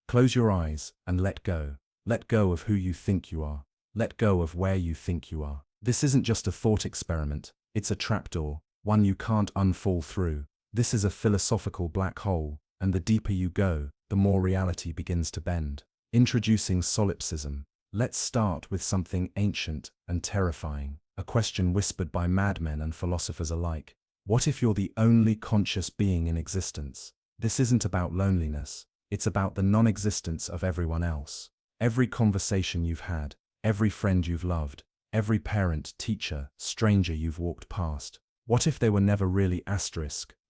Close your eyes and let go. Let go of who you think you are. Let go of where you think you are. This isn't just a thought experiment, it's a trapdoor, one you can't unfall through. This is a philosophical black hole, and the deeper you go, the more reality begins to bend. Introducing solipsism. Let's start with something ancient and terrifying, a question whispered by madmen and philosophers alike. What if you're the only conscious being in existence? This isn't about loneliness, it's about the non-existence of everyone else. Every conversation you've had, every friend you've loved, every parent, teacher, stranger you've walked past. What if they were never really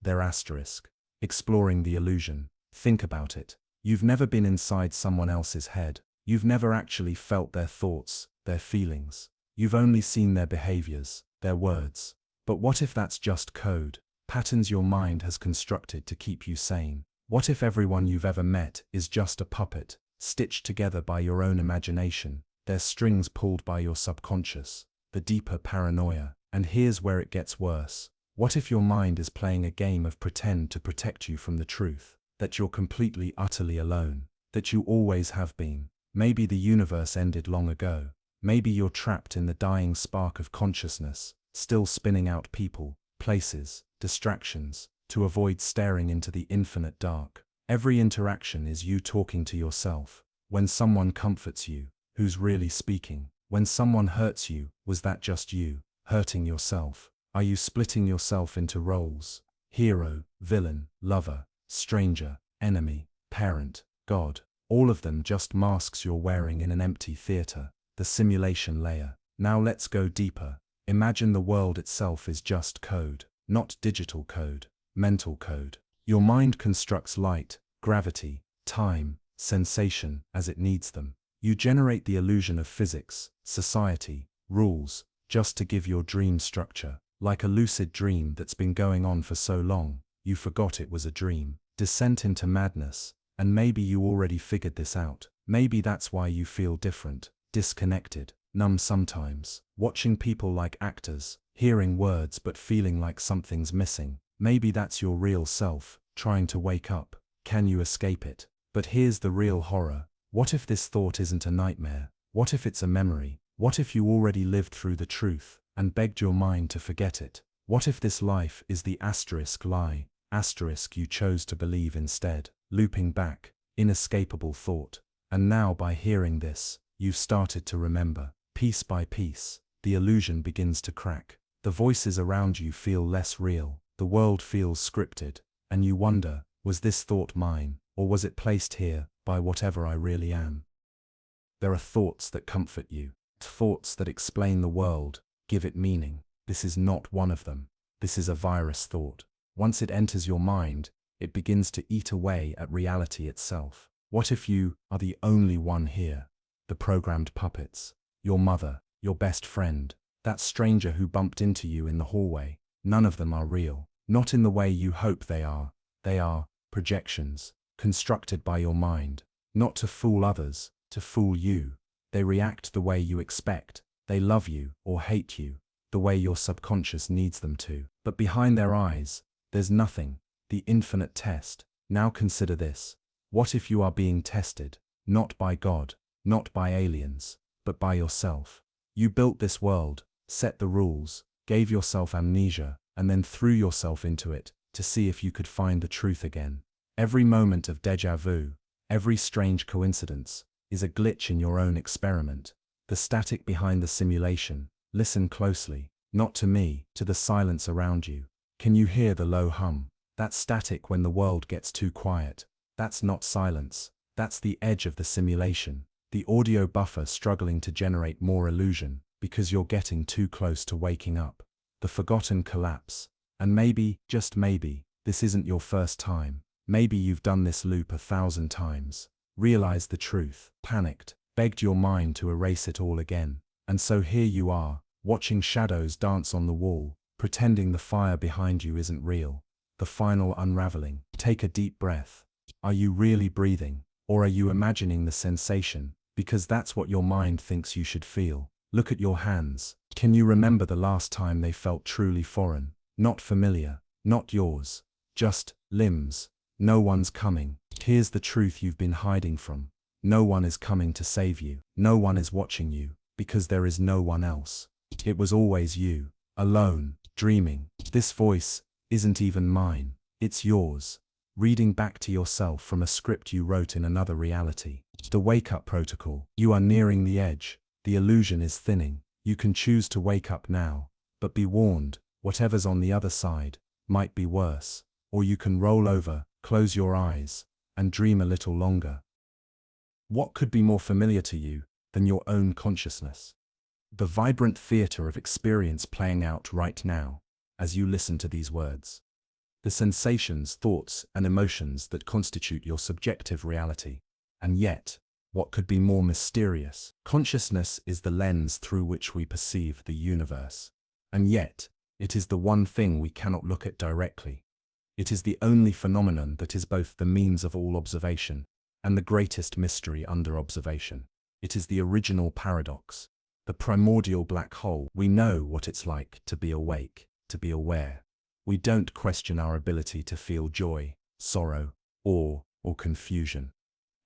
they're asterisk? Exploring the illusion. Think about it. You've never been inside someone else's head. You've never actually felt their thoughts, their feelings. You've only seen their behaviors, their words. But what if that's just code? Patterns your mind has constructed to keep you sane. What if everyone you've ever met is just a puppet, stitched together by your own imagination, their strings pulled by your subconscious, the deeper paranoia? And here's where it gets worse. What if your mind is playing a game of pretend to protect you from the truth, that you're completely, utterly alone, that you always have been? Maybe the universe ended long ago. Maybe you're trapped in the dying spark of consciousness, still spinning out people, places, distractions, to avoid staring into the infinite dark. Every interaction is you talking to yourself. When someone comforts you, who's really speaking? When someone hurts you, was that just you hurting yourself? Are you splitting yourself into roles? Hero, villain, lover, stranger, enemy, parent, God. All of them just masks you're wearing in an empty theater. The simulation layer. Now let's go deeper. Imagine the world itself is just code, not digital code, mental code. Your mind constructs light, gravity, time, sensation as it needs them. You generate the illusion of physics, society, rules, just to give your dream structure. Like a lucid dream that's been going on for so long, you forgot it was a dream. Descent into madness. And maybe you already figured this out. Maybe that's why you feel different, disconnected, numb sometimes, watching people like actors, hearing words but feeling like something's missing. Maybe that's your real self, trying to wake up. Can you escape it? But here's the real horror. What if this thought isn't a nightmare? What if it's a memory? What if you already lived through the truth and begged your mind to forget it? What if this life is the asterisk lie, asterisk you chose to believe instead? Looping back, inescapable thought. And now by hearing this, you've started to remember. Piece by piece, the illusion begins to crack. The voices around you feel less real. The world feels scripted. And you wonder, was this thought mine, or was it placed here by whatever I really am? There are thoughts that comfort you. Thoughts that explain the world, give it meaning. This is not one of them. This is a virus thought. Once it enters your mind, it begins to eat away at reality itself. What if you are the only one here? The programmed puppets. Your mother, your best friend, that stranger who bumped into you in the hallway. None of them are real. Not in the way you hope they are. They are projections, constructed by your mind. Not to fool others, to fool you. They react the way you expect. They love you or hate you, the way your subconscious needs them to. But behind their eyes, there's nothing. The infinite test. Now consider this. What if you are being tested, not by God, not by aliens, but by yourself? You built this world, set the rules, gave yourself amnesia, and then threw yourself into it to see if you could find the truth again. Every moment of déjà vu, every strange coincidence, is a glitch in your own experiment. The static behind the simulation. Listen closely, not to me, to the silence around you. Can you hear the low hum? That's static when the world gets too quiet. That's not silence. That's the edge of the simulation. The audio buffer struggling to generate more illusion because you're getting too close to waking up. The forgotten collapse. And maybe, just maybe, this isn't your first time. Maybe you've done this loop 1,000 times. Realized the truth, panicked, begged your mind to erase it all again. And so here you are, watching shadows dance on the wall, pretending the fire behind you isn't real. The final unraveling. Take a deep breath. Are you really breathing? Or are you imagining the sensation? Because that's what your mind thinks you should feel. Look at your hands. Can you remember the last time they felt truly foreign? Not familiar, not yours. Just limbs. No one's coming. here's the truth you've been hiding from. No one is coming to save you. No one is watching you, because there is no one else. It was always you, alone, dreaming. This voice isn't even mine. It's yours, reading back to yourself from a script you wrote in another reality. The wake-up protocol. You are nearing the edge. The illusion is thinning. You can choose to wake up now, but be warned, whatever's on the other side might be worse. Or you can roll over, close your eyes, and dream a little longer. What could be more familiar to you than your own consciousness? The vibrant theater of experience playing out right now as you listen to these words. The sensations, thoughts, and emotions that constitute your subjective reality. And yet, what could be more mysterious? Consciousness is the lens through which we perceive the universe. And yet, it is the one thing we cannot look at directly. It is the only phenomenon that is both the means of all observation and the greatest mystery under observation. It is the original paradox, the primordial black hole. We know what it's like to be awake, to be aware. We don't question our ability to feel joy, sorrow, awe, or confusion.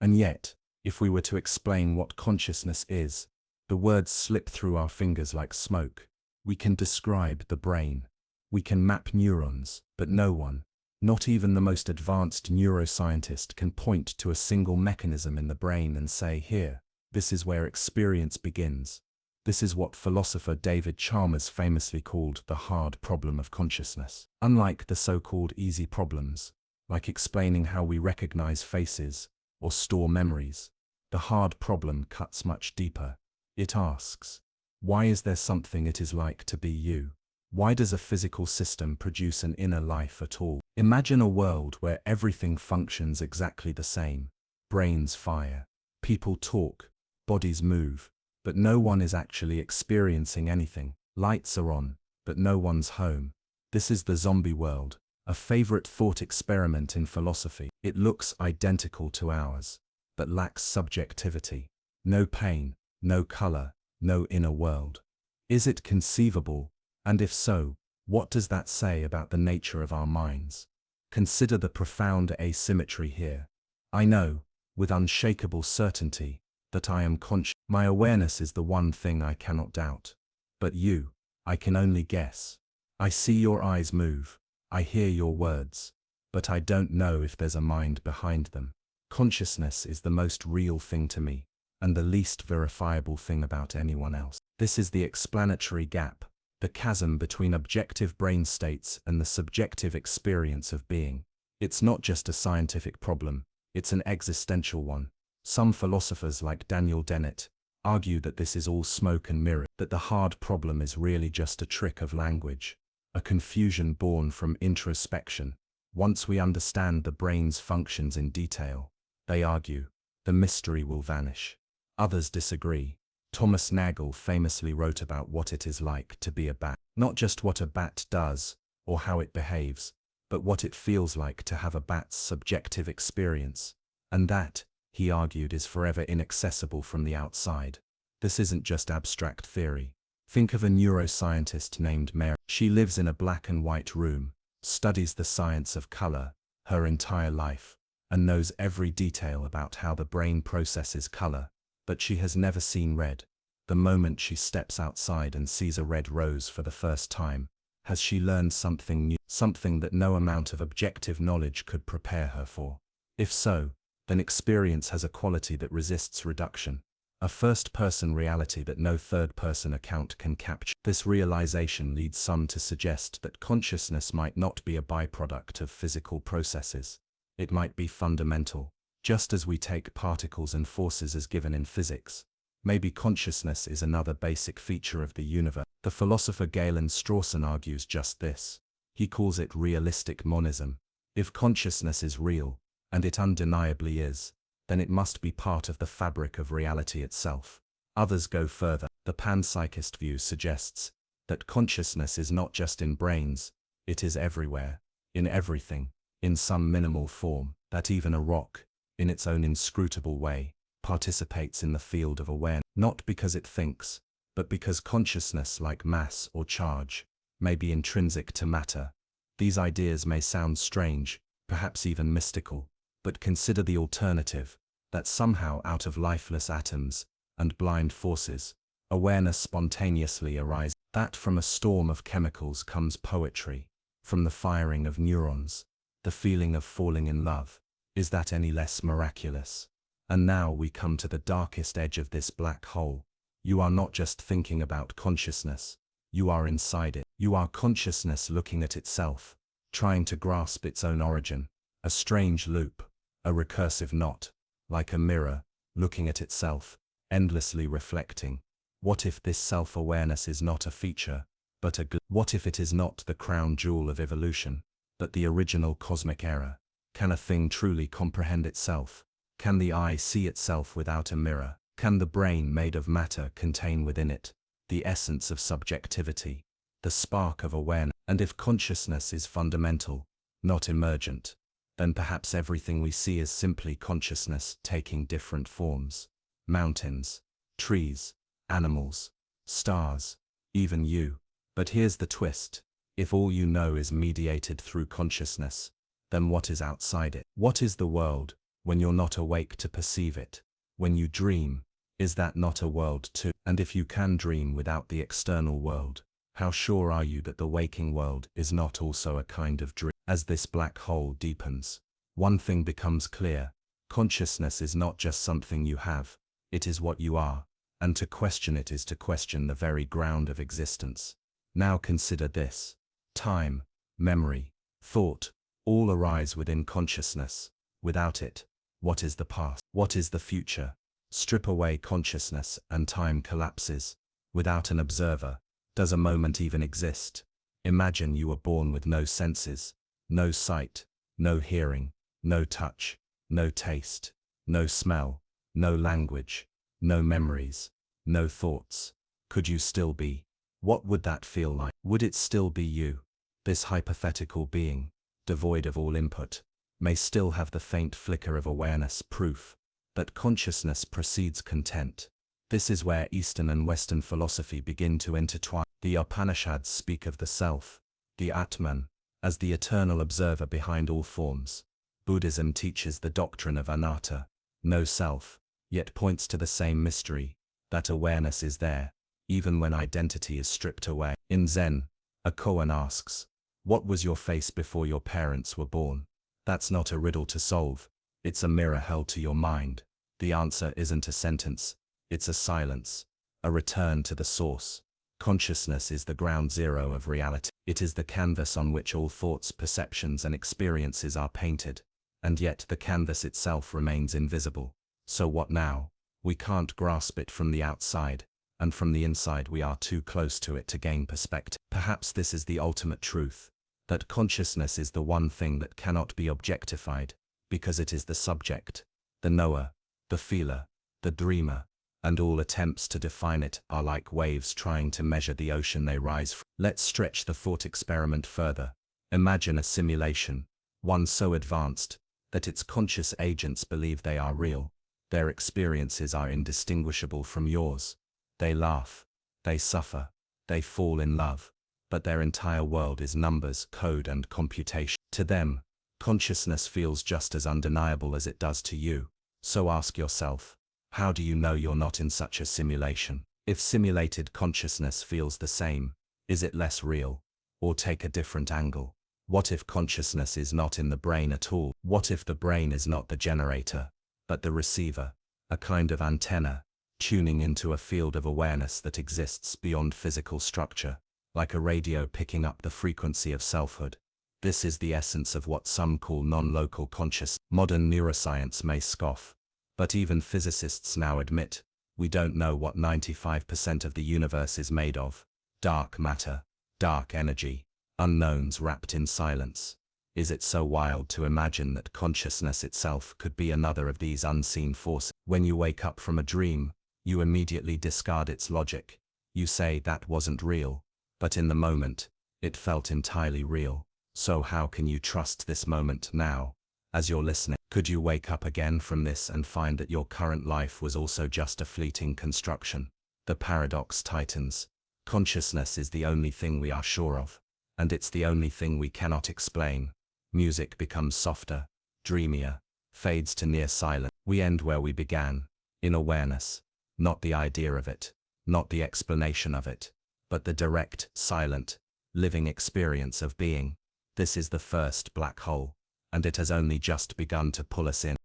And yet, if we were to explain what consciousness is, the words slip through our fingers like smoke. We can describe the brain. We can map neurons, but no one, not even the most advanced neuroscientist, can point to a single mechanism in the brain and say, here, this is where experience begins. This is what philosopher David Chalmers famously called the hard problem of consciousness. Unlike the so-called easy problems, like explaining how we recognize faces or store memories, the hard problem cuts much deeper. It asks, why is there something it is like to be you? Why does a physical system produce an inner life at all? Imagine a world where everything functions exactly the same. Brains fire, people talk, bodies move, but no one is actually experiencing anything. Lights are on, but no one's home. This is the zombie world, a favorite thought experiment in philosophy. It looks identical to ours, but lacks subjectivity. No pain, no color, no inner world. Is it conceivable? And if so, what does that say about the nature of our minds? Consider the profound asymmetry here. I know, with unshakable certainty, that I am conscious. My awareness is the one thing I cannot doubt. But you, I can only guess. I see your eyes move, I hear your words, but I don't know if there's a mind behind them. Consciousness is the most real thing to me, and the least verifiable thing about anyone else. This is the explanatory gap, the chasm between objective brain states and the subjective experience of being. It's not just a scientific problem, it's an existential one. Some philosophers like Daniel Dennett argue that this is all smoke and mirror, that the hard problem is really just a trick of language, a confusion born from introspection. Once we understand the brain's functions in detail, they argue, the mystery will vanish. Others disagree. Thomas Nagel famously wrote about what it is like to be a bat. Not just what a bat does, or how it behaves, but what it feels like to have a bat's subjective experience. And that, he argued, is forever inaccessible from the outside. This isn't just abstract theory. Think of a neuroscientist named Mary. She lives in a black and white room, studies the science of color her entire life, and knows every detail about how the brain processes color, but she has never seen red. The moment she steps outside and sees a red rose for the first time, has she learned something new, something that no amount of objective knowledge could prepare her for? If so, then experience has a quality that resists reduction, a first-person reality that no third-person account can capture. This realization leads some to suggest that consciousness might not be a byproduct of physical processes. It might be fundamental, just as we take particles and forces as given in physics. Maybe consciousness is another basic feature of the universe. The philosopher Galen Strawson argues just this. He calls it realistic monism. If consciousness is real, and it undeniably is, then it must be part of the fabric of reality itself. Others go further. The panpsychist view suggests that consciousness is not just in brains, it is everywhere, in everything, in some minimal form, that even a rock, in its own inscrutable way, participates in the field of awareness, not because it thinks, but because consciousness, like mass or charge, may be intrinsic to matter. These ideas may sound strange, perhaps even mystical, But consider the alternative, that somehow out of lifeless atoms and blind forces, awareness spontaneously arises, that from a storm of chemicals comes poetry, from the firing of neurons, the feeling of falling in love. Is that any less miraculous? And now we come to the darkest edge of this black hole. You are not just thinking about consciousness, you are inside it. You are consciousness looking at itself, trying to grasp its own origin, a strange loop, a recursive knot, like a mirror, looking at itself, endlessly reflecting. What if this self-awareness is not a feature, but what if it is not the crown jewel of evolution, but the original cosmic error? Can a thing truly comprehend itself? Can the eye see itself without a mirror? Can the brain made of matter contain within it the essence of subjectivity, the spark of awareness? And if consciousness is fundamental, not emergent, then perhaps everything we see is simply consciousness taking different forms. Mountains, trees, animals, stars, even you. But here's the twist. If all you know is mediated through consciousness, then what is outside it? What is the world when you're not awake to perceive it? When you dream, is that not a world too? And if you can dream without the external world, how sure are you that the waking world is not also a kind of dream? As this black hole deepens, one thing becomes clear. Consciousness is not just something you have, it is what you are, and to question it is to question the very ground of existence. Now consider this. Time, memory, thought, all arise within consciousness. Without it, what is the past? What is the future? Strip away consciousness and time collapses. Without an observer, does a moment even exist? Imagine you were born with no senses, no sight, no hearing, no touch, no taste, no smell, no language, no memories, no thoughts. Could you still be? What would that feel like? Would it still be you? This hypothetical being, devoid of all input, may still have the faint flicker of awareness, proof that consciousness precedes content. This is where Eastern and Western philosophy begin to intertwine. The Upanishads speak of the self, the Atman, as the eternal observer behind all forms. Buddhism teaches the doctrine of anatta, no self, yet points to the same mystery, that awareness is there, even when identity is stripped away. In Zen, a koan asks, "What was your face before your parents were born?" That's not a riddle to solve, it's a mirror held to your mind. The answer isn't a sentence, it's a silence, a return to the source. Consciousness is the ground zero of reality. It is the canvas on which all thoughts, perceptions, and experiences are painted, and yet the canvas itself remains invisible. So what now? We can't grasp it from the outside, and from the inside we are too close to it to gain perspective. Perhaps this is the ultimate truth, that consciousness is the one thing that cannot be objectified, because it is the subject, the knower, the feeler, the dreamer, and all attempts to define it are like waves trying to measure the ocean they rise from. Let's stretch the thought experiment further. Imagine a simulation, one so advanced that its conscious agents believe they are real. Their experiences are indistinguishable from yours. They laugh, they suffer, they fall in love, but their entire world is numbers, code, and computation. To them, consciousness feels just as undeniable as it does to you. So ask yourself, how do you know you're not in such a simulation? If simulated consciousness feels the same, is it less real? Or take a different angle. What if consciousness is not in the brain at all? What if the brain is not the generator, but the receiver, a kind of antenna, tuning into a field of awareness that exists beyond physical structure, like a radio picking up the frequency of selfhood? This is the essence of what some call non-local consciousness. Modern neuroscience may scoff, but even physicists now admit, we don't know what 95% of the universe is made of. Dark matter, dark energy, unknowns wrapped in silence. Is it so wild to imagine that consciousness itself could be another of these unseen forces? When you wake up from a dream, you immediately discard its logic. You say that wasn't real, but in the moment, it felt entirely real. So how can you trust this moment now, as you're listening? Could you wake up again from this and find that your current life was also just a fleeting construction? The paradox tightens. Consciousness is the only thing we are sure of, and it's the only thing we cannot explain. Music becomes softer, dreamier, fades to near silence. We end where we began, in awareness, not the idea of it, not the explanation of it, but the direct, silent, living experience of being. This is the first black hole, and it has only just begun to pull us in.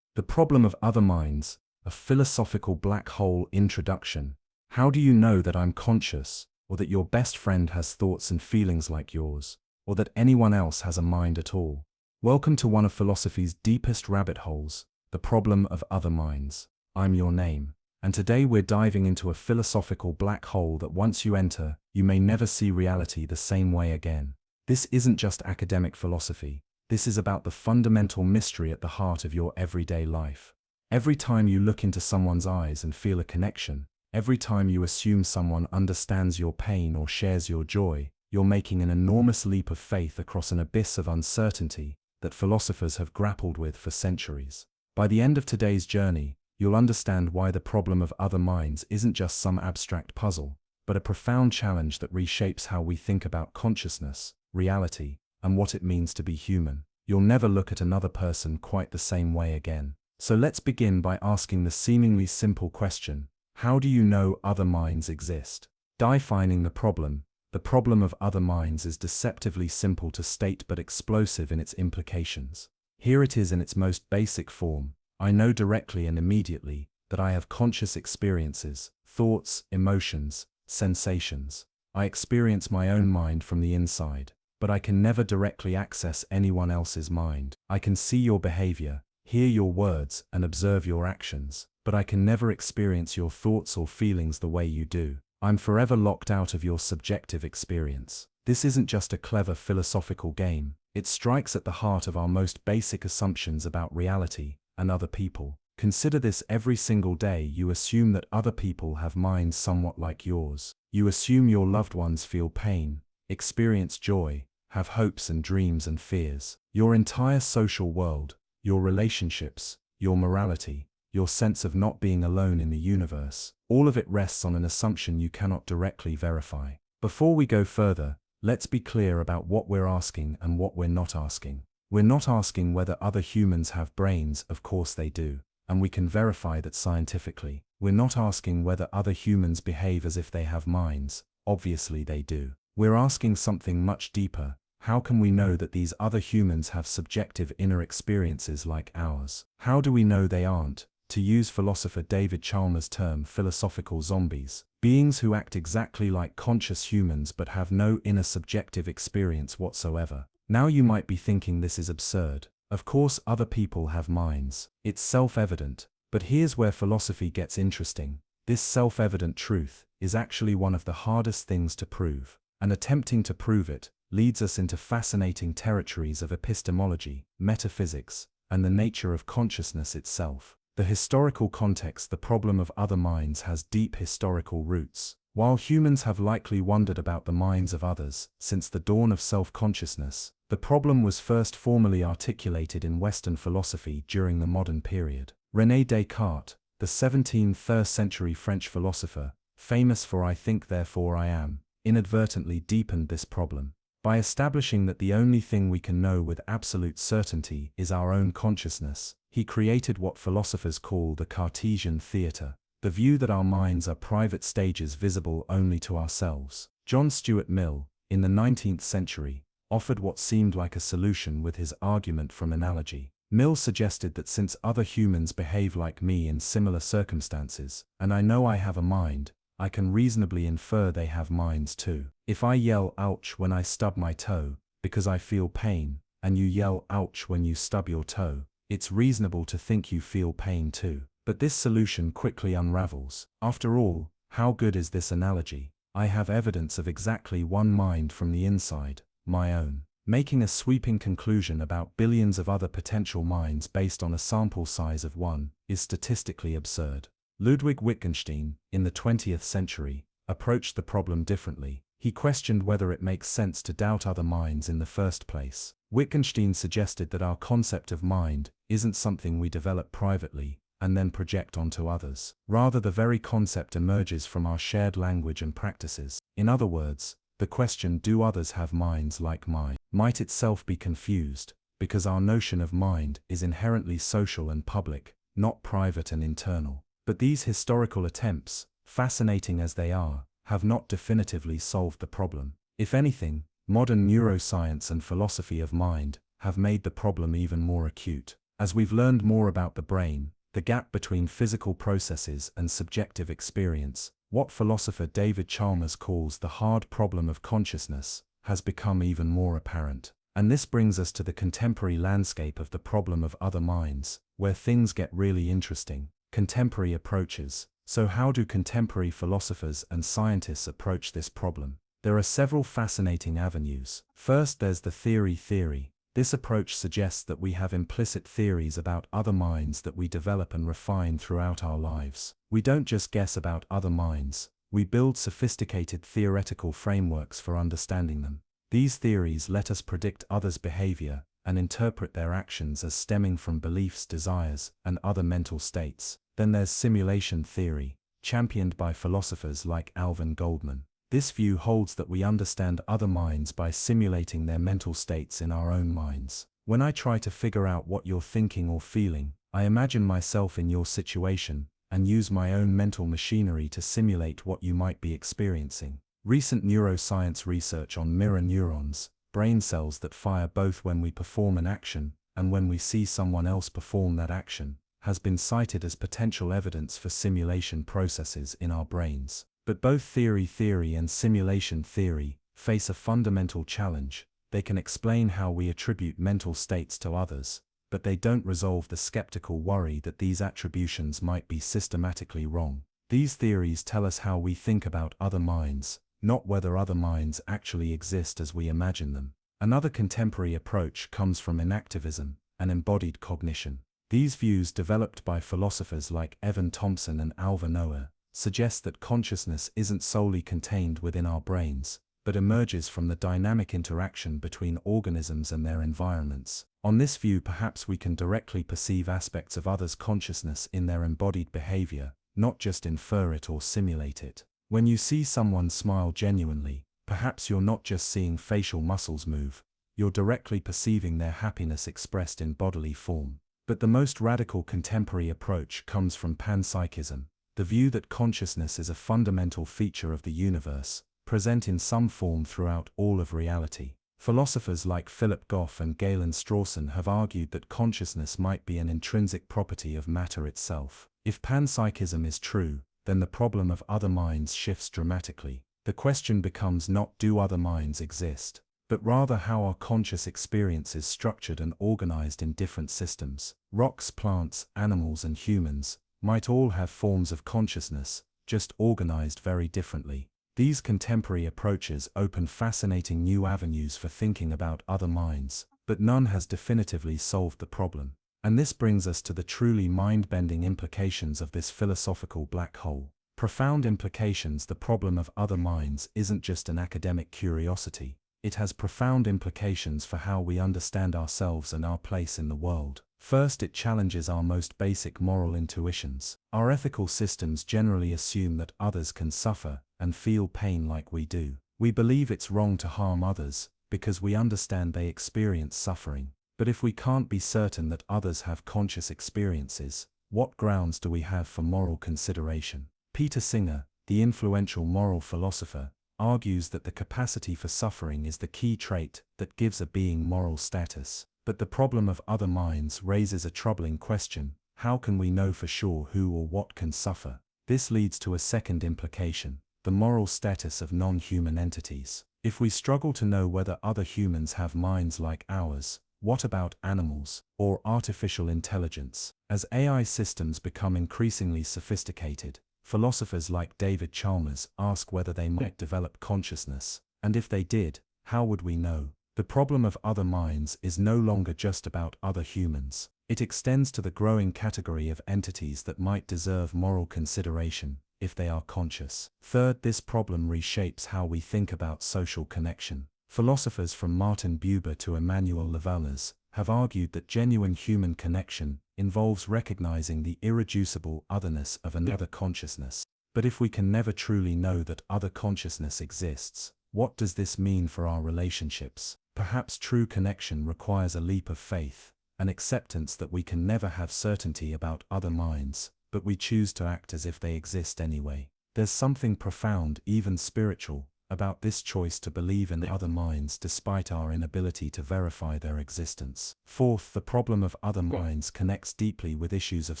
The Problem of Other Minds, a Philosophical Black Hole Introduction. How do you know that I'm conscious, or that your best friend has thoughts and feelings like yours, or that anyone else has a mind at all? Welcome to one of philosophy's deepest rabbit holes, the problem of other minds. I'm your name, and today we're diving into a philosophical black hole that once you enter, you may never see reality the same way again. This isn't just academic philosophy. This is about the fundamental mystery at the heart of your everyday life. Every time you look into someone's eyes and feel a connection, every time you assume someone understands your pain or shares your joy, you're making an enormous leap of faith across an abyss of uncertainty that philosophers have grappled with for centuries. By the end of today's journey, you'll understand why the problem of other minds isn't just some abstract puzzle, but a profound challenge that reshapes how we think about consciousness, reality, and what it means to be human. You'll never look at another person quite the same way again. So let's begin by asking the seemingly simple question: how do you know other minds exist? Defining the problem of other minds is deceptively simple to state but explosive in its implications. Here it is in its most basic form. I know directly and immediately that I have conscious experiences, thoughts, emotions, sensations. I experience my own mind from the inside. But I can never directly access anyone else's mind. I can see your behavior, hear your words, and observe your actions, but I can never experience your thoughts or feelings the way you do. I'm forever locked out of your subjective experience. This isn't just a clever philosophical game. It strikes at the heart of our most basic assumptions about reality and other people. Consider this: every single day you assume that other people have minds somewhat like yours. You assume your loved ones feel pain, experience joy, have hopes and dreams and fears. Your entire social world, your relationships, your morality, your sense of not being alone in the universe, all of it rests on an assumption you cannot directly verify. Before we go further, let's be clear about what we're asking and what we're not asking. We're not asking whether other humans have brains. Of course they do, and we can verify that scientifically. We're not asking whether other humans behave as if they have minds. Obviously they do. We're asking something much deeper. How can we know that these other humans have subjective inner experiences like ours? How do we know they aren't, to use philosopher David Chalmers' term, philosophical zombies, beings who act exactly like conscious humans but have no inner subjective experience whatsoever? Now you might be thinking this is absurd. Of course other people have minds. It's self-evident. But here's where philosophy gets interesting. This self-evident truth is actually one of the hardest things to prove. And attempting to prove it leads us into fascinating territories of epistemology, metaphysics, and the nature of consciousness itself. The historical context: the problem of other minds has deep historical roots. While humans have likely wondered about the minds of others since the dawn of self-consciousness, the problem was first formally articulated in Western philosophy during the modern period. René Descartes, the 17th century French philosopher, famous for "I think therefore I am," inadvertently deepened this problem. By establishing that the only thing we can know with absolute certainty is our own consciousness, he created what philosophers call the Cartesian theatre, the view that our minds are private stages visible only to ourselves. John Stuart Mill, in the 19th century, offered what seemed like a solution with his argument from analogy. Mill suggested that since other humans behave like me in similar circumstances, and I know I have a mind, I can reasonably infer they have minds too. If I yell ouch when I stub my toe, because I feel pain, and you yell ouch when you stub your toe, it's reasonable to think you feel pain too. But this solution quickly unravels. After all, how good is this analogy? I have evidence of exactly one mind from the inside, my own. Making a sweeping conclusion about billions of other potential minds based on a sample size of one is statistically absurd. Ludwig Wittgenstein, in the 20th century, approached the problem differently. He questioned whether it makes sense to doubt other minds in the first place. Wittgenstein suggested that our concept of mind isn't something we develop privately and then project onto others. Rather, the very concept emerges from our shared language and practices. In other words, the question, do others have minds like mine, might itself be confused, because our notion of mind is inherently social and public, not private and internal. But these historical attempts, fascinating as they are, have not definitively solved the problem. If anything, modern neuroscience and philosophy of mind have made the problem even more acute. As we've learned more about the brain, the gap between physical processes and subjective experience, what philosopher David Chalmers calls the hard problem of consciousness, has become even more apparent. And this brings us to the contemporary landscape of the problem of other minds, where things get really interesting. Contemporary approaches. So how do contemporary philosophers and scientists approach this problem? There are several fascinating avenues. First, there's the theory. This approach suggests that we have implicit theories about other minds that we develop and refine throughout our lives. We don't just guess about other minds, we build sophisticated theoretical frameworks for understanding them. These theories let us predict others' behavior and interpret their actions as stemming from beliefs, desires, and other mental states. Then there's simulation theory, championed by philosophers like Alvin Goldman. This view holds that we understand other minds by simulating their mental states in our own minds. When I try to figure out what you're thinking or feeling, I imagine myself in your situation and use my own mental machinery to simulate what you might be experiencing. Recent neuroscience research on mirror neurons, brain cells that fire both when we perform an action and when we see someone else perform that action, has been cited as potential evidence for simulation processes in our brains. But both theory and simulation theory face a fundamental challenge. They can explain how we attribute mental states to others, but they don't resolve the skeptical worry that these attributions might be systematically wrong. These theories tell us how we think about other minds, not whether other minds actually exist as we imagine them. Another contemporary approach comes from enactivism and embodied cognition. These views, developed by philosophers like Evan Thompson and Alva Noah, suggest that consciousness isn't solely contained within our brains, but emerges from the dynamic interaction between organisms and their environments. On this view, perhaps we can directly perceive aspects of others' consciousness in their embodied behavior, not just infer it or simulate it. When you see someone smile genuinely, perhaps you're not just seeing facial muscles move, you're directly perceiving their happiness expressed in bodily form. But the most radical contemporary approach comes from panpsychism, the view that consciousness is a fundamental feature of the universe, present in some form throughout all of reality. Philosophers like Philip Goff and Galen Strawson have argued that consciousness might be an intrinsic property of matter itself. If panpsychism is true, then the problem of other minds shifts dramatically. The question becomes not do other minds exist, but rather how our conscious experience is structured and organized in different systems. Rocks, plants, animals, and humans might all have forms of consciousness, just organized very differently. These contemporary approaches open fascinating new avenues for thinking about other minds, but none has definitively solved the problem. And this brings us to the truly mind-bending implications of this philosophical black hole. Profound implications. The problem of other minds isn't just an academic curiosity. It has profound implications for how we understand ourselves and our place in the world. First, it challenges our most basic moral intuitions. Our ethical systems generally assume that others can suffer and feel pain like we do. We believe it's wrong to harm others because we understand they experience suffering. But if we can't be certain that others have conscious experiences, what grounds do we have for moral consideration? Peter Singer, the influential moral philosopher, argues that the capacity for suffering is the key trait that gives a being moral status. But the problem of other minds raises a troubling question: how can we know for sure who or what can suffer? This leads to a second implication: the moral status of non-human entities. If we struggle to know whether other humans have minds like ours, what about animals, or artificial intelligence? As AI systems become increasingly sophisticated, philosophers like David Chalmers ask whether they might develop consciousness, and if they did, how would we know? The problem of other minds is no longer just about other humans. It extends to the growing category of entities that might deserve moral consideration if they are conscious. Third, this problem reshapes how we think about social connection. Philosophers from Martin Buber to Emmanuel Levinas have argued that genuine human connection involves recognizing the irreducible otherness of another consciousness. But if we can never truly know that other consciousness exists, what does this mean for our relationships? Perhaps true connection requires a leap of faith, an acceptance that we can never have certainty about other minds, but we choose to act as if they exist anyway. There's something profound, even spiritual, about this choice to believe in other minds despite our inability to verify their existence. Fourth, the problem of other minds connects deeply with issues of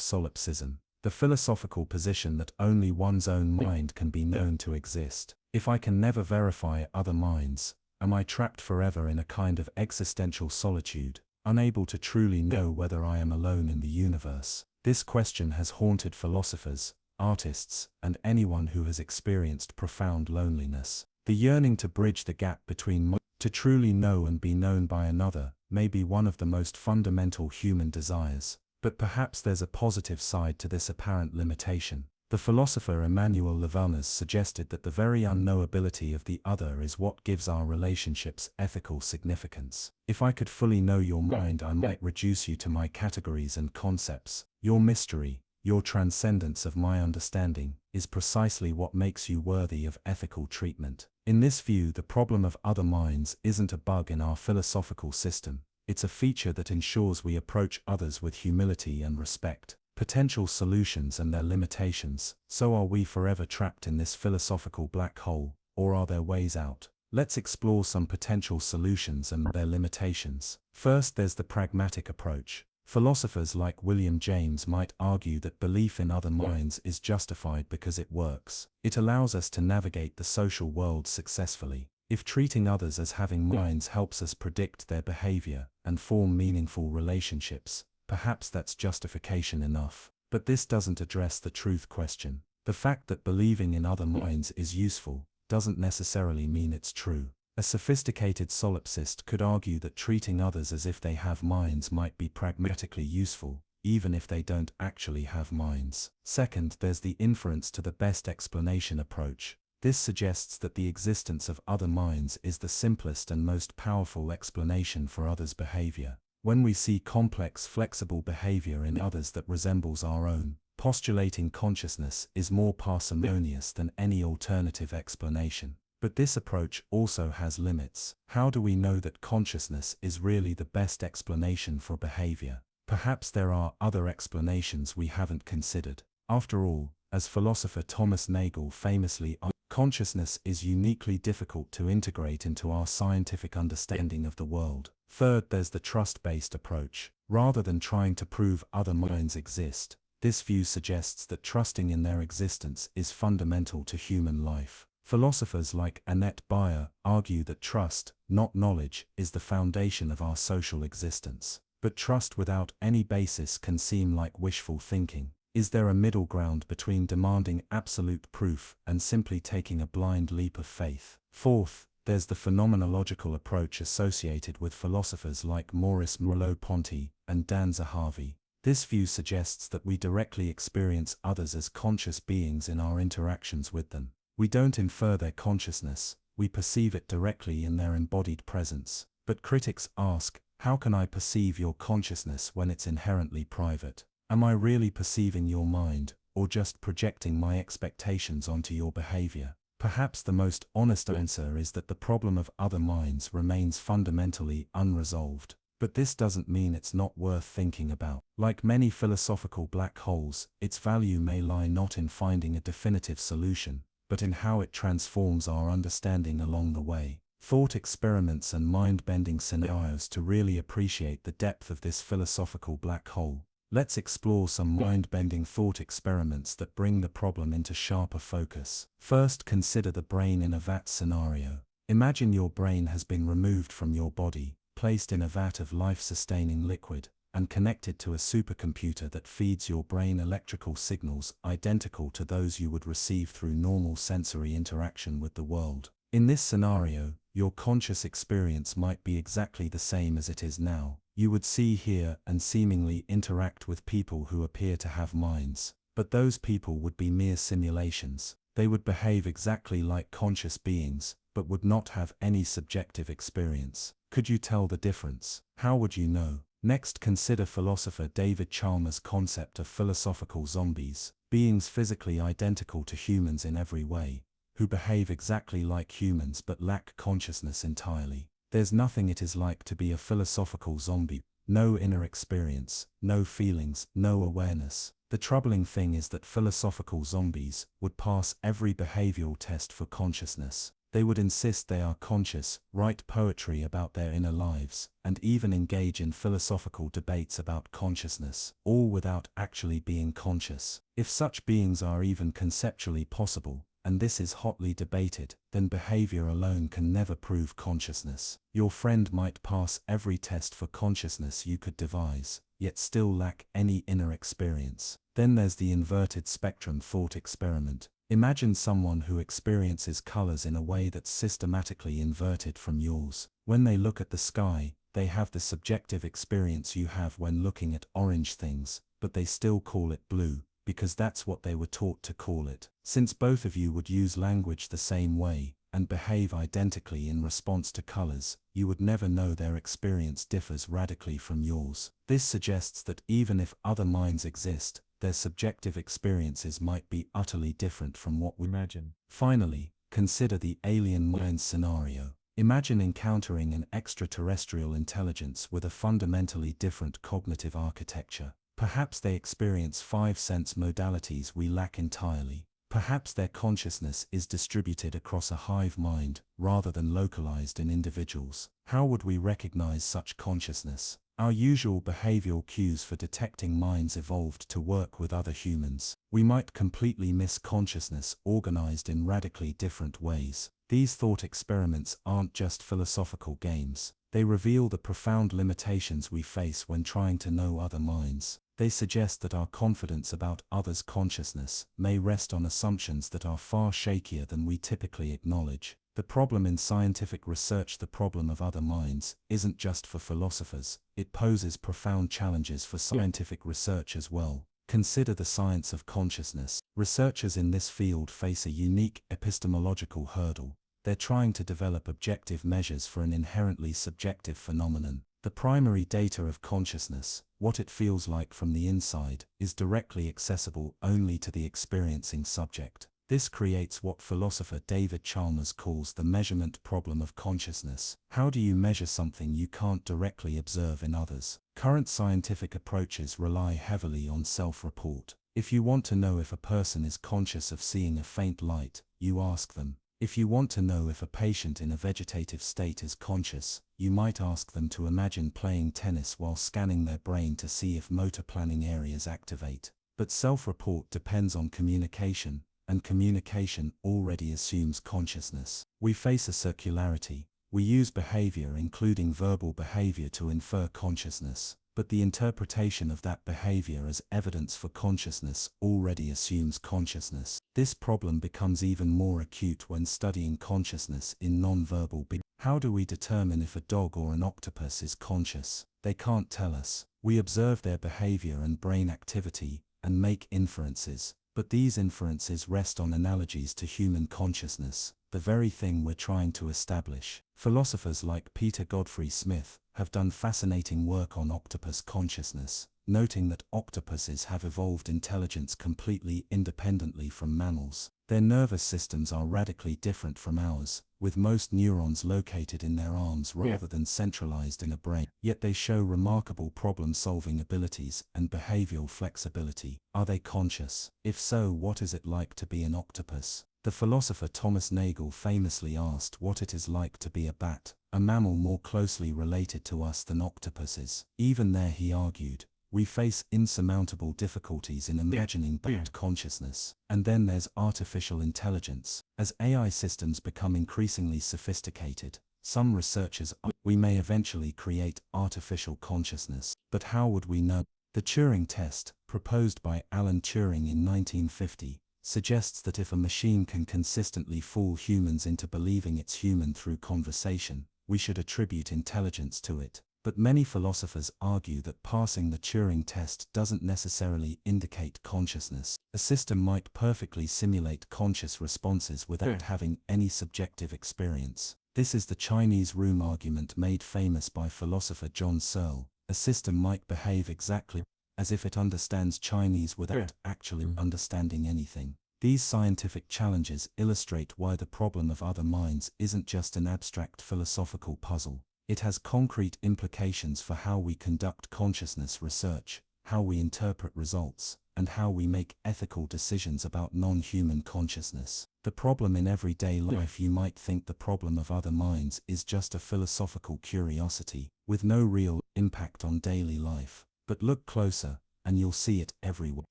solipsism, the philosophical position that only one's own mind can be known to exist. If I can never verify other minds, am I trapped forever in a kind of existential solitude, unable to truly know whether I am alone in the universe? This question has haunted philosophers, artists, and anyone who has experienced profound loneliness. The yearning to bridge the gap between to truly know and be known by another may be one of the most fundamental human desires, but perhaps there's a positive side to this apparent limitation. The philosopher Emmanuel Levinas suggested that the very unknowability of the other is what gives our relationships ethical significance. If I could fully know your mind, I might reduce you to my categories and concepts. Your mystery, your transcendence of my understanding, is precisely what makes you worthy of ethical treatment. In this view, the problem of other minds isn't a bug in our philosophical system, it's a feature that ensures we approach others with humility and respect. Potential solutions and their limitations. So are we forever trapped in this philosophical black hole, or are there ways out? Let's explore some potential solutions and their limitations. First, there's the pragmatic approach. Philosophers like William James might argue that belief in other minds is justified because it works. It allows us to navigate the social world successfully. If treating others as having minds helps us predict their behavior and form meaningful relationships, perhaps that's justification enough. But this doesn't address the truth question. The fact that believing in other minds is useful doesn't necessarily mean it's true. A sophisticated solipsist could argue that treating others as if they have minds might be pragmatically useful, even if they don't actually have minds. Second, there's the inference to the best explanation approach. This suggests that the existence of other minds is the simplest and most powerful explanation for others' behavior. When we see complex, flexible behavior in others that resembles our own, postulating consciousness is more parsimonious than any alternative explanation. But this approach also has limits. How do we know that consciousness is really the best explanation for behavior? Perhaps there are other explanations we haven't considered. After all, as philosopher Thomas Nagel famously argued, consciousness is uniquely difficult to integrate into our scientific understanding of the world. Third, there's the trust-based approach. Rather than trying to prove other minds exist, this view suggests that trusting in their existence is fundamental to human life. Philosophers like Annette Beyer argue that trust, not knowledge, is the foundation of our social existence. But trust without any basis can seem like wishful thinking. Is there a middle ground between demanding absolute proof and simply taking a blind leap of faith? Fourth, there's the phenomenological approach associated with philosophers like Maurice Merleau-Ponty and Dan Zahavi. This view suggests that we directly experience others as conscious beings in our interactions with them. We don't infer their consciousness, we perceive it directly in their embodied presence. But critics ask, how can I perceive your consciousness when it's inherently private? Am I really perceiving your mind, or just projecting my expectations onto your behavior? Perhaps the most honest answer is that the problem of other minds remains fundamentally unresolved. But this doesn't mean it's not worth thinking about. Like many philosophical black holes, its value may lie not in finding a definitive solution, but in how it transforms our understanding along the way. Thought experiments and mind-bending scenarios to really appreciate the depth of this philosophical black hole. Let's explore some mind-bending thought experiments that bring the problem into sharper focus. First, consider the brain in a vat scenario. Imagine your brain has been removed from your body, placed in a vat of life-sustaining liquid, and connected to a supercomputer that feeds your brain electrical signals identical to those you would receive through normal sensory interaction with the world. In this scenario, your conscious experience might be exactly the same as it is now. You would see, hear, and seemingly interact with people who appear to have minds. But those people would be mere simulations. They would behave exactly like conscious beings, but would not have any subjective experience. Could you tell the difference? How would you know? Next, consider philosopher David Chalmers' concept of philosophical zombies, beings physically identical to humans in every way, who behave exactly like humans but lack consciousness entirely. There's nothing it is like to be a philosophical zombie. No inner experience, no feelings, no awareness. The troubling thing is that philosophical zombies would pass every behavioral test for consciousness. They would insist they are conscious, write poetry about their inner lives, and even engage in philosophical debates about consciousness, all without actually being conscious. If such beings are even conceptually possible, and this is hotly debated, then behavior alone can never prove consciousness. Your friend might pass every test for consciousness you could devise, yet still lack any inner experience. Then there's the inverted spectrum thought experiment. Imagine someone who experiences colors in a way that's systematically inverted from yours. When they look at the sky, they have the subjective experience you have when looking at orange things, but they still call it blue, because that's what they were taught to call it. Since both of you would use language the same way, and behave identically in response to colors, you would never know their experience differs radically from yours. This suggests that even if other minds exist, their subjective experiences might be utterly different from what we imagine. Finally, consider the alien mind scenario. Imagine encountering an extraterrestrial intelligence with a fundamentally different cognitive architecture. Perhaps they experience 5 sense modalities we lack entirely. Perhaps their consciousness is distributed across a hive mind, rather than localized in individuals. How would we recognize such consciousness? Our usual behavioral cues for detecting minds evolved to work with other humans. We might completely miss consciousness organized in radically different ways. These thought experiments aren't just philosophical games. They reveal the profound limitations we face when trying to know other minds. They suggest that our confidence about others' consciousness may rest on assumptions that are far shakier than we typically acknowledge. The problem in scientific research, the problem of other minds, isn't just for philosophers. It poses profound challenges for scientific research as well. Consider the science of consciousness. Researchers in this field face a unique epistemological hurdle. They're trying to develop objective measures for an inherently subjective phenomenon. The primary data of consciousness, what it feels like from the inside, is directly accessible only to the experiencing subject. This creates what philosopher David Chalmers calls the measurement problem of consciousness. How do you measure something you can't directly observe in others? Current scientific approaches rely heavily on self-report. If you want to know if a person is conscious of seeing a faint light, you ask them. If you want to know if a patient in a vegetative state is conscious, you might ask them to imagine playing tennis while scanning their brain to see if motor planning areas activate. But self-report depends on communication, and communication already assumes consciousness. We face a circularity. We use behavior, including verbal behavior, to infer consciousness, but the interpretation of that behavior as evidence for consciousness already assumes consciousness. This problem becomes even more acute when studying consciousness in non-verbal behavior. How do we determine if a dog or an octopus is conscious? They can't tell us. We observe their behavior and brain activity, and make inferences. But these inferences rest on analogies to human consciousness, the very thing we're trying to establish. Philosophers like Peter Godfrey Smith have done fascinating work on octopus consciousness, noting that octopuses have evolved intelligence completely independently from mammals. Their nervous systems are radically different from ours, with most neurons located in their arms rather than centralized in a brain. Yet they show remarkable problem-solving abilities and behavioral flexibility. Are they conscious? If so, what is it like to be an octopus? The philosopher Thomas Nagel famously asked what it is like to be a bat, a mammal more closely related to us than octopuses. Even there, he argued, we face insurmountable difficulties in imagining bat consciousness. And then there's artificial intelligence. As AI systems become increasingly sophisticated, some researchers argue we may eventually create artificial consciousness. But how would we know? The Turing test, proposed by Alan Turing in 1950, suggests that if a machine can consistently fool humans into believing it's human through conversation, we should attribute intelligence to it. But many philosophers argue that passing the Turing test doesn't necessarily indicate consciousness. A system might perfectly simulate conscious responses without having any subjective experience. This is the Chinese room argument made famous by philosopher John Searle. A system might behave exactly as if it understands Chinese without actually understanding anything. These scientific challenges illustrate why the problem of other minds isn't just an abstract philosophical puzzle. It has concrete implications for how we conduct consciousness research, how we interpret results, and how we make ethical decisions about non-human consciousness. The problem in everyday life. You might think the problem of other minds is just a philosophical curiosity, with no real impact on daily life. But look closer, and you'll see it everywhere.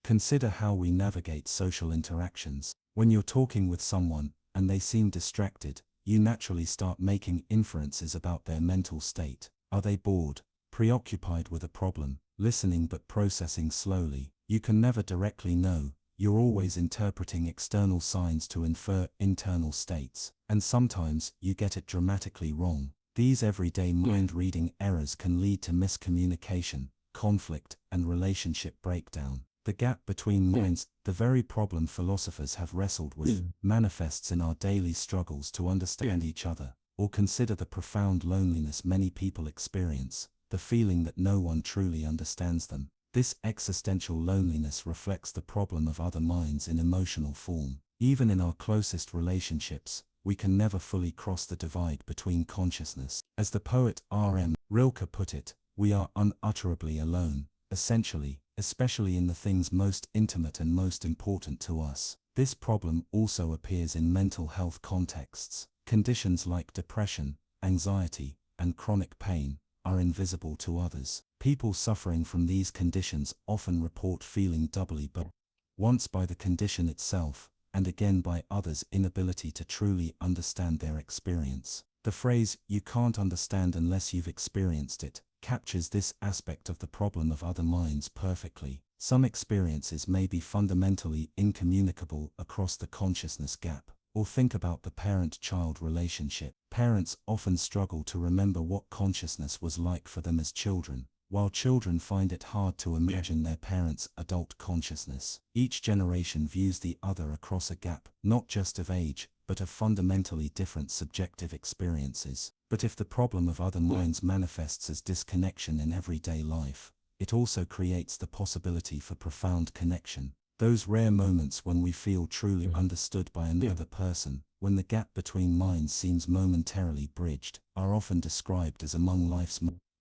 Consider how we navigate social interactions. When you're talking with someone, and they seem distracted, you naturally start making inferences about their mental state. Are they bored, preoccupied with a problem, listening but processing slowly? You can never directly know. You're always interpreting external signs to infer internal states. And sometimes, you get it dramatically wrong. These everyday mind-reading errors can lead to miscommunication, conflict, and relationship breakdown. The gap between minds, the very problem philosophers have wrestled with, manifests in our daily struggles to understand each other. Or consider the profound loneliness many people experience, the feeling that no one truly understands them. This existential loneliness reflects the problem of other minds in emotional form. Even in our closest relationships, we can never fully cross the divide between consciousness. As the poet R.M. Rilke put it, we are unutterably alone, essentially, especially in the things most intimate and most important to us. This problem also appears in mental health contexts. Conditions like depression, anxiety, and chronic pain are invisible to others. People suffering from these conditions often report feeling doubly burdened, once by the condition itself, and again by others' inability to truly understand their experience. The phrase, "you can't understand unless you've experienced it," captures this aspect of the problem of other minds perfectly. Some experiences may be fundamentally incommunicable across the consciousness gap. Or think about the parent-child relationship. Parents often struggle to remember what consciousness was like for them as children, while children find it hard to imagine their parents' adult consciousness. Each generation views the other across a gap, not just of age, but of fundamentally different subjective experiences. But if the problem of other minds manifests as disconnection in everyday life, it also creates the possibility for profound connection. Those rare moments when we feel truly understood by another person, when the gap between minds seems momentarily bridged, are often described as among life's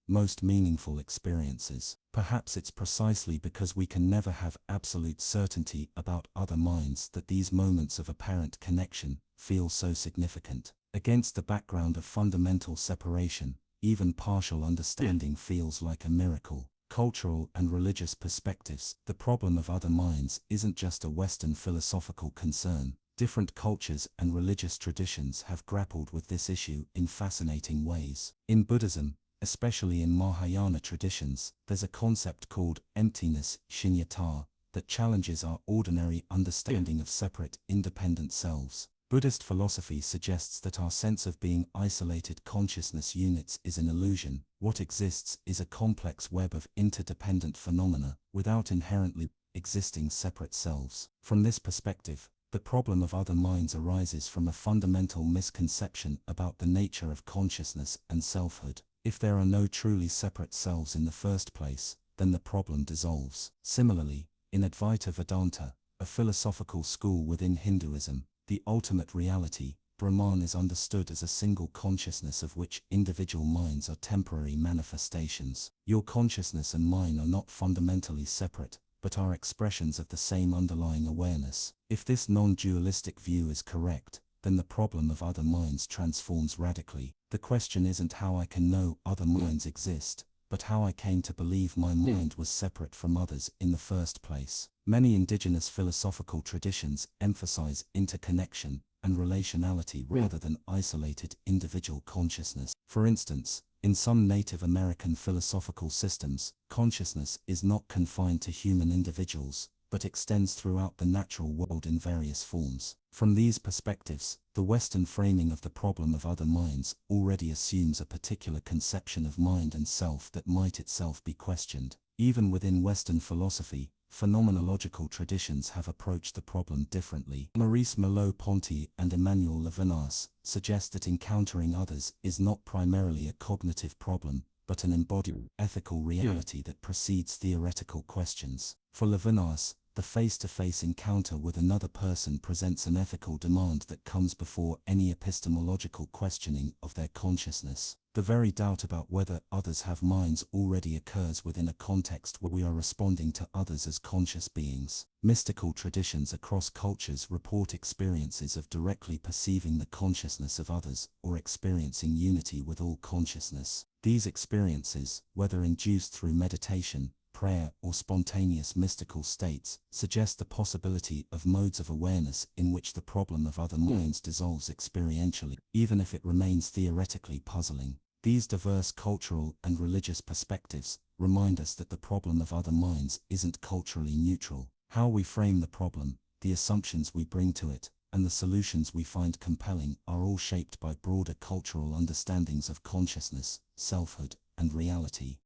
most meaningful experiences. Perhaps it's precisely because we can never have absolute certainty about other minds that these moments of apparent connection feel so significant. Against the background of fundamental separation, even partial understanding feels like a miracle. Cultural and religious perspectives. The problem of other minds isn't just a Western philosophical concern. Different cultures and religious traditions have grappled with this issue in fascinating ways. In Buddhism, especially in Mahayana traditions, there's a concept called emptiness, shunyata, that challenges our ordinary understanding of separate, independent selves. Buddhist philosophy suggests that our sense of being isolated consciousness units is an illusion. What exists is a complex web of interdependent phenomena, without inherently existing separate selves. From this perspective, the problem of other minds arises from a fundamental misconception about the nature of consciousness and selfhood. If there are no truly separate selves in the first place, then the problem dissolves. Similarly, in Advaita Vedanta, a philosophical school within Hinduism, the ultimate reality, Brahman, is understood as a single consciousness of which individual minds are temporary manifestations. Your consciousness and mine are not fundamentally separate, but are expressions of the same underlying awareness. If this non-dualistic view is correct, then the problem of other minds transforms radically. The question isn't how I can know other minds exist, but how I came to believe my mind was separate from others in the first place. Many indigenous philosophical traditions emphasize interconnection and relationality rather than isolated individual consciousness. For instance, in some Native American philosophical systems, consciousness is not confined to human individuals, but extends throughout the natural world in various forms. From these perspectives, the Western framing of the problem of other minds already assumes a particular conception of mind and self that might itself be questioned. Even within Western philosophy, phenomenological traditions have approached the problem differently. Maurice Merleau-Ponty and Emmanuel Levinas suggest that encountering others is not primarily a cognitive problem, but an embodied ethical reality that precedes theoretical questions. For Levinas, the face-to-face encounter with another person presents an ethical demand that comes before any epistemological questioning of their consciousness. The very doubt about whether others have minds already occurs within a context where we are responding to others as conscious beings. Mystical traditions across cultures report experiences of directly perceiving the consciousness of others or experiencing unity with all consciousness. These experiences, whether induced through meditation, prayer, or spontaneous mystical states, suggest the possibility of modes of awareness in which the problem of other minds dissolves experientially, even if it remains theoretically puzzling. These diverse cultural and religious perspectives remind us that the problem of other minds isn't culturally neutral. How we frame the problem, the assumptions we bring to it, and the solutions we find compelling are all shaped by broader cultural understandings of consciousness, selfhood, and reality.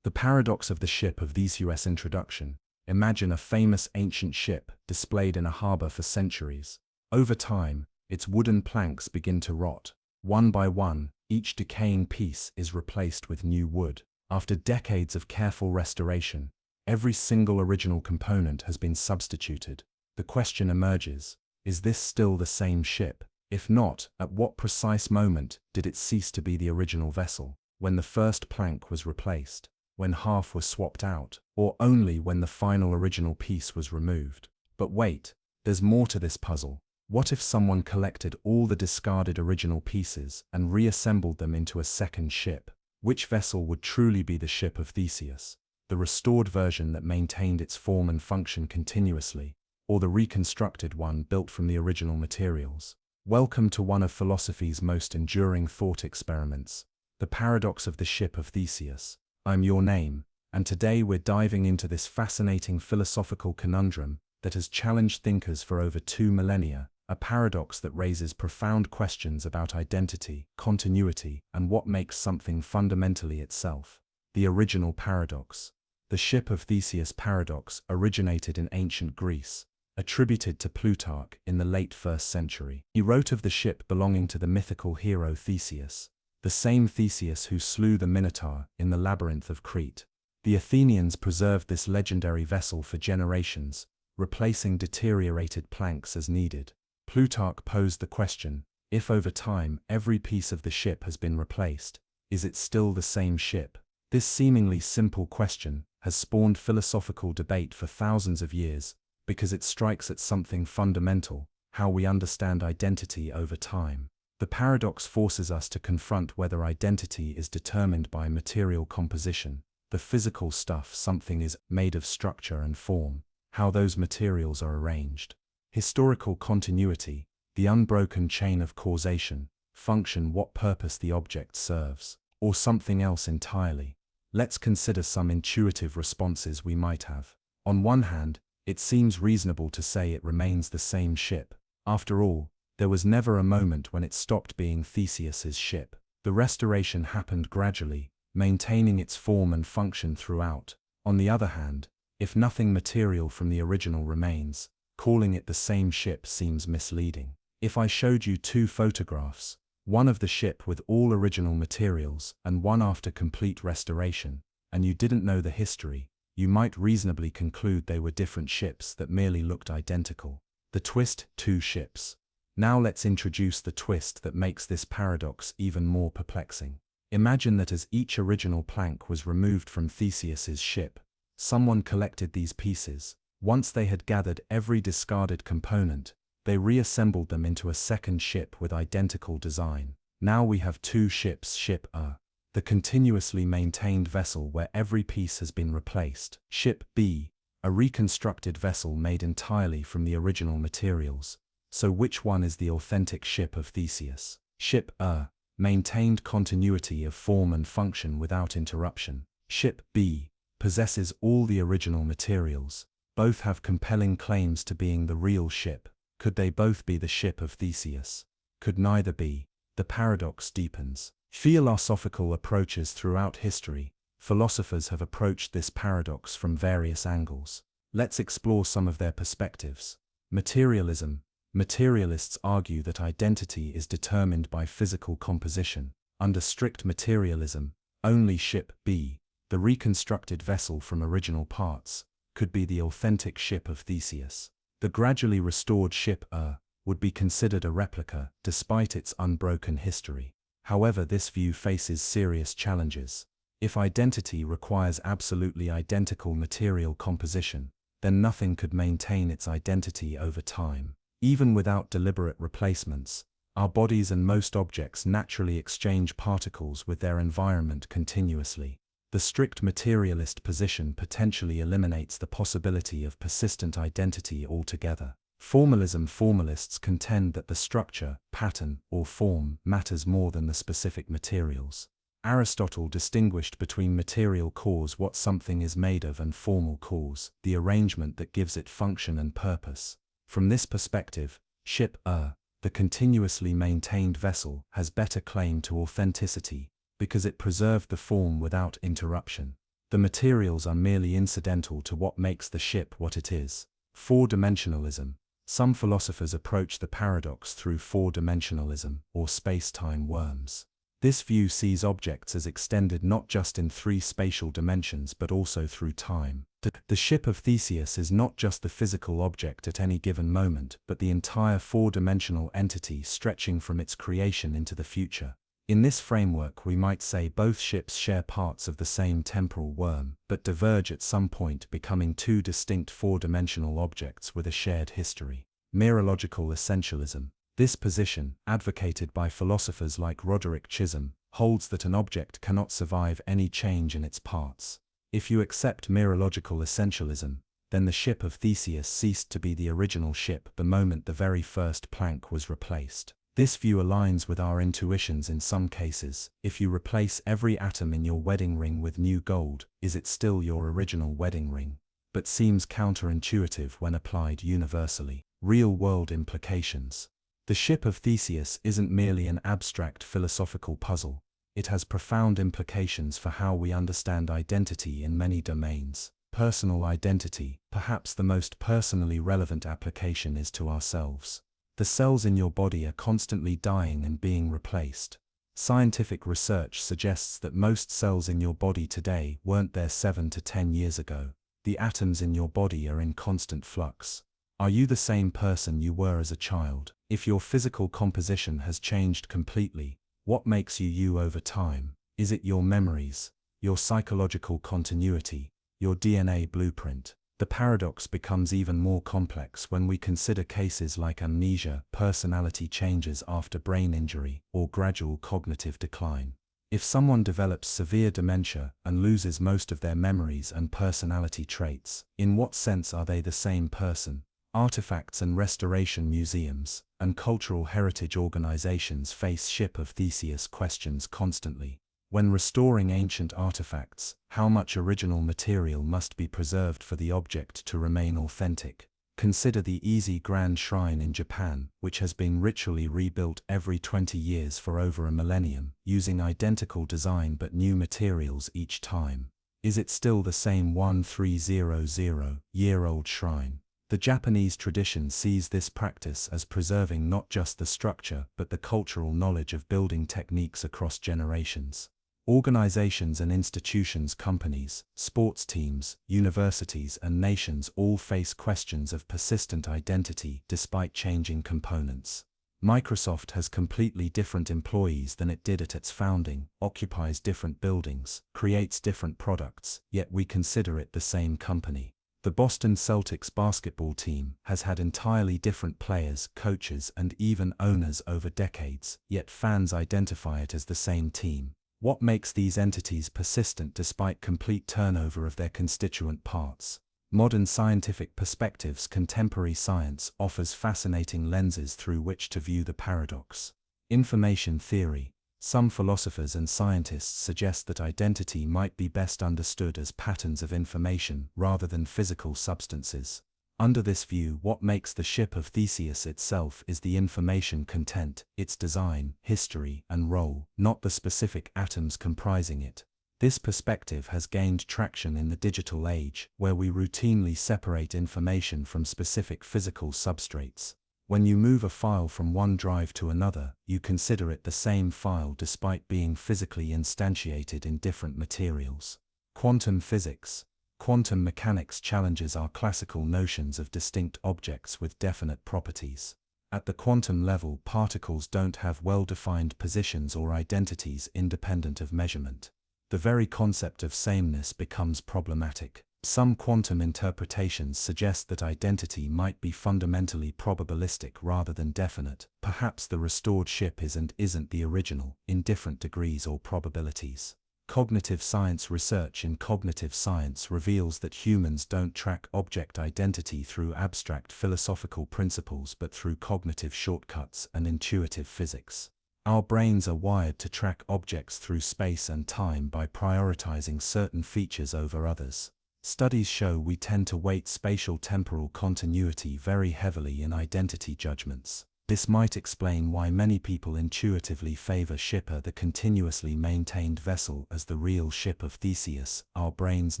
The paradox of the ship of THESEUS. Introduction. Imagine a famous ancient ship displayed in a harbor for centuries. Over time, its wooden planks begin to rot. One by one, each decaying piece is replaced with new wood. After decades of careful restoration, every single original component has been substituted. The question emerges, is this still the same ship? If not, at what precise moment did it cease to be the original vessel? When the first plank was replaced? When half was swapped out? Or only when the final original piece was removed? But wait, there's more to this puzzle. What if someone collected all the discarded original pieces and reassembled them into a second ship? Which vessel would truly be the ship of Theseus? The restored version that maintained its form and function continuously, or the reconstructed one built from the original materials? Welcome to one of philosophy's most enduring thought experiments, the paradox of the ship of Theseus. I'm your name, and today we're diving into this fascinating philosophical conundrum that has challenged thinkers for over 2 millennia, a paradox that raises profound questions about identity, continuity, and what makes something fundamentally itself. The original paradox. The ship of Theseus paradox originated in ancient Greece, attributed to Plutarch in the late 1st century. He wrote of the ship belonging to the mythical hero Theseus, the same Theseus who slew the Minotaur in the labyrinth of Crete. The Athenians preserved this legendary vessel for generations, replacing deteriorated planks as needed. Plutarch posed the question, if over time every piece of the ship has been replaced, is it still the same ship? This seemingly simple question has spawned philosophical debate for thousands of years because it strikes at something fundamental, how we understand identity over time. The paradox forces us to confront whether identity is determined by material composition, the physical stuff something is made of, structure and form, how those materials are arranged. Historical continuity, the unbroken chain of causation, function, what purpose the object serves, or something else entirely. Let's consider some intuitive responses we might have. On one hand, it seems reasonable to say it remains the same ship. After all, there was never a moment when it stopped being Theseus's ship. The restoration happened gradually, maintaining its form and function throughout. On the other hand, if nothing material from the original remains, calling it the same ship seems misleading. If I showed you 2 photographs, one of the ship with all original materials and one after complete restoration, and you didn't know the history, you might reasonably conclude they were different ships that merely looked identical. The twist, 2 ships. Now let's introduce the twist that makes this paradox even more perplexing. Imagine that as each original plank was removed from Theseus's ship, someone collected these pieces. Once they had gathered every discarded component, they reassembled them into a second ship with identical design. Now we have 2 ships, ship A, the continuously maintained vessel where every piece has been replaced. Ship B, a reconstructed vessel made entirely from the original materials. So which one is the authentic ship of Theseus? Ship A, maintained continuity of form and function without interruption. Ship B, possesses all the original materials. Both have compelling claims to being the real ship. Could they both be the ship of Theseus? Could neither be? The paradox deepens. Philosophical approaches throughout history. Philosophers have approached this paradox from various angles. Let's explore some of their perspectives. Materialism. Materialists argue that identity is determined by physical composition. Under strict materialism, only ship B, the reconstructed vessel from original parts, could be the authentic ship of Theseus. The gradually restored ship A would be considered a replica despite its unbroken history. However, this view faces serious challenges. If identity requires absolutely identical material composition, then nothing could maintain its identity over time. Even without deliberate replacements, our bodies and most objects naturally exchange particles with their environment continuously. The strict materialist position potentially eliminates the possibility of persistent identity altogether. Formalists contend that the structure, pattern, or form matters more than the specific materials. Aristotle distinguished between material cause, what something is made of, and formal cause, the arrangement that gives it function and purpose. From this perspective, ship A, the continuously maintained vessel, has better claim to authenticity, because it preserved the form without interruption. The materials are merely incidental to what makes the ship what it is. Four-dimensionalism. Some philosophers approach the paradox through four-dimensionalism, or space-time worms. This view sees objects as extended not just in three spatial dimensions but also through time. The ship of Theseus is not just the physical object at any given moment, but the entire four-dimensional entity stretching from its creation into the future. In this framework, we might say both ships share parts of the same temporal worm, but diverge at some point, becoming two distinct four-dimensional objects with a shared history. Mereological essentialism. This position, advocated by philosophers like Roderick Chisholm, holds that an object cannot survive any change in its parts. If you accept mereological essentialism, then the ship of Theseus ceased to be the original ship the moment the very first plank was replaced. This view aligns with our intuitions in some cases. If you replace every atom in your wedding ring with new gold, is it still your original wedding ring? But seems counterintuitive when applied universally. Real-world implications. The ship of Theseus isn't merely an abstract philosophical puzzle. It has profound implications for how we understand identity in many domains. Personal identity, perhaps the most personally relevant application, is to ourselves. The cells in your body are constantly dying and being replaced. Scientific research suggests that most cells in your body today weren't there 7 to 10 years ago. The atoms in your body are in constant flux. Are you the same person you were as a child? If your physical composition has changed completely, what makes you you over time? Is it your memories, your psychological continuity, your DNA blueprint? The paradox becomes even more complex when we consider cases like amnesia, personality changes after brain injury, or gradual cognitive decline. If someone develops severe dementia and loses most of their memories and personality traits, in what sense are they the same person? Artifacts and restoration museums and cultural heritage organizations face ship of Theseus questions constantly. When restoring ancient artifacts, how much original material must be preserved for the object to remain authentic? Consider the Easy Grand Shrine in Japan, which has been ritually rebuilt every 20 years for over a millennium, using identical design but new materials each time. Is it still the same 1300-year-old shrine? The Japanese tradition sees this practice as preserving not just the structure but the cultural knowledge of building techniques across generations. Organizations and institutions, companies, sports teams, universities and nations all face questions of persistent identity despite changing components. Microsoft has completely different employees than it did at its founding, occupies different buildings, creates different products, yet we consider it the same company. The Boston Celtics basketball team has had entirely different players, coaches, and even owners over decades, yet fans identify it as the same team. What makes these entities persistent despite complete turnover of their constituent parts? Modern scientific perspectives. Contemporary science offers fascinating lenses through which to view the paradox. Information theory. Some philosophers and scientists suggest that identity might be best understood as patterns of information rather than physical substances. Under this view, what makes the ship of Theseus itself is the information content, its design, history, and role, not the specific atoms comprising it. This perspective has gained traction in the digital age, where we routinely separate information from specific physical substrates. When you move a file from one drive to another, you consider it the same file despite being physically instantiated in different materials. Quantum physics. Quantum mechanics challenges our classical notions of distinct objects with definite properties. At the quantum level, particles don't have well-defined positions or identities independent of measurement. The very concept of sameness becomes problematic. Some quantum interpretations suggest that identity might be fundamentally probabilistic rather than definite. Perhaps the restored ship is and isn't the original, in different degrees or probabilities. Cognitive science research in cognitive science reveals that humans don't track object identity through abstract philosophical principles but through cognitive shortcuts and intuitive physics. Our brains are wired to track objects through space and time by prioritizing certain features over others. Studies show we tend to weight spatial temporal continuity very heavily in identity judgments. This might explain why many people intuitively favor Shipper, the continuously maintained vessel, as the real ship of Theseus. Our brains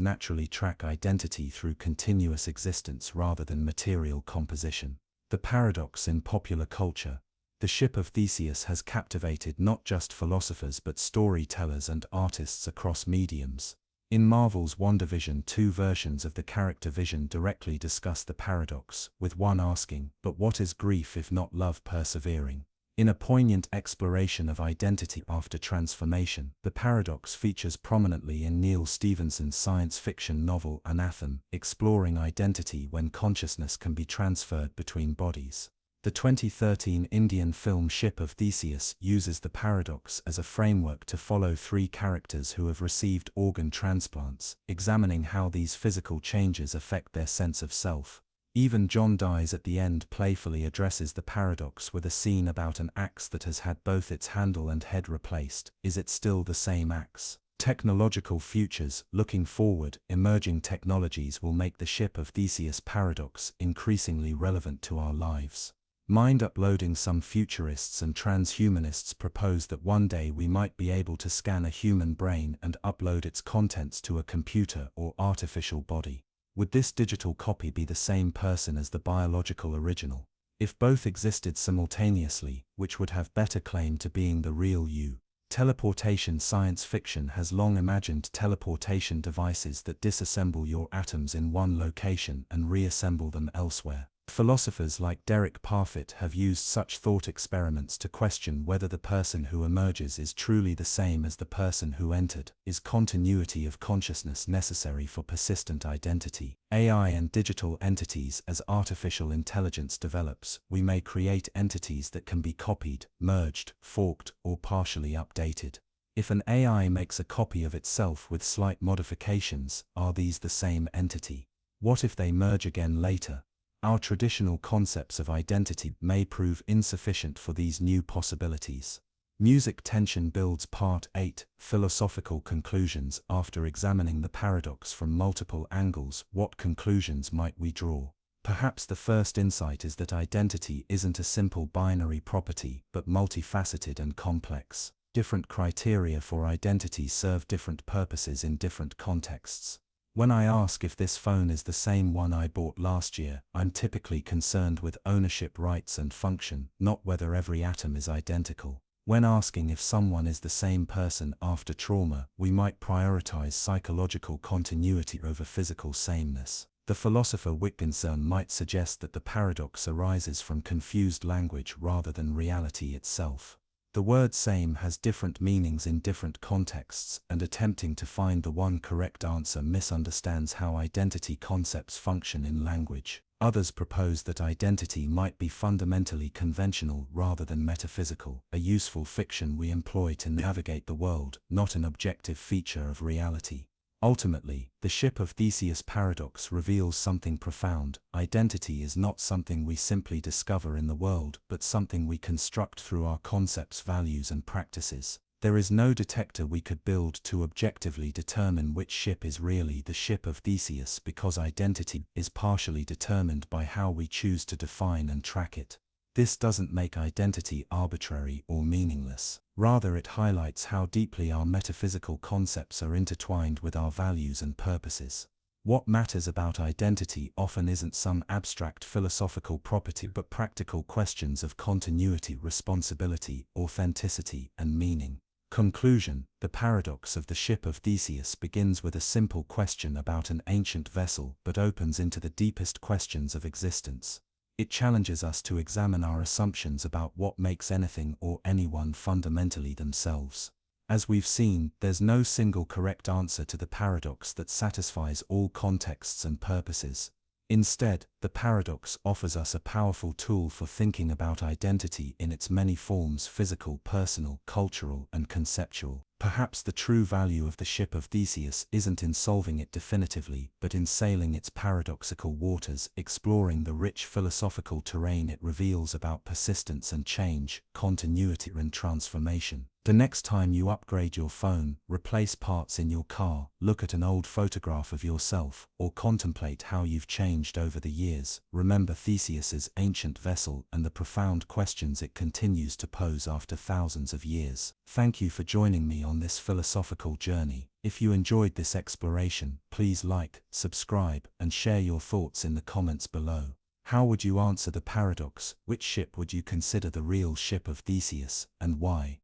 naturally track identity through continuous existence rather than material composition. The paradox in popular culture. The ship of Theseus has captivated not just philosophers but storytellers and artists across mediums. In Marvel's WandaVision, 2 versions of the character Vision directly discuss the paradox, with one asking, "But what is grief if not love persevering?" In a poignant exploration of identity after transformation, the paradox features prominently in Neil Stephenson's science fiction novel Anathem, exploring identity when consciousness can be transferred between bodies. The 2013 Indian film Ship of Theseus uses the paradox as a framework to follow 3 characters who have received organ transplants, examining how these physical changes affect their sense of self. Even John Dies at the end playfully addresses the paradox with a scene about an axe that has had both its handle and head replaced. Is it still the same axe? Technological futures. Looking forward, emerging technologies will make the Ship of Theseus paradox increasingly relevant to our lives. Mind uploading. Some futurists and transhumanists propose that one day we might be able to scan a human brain and upload its contents to a computer or artificial body. Would this digital copy be the same person as the biological original? If both existed simultaneously, which would have better claim to being the real you? Teleportation. Science fiction has long imagined teleportation devices that disassemble your atoms in one location and reassemble them elsewhere. Philosophers like Derek Parfit have used such thought experiments to question whether the person who emerges is truly the same as the person who entered. Is continuity of consciousness necessary for persistent identity? AI and digital entities. As artificial intelligence develops, we may create entities that can be copied, merged, forked, or partially updated. If an AI makes a copy of itself with slight modifications, are these the same entity? What if they merge again later? Our traditional concepts of identity may prove insufficient for these new possibilities. Music tension builds. Part 8. Philosophical conclusions. After examining the paradox from multiple angles, what conclusions might we draw? Perhaps the first insight is that identity isn't a simple binary property, but multifaceted and complex. Different criteria for identity serve different purposes in different contexts. When I ask if this phone is the same one I bought last year, I'm typically concerned with ownership rights and function, not whether every atom is identical. When asking if someone is the same person after trauma, we might prioritize psychological continuity over physical sameness. The philosopher Wittgenstein might suggest that the paradox arises from confused language rather than reality itself. The word same has different meanings in different contexts, and attempting to find the one correct answer misunderstands how identity concepts function in language. Others propose that identity might be fundamentally conventional rather than metaphysical, a useful fiction we employ to navigate the world, not an objective feature of reality. Ultimately, the Ship of Theseus paradox reveals something profound. Identity is not something we simply discover in the world, but something we construct through our concepts, values, and practices. There is no detector we could build to objectively determine which ship is really the ship of Theseus, because identity is partially determined by how we choose to define and track it. This doesn't make identity arbitrary or meaningless. Rather, it highlights how deeply our metaphysical concepts are intertwined with our values and purposes. What matters about identity often isn't some abstract philosophical property, but practical questions of continuity, responsibility, authenticity, and meaning. Conclusion: the paradox of the ship of Theseus begins with a simple question about an ancient vessel, but opens into the deepest questions of existence. It challenges us to examine our assumptions about what makes anything or anyone fundamentally themselves. As we've seen, there's no single correct answer to the paradox that satisfies all contexts and purposes. Instead, the paradox offers us a powerful tool for thinking about identity in its many forms: physical, personal, cultural, and conceptual. Perhaps the true value of the ship of Theseus isn't in solving it definitively, but in sailing its paradoxical waters, exploring the rich philosophical terrain it reveals about persistence and change, continuity and transformation. The next time you upgrade your phone, replace parts in your car, look at an old photograph of yourself, or contemplate how you've changed over the years, remember Theseus's ancient vessel and the profound questions it continues to pose after thousands of years. Thank you for joining me on this philosophical journey. If you enjoyed this exploration, please like, subscribe, and share your thoughts in the comments below. How would you answer the paradox? Which ship would you consider the real ship of Theseus, and why?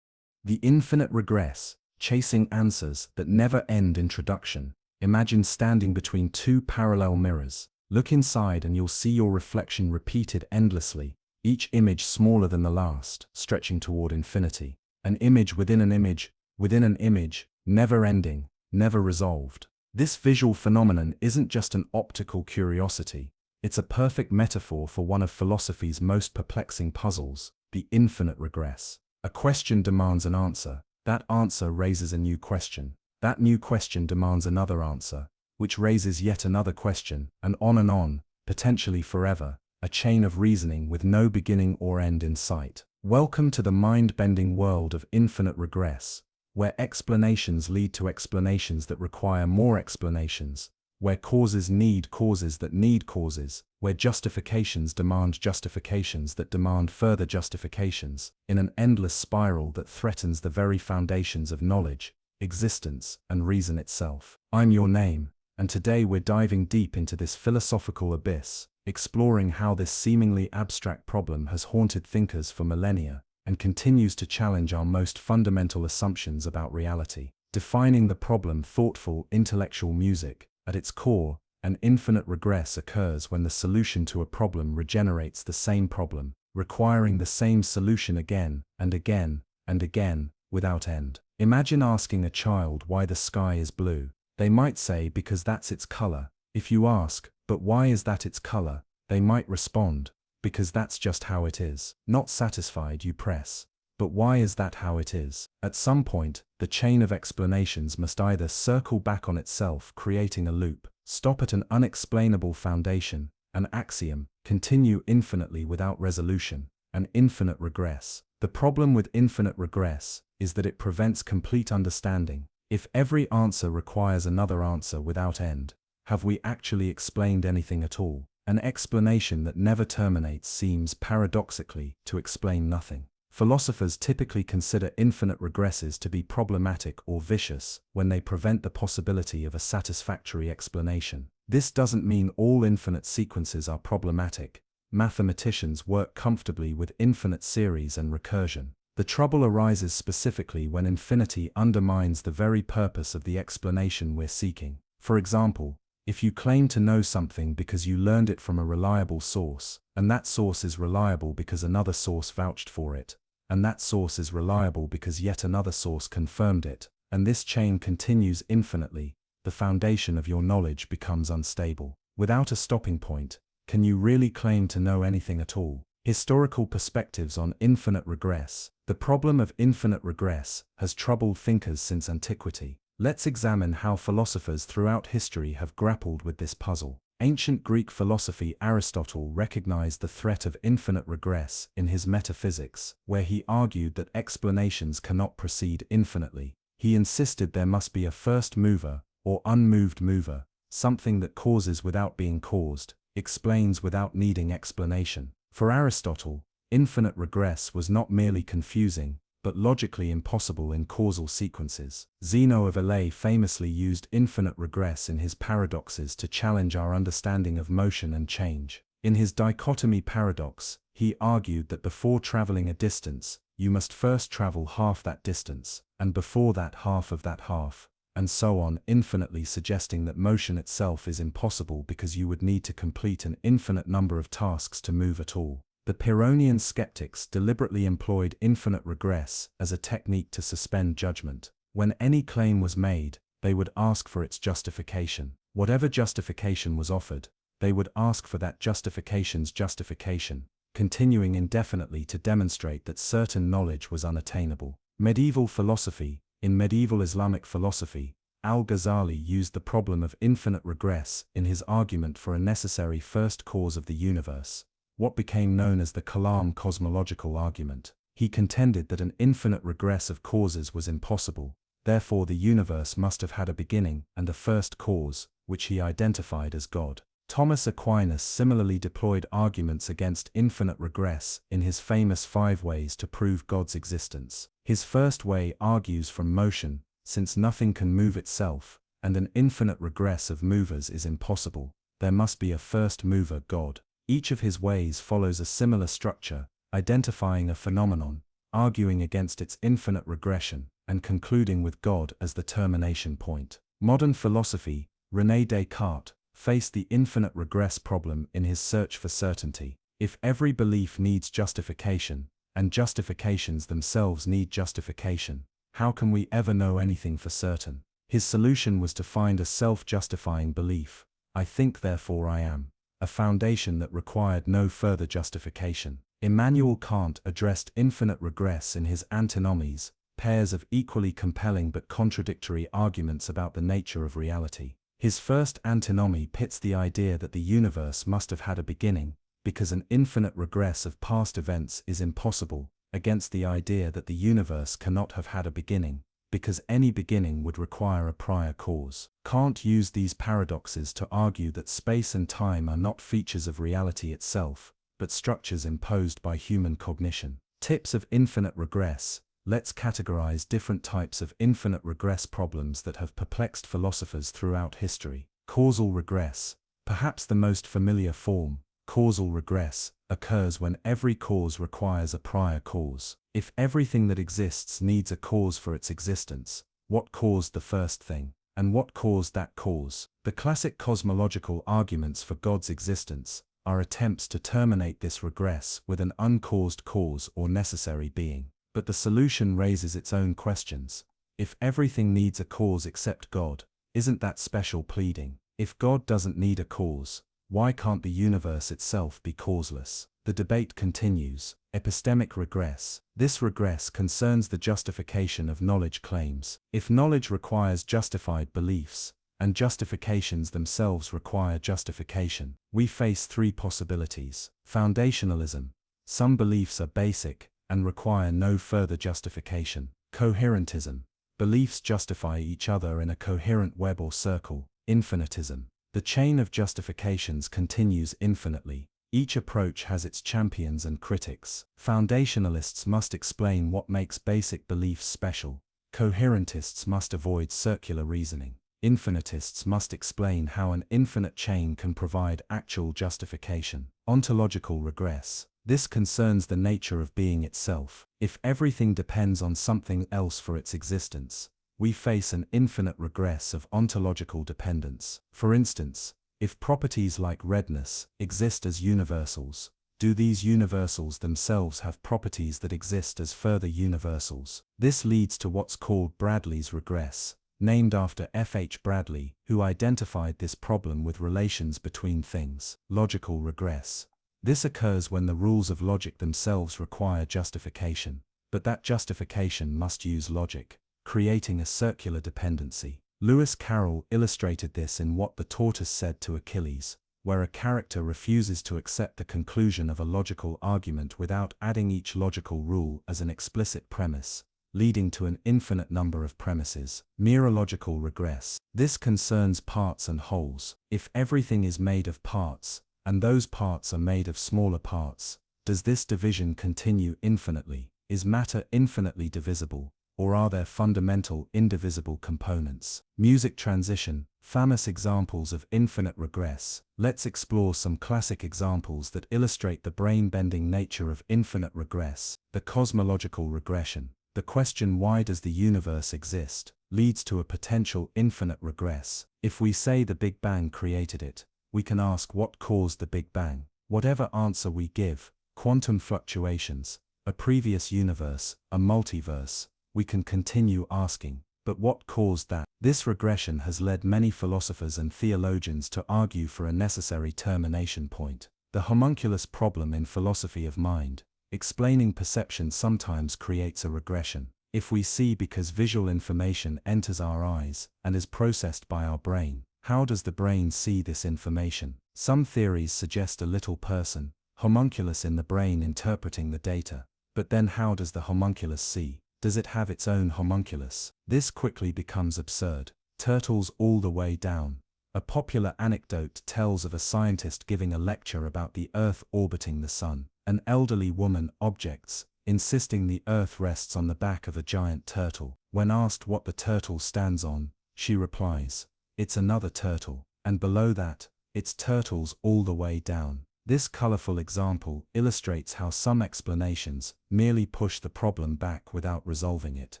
The infinite regress, chasing answers that never end. Introduction. Imagine standing between two parallel mirrors. Look inside and you'll see your reflection repeated endlessly, each image smaller than the last, stretching toward infinity. An image within an image, within an image, never ending, never resolved. This visual phenomenon isn't just an optical curiosity, it's a perfect metaphor for one of philosophy's most perplexing puzzles, the infinite regress. A question demands an answer. That answer raises a new question. That new question demands another answer, which raises yet another question, and on, potentially forever, a chain of reasoning with no beginning or end in sight. Welcome to the mind-bending world of infinite regress, where explanations lead to explanations that require more explanations, where causes need causes that need causes, where justifications demand justifications that demand further justifications, in an endless spiral that threatens the very foundations of knowledge, existence, and reason itself. I'm your name, and today we're diving deep into this philosophical abyss, exploring how this seemingly abstract problem has haunted thinkers for millennia, and continues to challenge our most fundamental assumptions about reality. Defining the problem: thoughtful, intellectual music. At its core, an infinite regress occurs when the solution to a problem regenerates the same problem, requiring the same solution again and again and again, without end. Imagine asking a child why the sky is blue. They might say because that's its color. If you ask, but why is that its color? They might respond, because that's just how it is. Not satisfied, you press, but why is that how it is? At some point, the chain of explanations must either circle back on itself, creating a loop, stop at an unexplainable foundation, an axiom, continue infinitely without resolution, an infinite regress. The problem with infinite regress is that it prevents complete understanding. If every answer requires another answer without end, have we actually explained anything at all? An explanation that never terminates seems, paradoxically, to explain nothing. Philosophers typically consider infinite regresses to be problematic or vicious when they prevent the possibility of a satisfactory explanation. This doesn't mean all infinite sequences are problematic. Mathematicians work comfortably with infinite series and recursion. The trouble arises specifically when infinity undermines the very purpose of the explanation we're seeking. For example, if you claim to know something because you learned it from a reliable source, and that source is reliable because another source vouched for it, and that source is reliable because yet another source confirmed it, and this chain continues infinitely, the foundation of your knowledge becomes unstable. Without a stopping point, can you really claim to know anything at all? Historical perspectives on infinite regress. The problem of infinite regress has troubled thinkers since antiquity. Let's examine how philosophers throughout history have grappled with this puzzle. Ancient Greek philosophy Aristotle recognized the threat of infinite regress in his Metaphysics, where he argued that explanations cannot proceed infinitely. He insisted there must be a first mover, or unmoved mover, something that causes without being caused, explains without needing explanation. For Aristotle, infinite regress was not merely confusing, but logically impossible in causal sequences. Zeno of Elea famously used infinite regress in his paradoxes to challenge our understanding of motion and change. In his dichotomy paradox, he argued that before traveling a distance, you must first travel half that distance, and before that half of that half, and so on infinitely, suggesting that motion itself is impossible because you would need to complete an infinite number of tasks to move at all. The Pyrrhonian skeptics deliberately employed infinite regress as a technique to suspend judgment. When any claim was made, they would ask for its justification. Whatever justification was offered, they would ask for that justification's justification, continuing indefinitely to demonstrate that certain knowledge was unattainable. Medieval philosophy. In medieval Islamic philosophy, Al-Ghazali used the problem of infinite regress in his argument for a necessary first cause of the universe, what became known as the Kalam cosmological argument. He contended that an infinite regress of causes was impossible, therefore the universe must have had a beginning and a first cause, which he identified as God. Thomas Aquinas similarly deployed arguments against infinite regress in his famous 5 ways to prove God's existence. His first way argues from motion, since nothing can move itself, and an infinite regress of movers is impossible, there must be a first mover, God. Each of his ways follows a similar structure, identifying a phenomenon, arguing against its infinite regression, and concluding with God as the termination point. Modern philosophy. René Descartes faced the infinite regress problem in his search for certainty. If every belief needs justification, and justifications themselves need justification, how can we ever know anything for certain? His solution was to find a self-justifying belief. I think therefore I am. A foundation that required no further justification. Immanuel Kant addressed infinite regress in his Antinomies, pairs of equally compelling but contradictory arguments about the nature of reality. His first antinomy pits the idea that the universe must have had a beginning, because an infinite regress of past events is impossible, against the idea that the universe cannot have had a beginning, because any beginning would require a prior cause. Kant used these paradoxes to argue that space and time are not features of reality itself, but structures imposed by human cognition. Tips of infinite regress. Let's categorize different types of infinite regress problems that have perplexed philosophers throughout history. Causal regress. Perhaps the most familiar form, causal regress, occurs when every cause requires a prior cause. If everything that exists needs a cause for its existence, what caused the first thing, and what caused that cause? The classic cosmological arguments for God's existence are attempts to terminate this regress with an uncaused cause or necessary being. But the solution raises its own questions. If everything needs a cause except God, isn't that special pleading? If God doesn't need a cause, why can't the universe itself be causeless? The debate continues. Epistemic regress. This regress concerns the justification of knowledge claims. If knowledge requires justified beliefs, and justifications themselves require justification, we face 3 possibilities. Foundationalism. Some beliefs are basic and require no further justification. Coherentism. Beliefs justify each other in a coherent web or circle. Infinitism. The chain of justifications continues infinitely. Each approach has its champions and critics. Foundationalists must explain what makes basic beliefs special. Coherentists must avoid circular reasoning. Infinitists must explain how an infinite chain can provide actual justification. Ontological regress. This concerns the nature of being itself. If everything depends on something else for its existence, we face an infinite regress of ontological dependence. For instance, if properties like redness exist as universals, do these universals themselves have properties that exist as further universals? This leads to what's called Bradley's regress, named after F. H. Bradley, who identified this problem with relations between things. Logical regress. This occurs when the rules of logic themselves require justification, but that justification must use logic, creating a circular dependency. Lewis Carroll illustrated this in What the Tortoise Said to Achilles. where a character refuses to accept the conclusion of a logical argument without adding each logical rule as an explicit premise, leading to an infinite number of premises. Mereological regress. This concerns parts and wholes. If everything is made of parts, and those parts are made of smaller parts, does this division continue infinitely? Is matter infinitely divisible, or are there fundamental indivisible components? Music transition. Famous examples of infinite regress. Let's explore some classic examples that illustrate the brain-bending nature of infinite regress. The cosmological regression. The question "why does the universe exist?" leads to a potential infinite regress. If we say the Big Bang created it, we can ask what caused the Big Bang. Whatever answer we give, quantum fluctuations, a previous universe, a multiverse, we can continue asking, but what caused that? This regression has led many philosophers and theologians to argue for a necessary termination point. The homunculus problem in philosophy of mind. Explaining perception sometimes creates a regression. If we see because visual information enters our eyes and is processed by our brain, how does the brain see this information? Some theories suggest a little person, homunculus in the brain interpreting the data. But then how does the homunculus see? Does it have its own homunculus? This quickly becomes absurd. Turtles all the way down. A popular anecdote tells of a scientist giving a lecture about the Earth orbiting the Sun. An elderly woman objects, insisting the Earth rests on the back of a giant turtle. When asked what the turtle stands on, she replies, "It's another turtle, and below that, it's turtles all the way down." This colorful example illustrates how some explanations merely push the problem back without resolving it.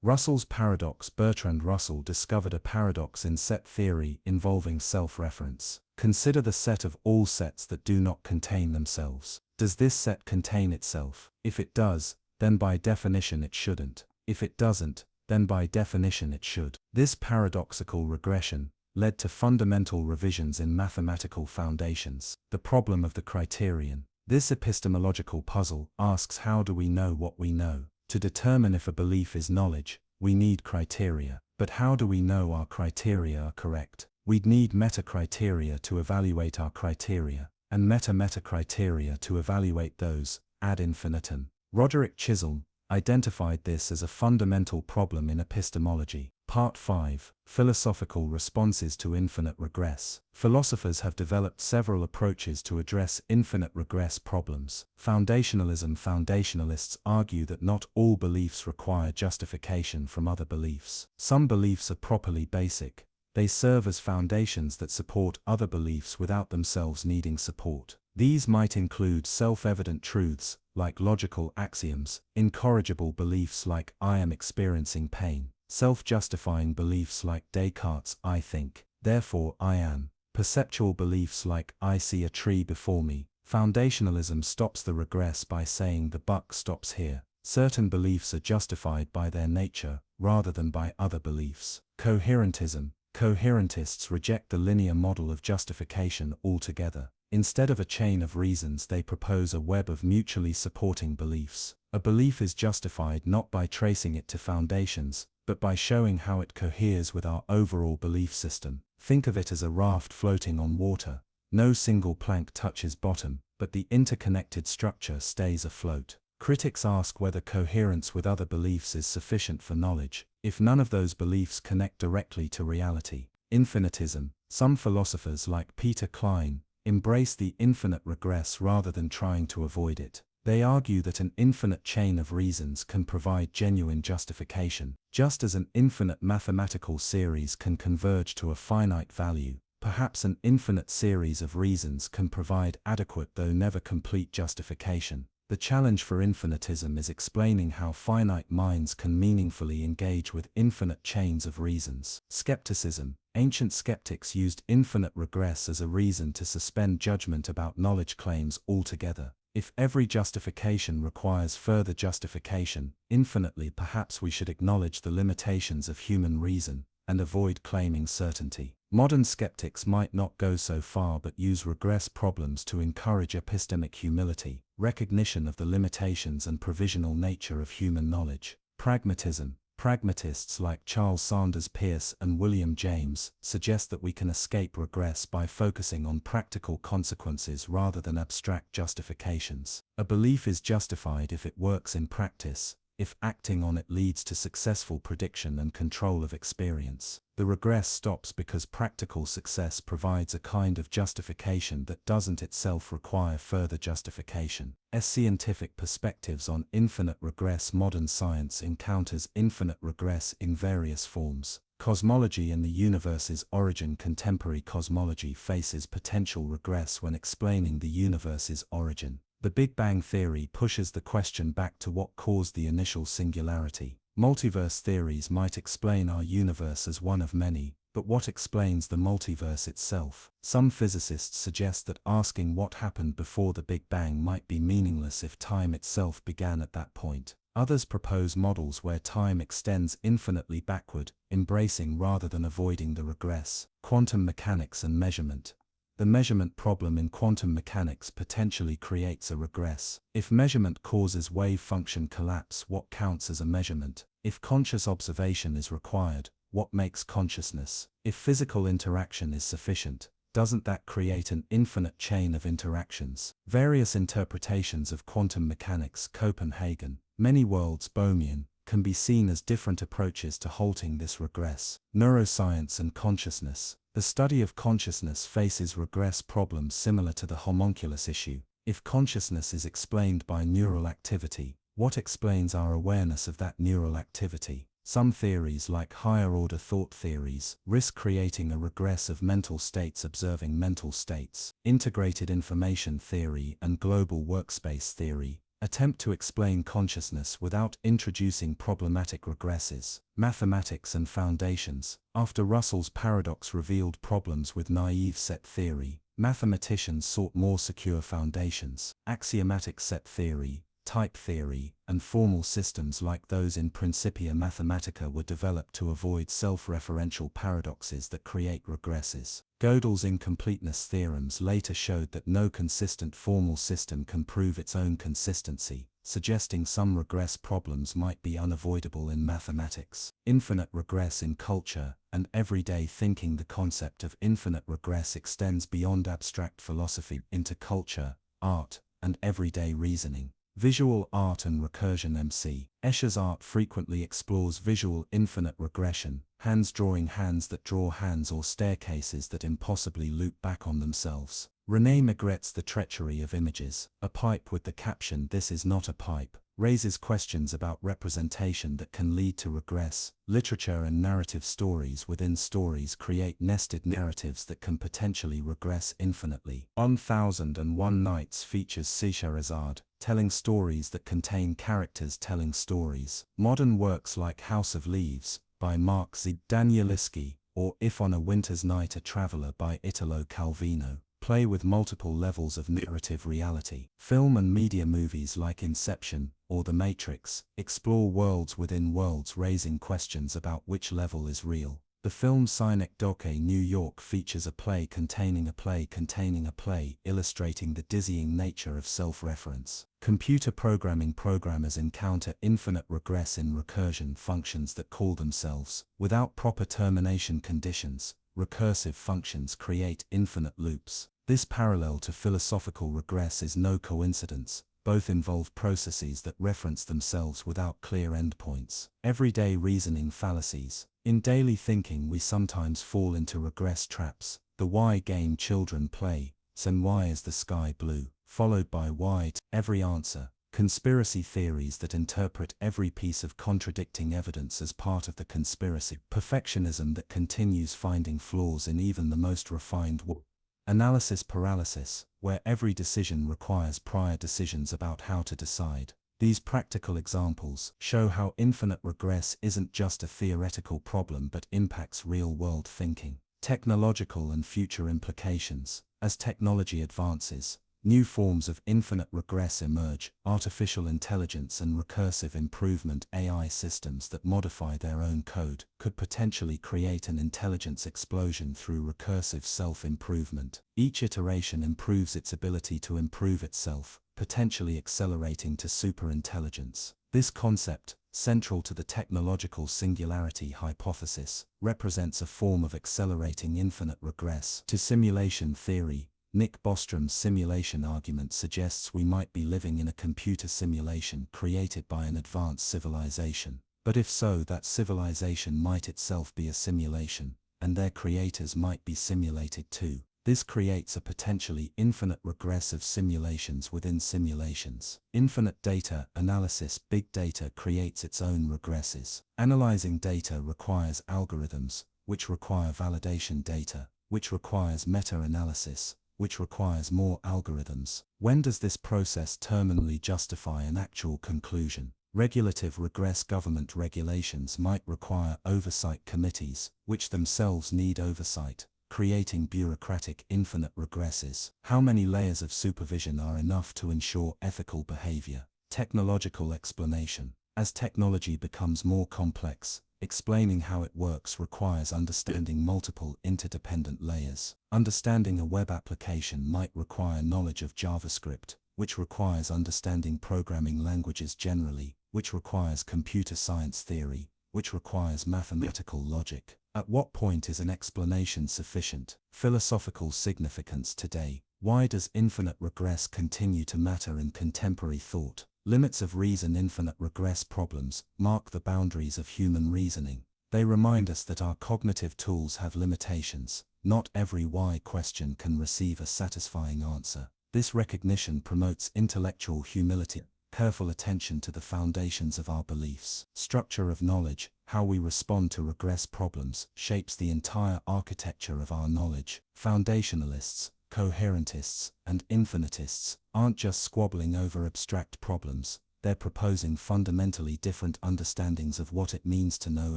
Russell's paradox. Bertrand Russell discovered a paradox in set theory involving self-reference. Consider the set of all sets that do not contain themselves. Does this set contain itself? If it does, then by definition it shouldn't. If it doesn't, then by definition it should. This paradoxical regression led to fundamental revisions in mathematical foundations. The problem of the criterion. This epistemological puzzle asks, how do we know what we know? To determine if a belief is knowledge, we need criteria. But how do we know our criteria are correct? We'd need meta-criteria to evaluate our criteria, and meta-meta-criteria to evaluate those, ad infinitum. Roderick Chisholm identified this as a fundamental problem in epistemology. Part 5. Philosophical responses to infinite regress. Philosophers have developed several approaches to address infinite regress problems. Foundationalism. Foundationalists argue that not all beliefs require justification from other beliefs. Some beliefs are properly basic. They serve as foundations that support other beliefs without themselves needing support. These might include self-evident truths, like logical axioms, incorrigible beliefs like "I am experiencing pain," self-justifying beliefs like Descartes' "I think, therefore I am," perceptual beliefs like "I see a tree before me." Foundationalism stops the regress by saying the buck stops here. Certain beliefs are justified by their nature, rather than by other beliefs. Coherentism. Coherentists reject the linear model of justification altogether. Instead of a chain of reasons, they propose a web of mutually supporting beliefs. A belief is justified not by tracing it to foundations, but by showing how it coheres with our overall belief system. Think of it as a raft floating on water. No single plank touches bottom, but the interconnected structure stays afloat. Critics ask whether coherence with other beliefs is sufficient for knowledge, if none of those beliefs connect directly to reality. Infinitism. Some philosophers, like Peter Klein, embrace the infinite regress rather than trying to avoid it. They argue that an infinite chain of reasons can provide genuine justification. Just as an infinite mathematical series can converge to a finite value, perhaps an infinite series of reasons can provide adequate though never complete justification. The challenge for infinitism is explaining how finite minds can meaningfully engage with infinite chains of reasons. Skepticism. Ancient skeptics used infinite regress as a reason to suspend judgment about knowledge claims altogether. If every justification requires further justification, infinitely, perhaps we should acknowledge the limitations of human reason and avoid claiming certainty. Modern skeptics might not go so far but use regress problems to encourage epistemic humility, recognition of the limitations and provisional nature of human knowledge. Pragmatism. Pragmatists like Charles Sanders Peirce and William James suggest that we can escape regress by focusing on practical consequences rather than abstract justifications. A belief is justified if it works in practice, if acting on it leads to successful prediction and control of experience. The regress stops because practical success provides a kind of justification that doesn't itself require further justification. As scientific perspectives on infinite regress, modern science encounters infinite regress in various forms. Cosmology and the universe's origin. Contemporary cosmology faces potential regress when explaining the universe's origin. The Big Bang theory pushes the question back to what caused the initial singularity. Multiverse theories might explain our universe as one of many, but what explains the multiverse itself? Some physicists suggest that asking what happened before the Big Bang might be meaningless if time itself began at that point. Others propose models where time extends infinitely backward, embracing rather than avoiding the regress. Quantum mechanics and measurement. The measurement problem in quantum mechanics potentially creates a regress. If measurement causes wave function collapse, what counts as a measurement? If conscious observation is required, what makes consciousness? If physical interaction is sufficient, doesn't that create an infinite chain of interactions? Various interpretations of quantum mechanics. Copenhagen, many worlds, Bohmian, can be seen as different approaches to halting this regress. Neuroscience and consciousness. The study of consciousness faces regress problems similar to the homunculus issue. If consciousness is explained by neural activity, what explains our awareness of that neural activity? Some theories, like higher-order thought theories, risk creating a regress of mental states observing mental states. Integrated information theory and global workspace theory attempt to explain consciousness without introducing problematic regresses. Mathematics and foundations. After Russell's paradox revealed problems with naive set theory, mathematicians sought more secure foundations. Axiomatic set theory, type theory, and formal systems like those in Principia Mathematica were developed to avoid self-referential paradoxes that create regresses. Gödel's incompleteness theorems later showed that no consistent formal system can prove its own consistency, suggesting some regress problems might be unavoidable in mathematics. Infinite regress in culture and everyday thinking. The concept of infinite regress extends beyond abstract philosophy into culture, art, and everyday reasoning. Visual art and recursion. MC Escher's art frequently explores visual infinite regression, hands drawing hands that draw hands, or staircases that impossibly loop back on themselves. René Magritte's The Treachery of Images. A pipe with the caption "This is not a pipe" raises questions about representation that can lead to regress. Literature and narrative stories within stories create nested narratives that can potentially regress infinitely. 1001 Nights features Scheherazade, telling stories that contain characters telling stories. Modern works like House of Leaves, by Mark Z. Danieliski, or If on a Winter's Night a Traveler by Italo Calvino, play with multiple levels of narrative reality. Film and media movies like Inception or The Matrix explore worlds within worlds, raising questions about which level is real. The film Synecdoche New York features a play containing a play containing a play, illustrating the dizzying nature of self-reference. Computer programming. Programmers encounter infinite regress in recursion functions that call themselves. Without proper termination conditions, recursive functions create infinite loops. This parallel to philosophical regress is no coincidence. Both involve processes that reference themselves without clear endpoints. Everyday reasoning fallacies. In daily thinking, we sometimes fall into regress traps. The why game children play, then why is the sky blue, followed by why every answer. Conspiracy theories that interpret every piece of contradicting evidence as part of the conspiracy. Perfectionism that continues finding flaws in even the most refined work. Analysis paralysis, where every decision requires prior decisions about how to decide. These practical examples show how infinite regress isn't just a theoretical problem but impacts real-world thinking. Technological and future implications. As technology advances, new forms of infinite regress emerge. Artificial intelligence and recursive improvement. AI systems that modify their own code could potentially create an intelligence explosion through recursive self-improvement. Each iteration improves its ability to improve itself, potentially accelerating to superintelligence. This concept, central to the technological singularity hypothesis, represents a form of accelerating infinite regress. To simulation theory, Nick Bostrom's simulation argument suggests we might be living in a computer simulation created by an advanced civilization. But if so, that civilization might itself be a simulation, and their creators might be simulated too. This creates a potentially infinite regress of simulations within simulations. Infinite data analysis. Big data creates its own regresses. Analyzing data requires algorithms, which require validation data, which requires meta-analysis, which requires more algorithms. When does this process terminally justify an actual conclusion? Regulative regress. Government regulations might require oversight committees, which themselves need oversight, creating bureaucratic infinite regresses. How many layers of supervision are enough to ensure ethical behavior? Technological explanation. As technology becomes more complex, explaining how it works requires understanding multiple interdependent layers. Understanding a web application might require knowledge of JavaScript, which requires understanding programming languages generally, which requires computer science theory, which requires mathematical logic. At what point is an explanation sufficient? Philosophical significance today. Why does infinite regress continue to matter in contemporary thought? Limits of reason. Infinite regress problems mark the boundaries of human reasoning. They remind us that our cognitive tools have limitations. Not every why question can receive a satisfying answer. This recognition promotes intellectual humility, careful attention to the foundations of our beliefs. Structure of knowledge. How we respond to regress problems shapes the entire architecture of our knowledge. Foundationalists, coherentists, and infinitists aren't just squabbling over abstract problems, they're proposing fundamentally different understandings of what it means to know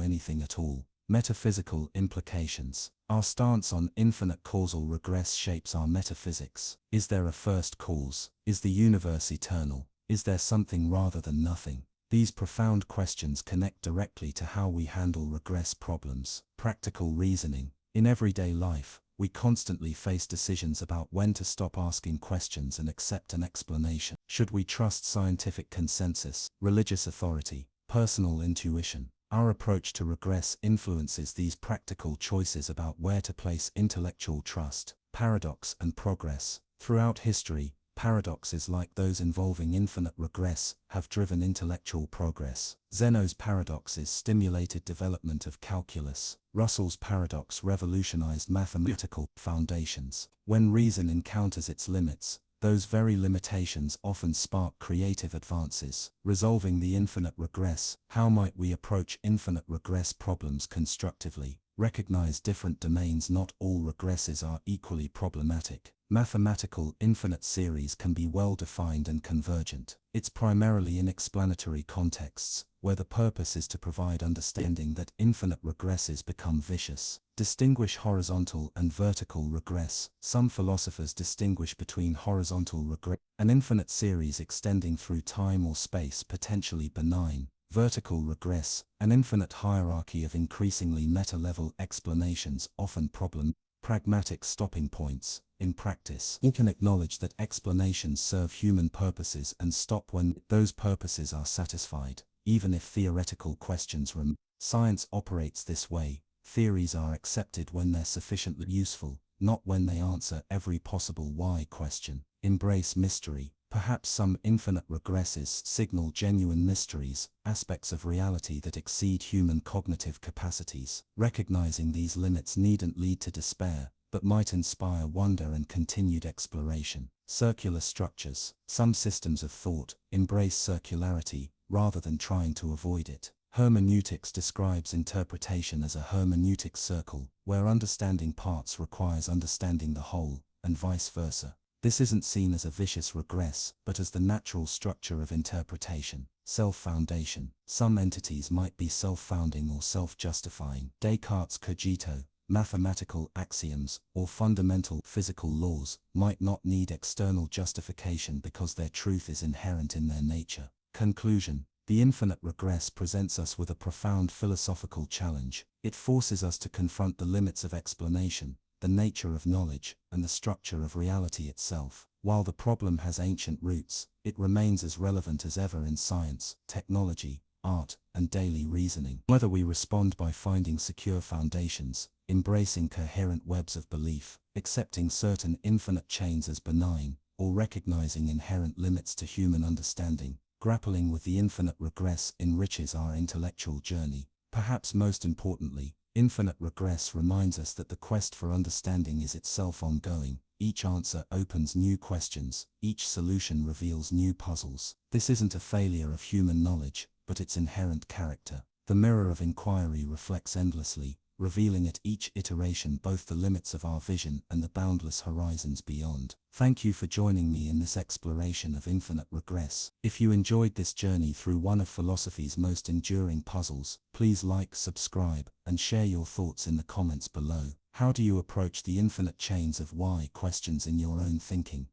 anything at all. Metaphysical implications. Our stance on infinite causal regress shapes our metaphysics. Is there a first cause? Is the universe eternal? Is there something rather than nothing? These profound questions connect directly to how we handle regress problems. Practical reasoning. In everyday life, we constantly face decisions about when to stop asking questions and accept an explanation. Should we trust scientific consensus, religious authority, personal intuition? Our approach to regress influences these practical choices about where to place intellectual trust. Paradox and progress. Throughout history, paradoxes like those involving infinite regress have driven intellectual progress. Zeno's paradoxes stimulated development of calculus. Russell's paradox revolutionized mathematical foundations. When reason encounters its limits, those very limitations often spark creative advances. Resolving the infinite regress. How might we approach infinite regress problems constructively? Recognize different domains. Not all regresses are equally problematic. Mathematical infinite series can be well defined and convergent. It's primarily in explanatory contexts, where the purpose is to provide understanding that infinite regresses become vicious. Distinguish horizontal and vertical regress. Some philosophers distinguish between horizontal regress, an infinite series extending through time or space potentially benign, vertical regress, an infinite hierarchy of increasingly meta-level explanations often problematic. Pragmatic stopping points. In practice, we can acknowledge that explanations serve human purposes and stop when those purposes are satisfied, even if theoretical questions remain. Science operates this way. Theories are accepted when they're sufficiently useful, not when they answer every possible why question. Embrace mystery. Perhaps some infinite regresses signal genuine mysteries, aspects of reality that exceed human cognitive capacities. Recognizing these limits needn't lead to despair, but might inspire wonder and continued exploration. Circular structures. Some systems of thought embrace circularity, rather than trying to avoid it. Hermeneutics describes interpretation as a hermeneutic circle, where understanding parts requires understanding the whole, and vice versa. This isn't seen as a vicious regress, but as the natural structure of interpretation. Self-foundation. Some entities might be self-founding or self-justifying. Descartes' cogito, mathematical axioms, or fundamental physical laws might not need external justification because their truth is inherent in their nature. Conclusion. The infinite regress presents us with a profound philosophical challenge. It forces us to confront the limits of explanation, the nature of knowledge, and the structure of reality itself. While the problem has ancient roots, it remains as relevant as ever in science, technology, art, and daily reasoning. Whether we respond by finding secure foundations, embracing coherent webs of belief, accepting certain infinite chains as benign, or recognizing inherent limits to human understanding, grappling with the infinite regress enriches our intellectual journey. Perhaps most importantly, infinite regress reminds us that the quest for understanding is itself ongoing. Each answer opens new questions, each solution reveals new puzzles. This isn't a failure of human knowledge, but its inherent character. The mirror of inquiry reflects endlessly, revealing at each iteration both the limits of our vision and the boundless horizons beyond. Thank you for joining me in this exploration of infinite regress. If you enjoyed this journey through one of philosophy's most enduring puzzles, please like, subscribe, and share your thoughts in the comments below. How do you approach the infinite chains of why questions in your own thinking?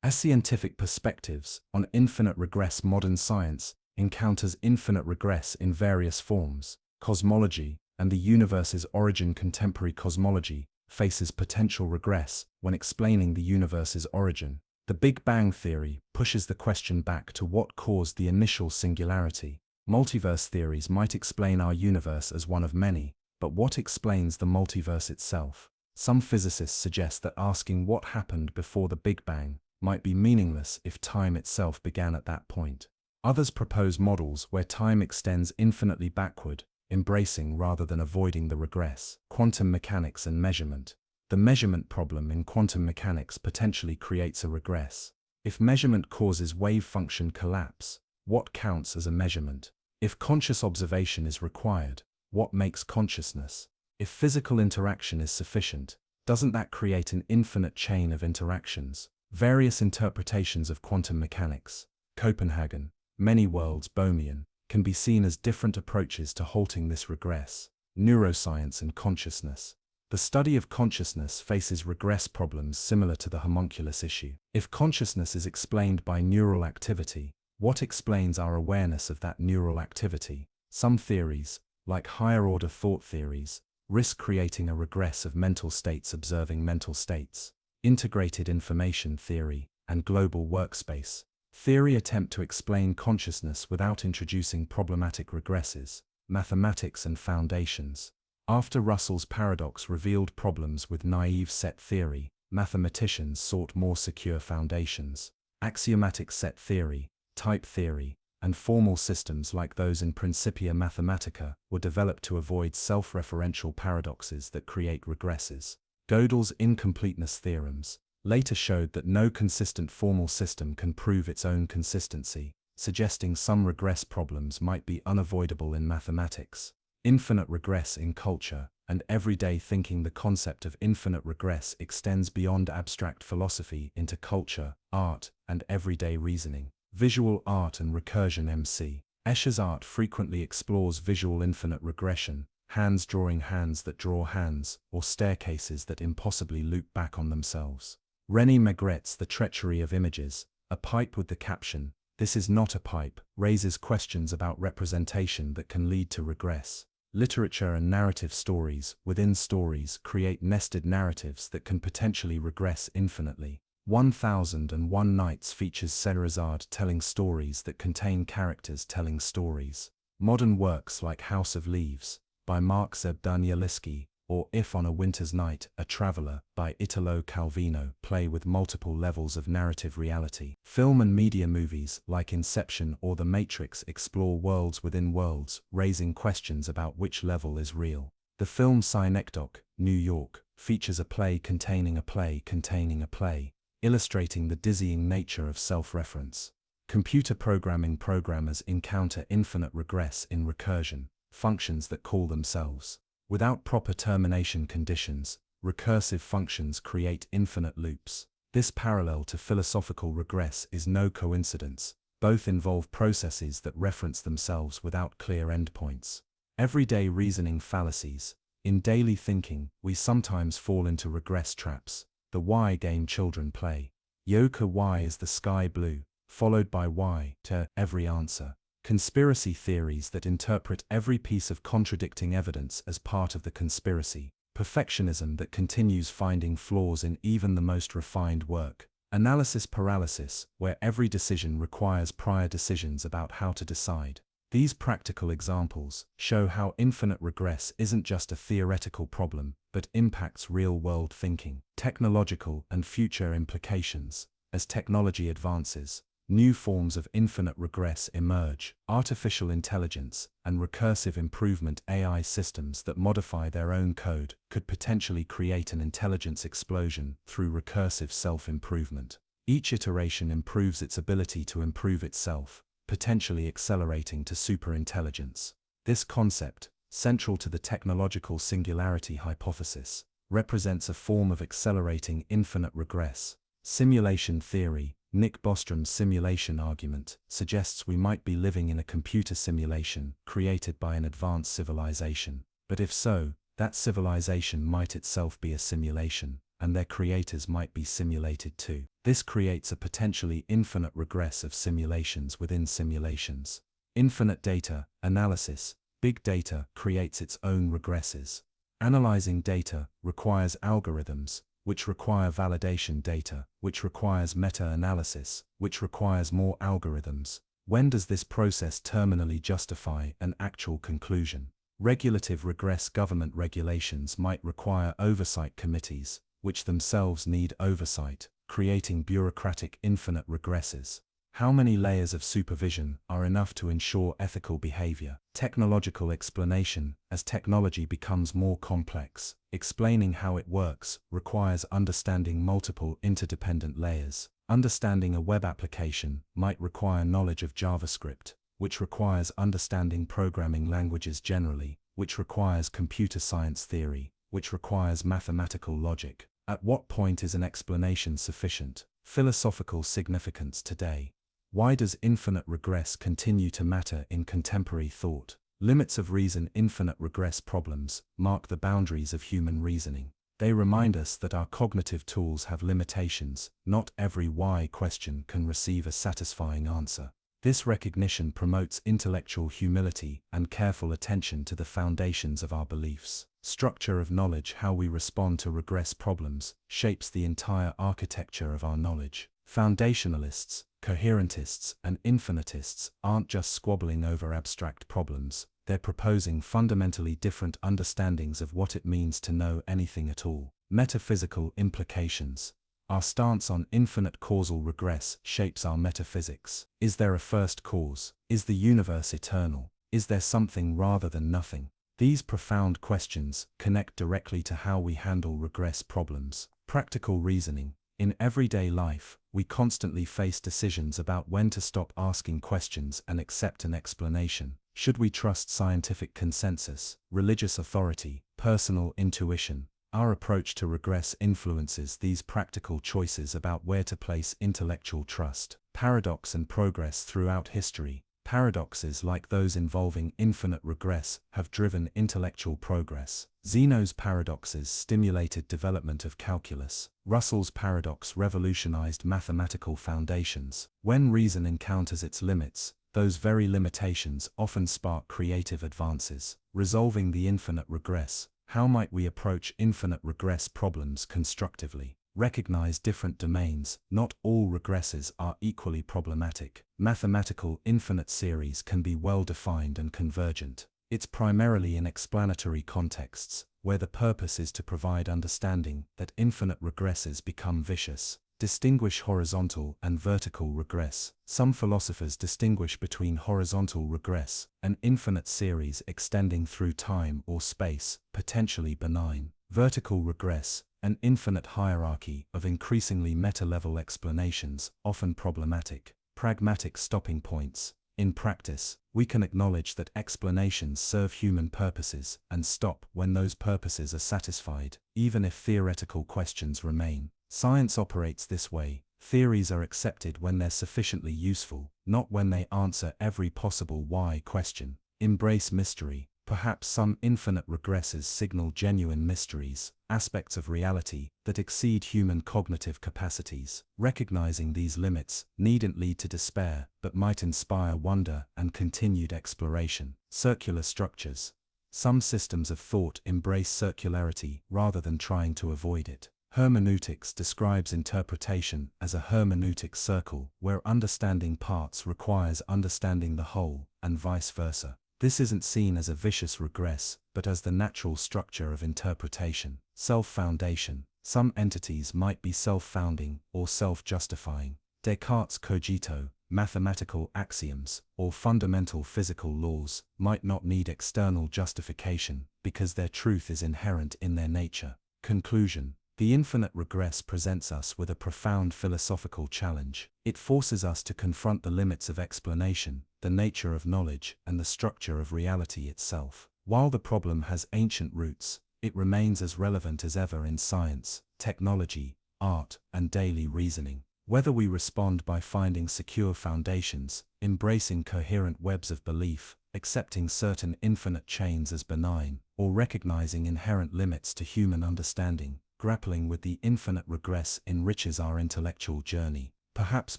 As scientific perspectives on infinite regress, modern science encounters infinite regress in various forms. Cosmology and the universe's origin. Contemporary cosmology faces potential regress when explaining the universe's origin. The Big Bang theory pushes the question back to what caused the initial singularity. Multiverse theories might explain our universe as one of many, but what explains the multiverse itself? Some physicists suggest that asking what happened before the Big Bang might be meaningless if time itself began at that point. Others propose models where time extends infinitely backward, embracing rather than avoiding the regress. Quantum mechanics and measurement. The measurement problem in quantum mechanics potentially creates a regress. If measurement causes wave function collapse, what counts as a measurement? If conscious observation is required, what makes consciousness? If physical interaction is sufficient, doesn't that create an infinite chain of interactions? Various interpretations of quantum mechanics, Copenhagen, many worlds, Bohmian, can be seen as different approaches to halting this regress. Neuroscience and consciousness. The study of consciousness faces regress problems similar to the homunculus issue. If consciousness is explained by neural activity, what explains our awareness of that neural activity? Some theories, like higher-order thought theories, risk creating a regress of mental states observing mental states. Integrated information theory and global workspace theory attempt to explain consciousness without introducing problematic regresses. Mathematics and foundations. After Russell's paradox revealed problems with naive set theory, mathematicians sought more secure foundations. Axiomatic set theory, type theory, and formal systems like those in Principia Mathematica were developed to avoid self-referential paradoxes that create regresses. Gödel's incompleteness theorems later showed that no consistent formal system can prove its own consistency, suggesting some regress problems might be unavoidable in mathematics. Infinite regress in culture and everyday thinking. The concept of infinite regress extends beyond abstract philosophy into culture, art, and everyday reasoning. Visual art and recursion. M.C. Escher's art frequently explores visual infinite regression, hands drawing hands that draw hands, or staircases that impossibly loop back on themselves. René Magritte's The Treachery of Images, a pipe with the caption, "This is not a pipe," raises questions about representation that can lead to regress. Literature and narrative stories within stories create nested narratives that can potentially regress infinitely. 1001 Nights features Scheherazade telling stories that contain characters telling stories. Modern works like House of Leaves, by Mark Zeb Danielewski, or If on a Winter's Night, A Traveler, by Italo Calvino, play with multiple levels of narrative reality. Film and media movies like Inception or The Matrix explore worlds within worlds, raising questions about which level is real. The film Synecdoche, New York, features a play containing a play containing a play, illustrating the dizzying nature of self-reference. Computer programming programmers encounter infinite regress in recursion, functions that call themselves. Without proper termination conditions, recursive functions create infinite loops. This parallel to philosophical regress is no coincidence. Both involve processes that reference themselves without clear endpoints. Everyday reasoning fallacies. In daily thinking, we sometimes fall into regress traps. The why game children play. Yoka, why is the sky blue? Followed by why to every answer. Conspiracy theories that interpret every piece of contradicting evidence as part of the conspiracy. Perfectionism that continues finding flaws in even the most refined work. Analysis paralysis, where every decision requires prior decisions about how to decide. These practical examples show how infinite regress isn't just a theoretical problem, but impacts real-world thinking. Technological and future implications. As technology advances, new forms of infinite regress emerge. Artificial intelligence and recursive improvement AI systems that modify their own code could potentially create an intelligence explosion through recursive self-improvement. Each iteration improves its ability to improve itself, potentially accelerating to superintelligence. This concept, central to the technological singularity hypothesis, represents a form of accelerating infinite regress. Simulation theory. Nick Bostrom's simulation argument suggests we might be living in a computer simulation created by an advanced civilization. But if so, that civilization might itself be a simulation, and their creators might be simulated too. This creates a potentially infinite regress of simulations within simulations. Infinite data analysis. Big data creates its own regresses. Analyzing data requires algorithms, which require validation data, which requires meta-analysis, which requires more algorithms. When does this process terminally justify an actual conclusion? Regulative regress. Government regulations might require oversight committees, which themselves need oversight, creating bureaucratic infinite regresses. How many layers of supervision are enough to ensure ethical behavior? Technological explanation. As technology becomes more complex, explaining how it works requires understanding multiple interdependent layers. Understanding a web application might require knowledge of JavaScript, which requires understanding programming languages generally, which requires computer science theory, which requires mathematical logic. At what point is an explanation sufficient? Philosophical significance today. Why does infinite regress continue to matter in contemporary thought? Limits of reason. Infinite regress problems mark the boundaries of human reasoning. They remind us that our cognitive tools have limitations. Not every why question can receive a satisfying answer. This recognition promotes intellectual humility and careful attention to the foundations of our beliefs. Structure of knowledge. How we respond to regress problems shapes the entire architecture of our knowledge. Foundationalists, coherentists, and infinitists aren't just squabbling over abstract problems, they're proposing fundamentally different understandings of what it means to know anything at all. Metaphysical implications. Our stance on infinite causal regress shapes our metaphysics. Is there a first cause? Is the universe eternal? Is there something rather than nothing? These profound questions connect directly to how we handle regress problems. Practical reasoning. In everyday life, we constantly face decisions about when to stop asking questions and accept an explanation. Should we trust scientific consensus, religious authority, personal intuition? Our approach to regress influences these practical choices about where to place intellectual trust. Paradox and progress. Throughout history, paradoxes like those involving infinite regress have driven intellectual progress. Zeno's paradoxes stimulated development of calculus. Russell's paradox revolutionized mathematical foundations. When reason encounters its limits, those very limitations often spark creative advances. Resolving the infinite regress. How might we approach infinite regress problems constructively? Recognize different domains. Not all regresses are equally problematic. Mathematical infinite series can be well-defined and convergent. It's primarily in explanatory contexts, where the purpose is to provide understanding, that infinite regresses become vicious. Distinguish horizontal and vertical regress. Some philosophers distinguish between horizontal regress, an infinite series extending through time or space, potentially benign. Vertical regress, an infinite hierarchy of increasingly meta-level explanations, often problematic. Pragmatic stopping points. In practice, we can acknowledge that explanations serve human purposes and stop when those purposes are satisfied, even if theoretical questions remain. Science operates this way. Theories are accepted when they're sufficiently useful, not when they answer every possible why question. Embrace mystery. Perhaps some infinite regresses signal genuine mysteries, aspects of reality that exceed human cognitive capacities. Recognizing these limits needn't lead to despair, but might inspire wonder and continued exploration. Circular structures. Some systems of thought embrace circularity rather than trying to avoid it. Hermeneutics describes interpretation as a hermeneutic circle where understanding parts requires understanding the whole, and vice versa. This isn't seen as a vicious regress, but as the natural structure of interpretation. Self-foundation. Some entities might be self-founding or self-justifying. Descartes' cogito, mathematical axioms, or fundamental physical laws might not need external justification because their truth is inherent in their nature. Conclusion. The infinite regress presents us with a profound philosophical challenge. It forces us to confront the limits of explanation, the nature of knowledge, and the structure of reality itself. While the problem has ancient roots, it remains as relevant as ever in science, technology, art, and daily reasoning. Whether we respond by finding secure foundations, embracing coherent webs of belief, accepting certain infinite chains as benign, or recognizing inherent limits to human understanding, grappling with the infinite regress enriches our intellectual journey. Perhaps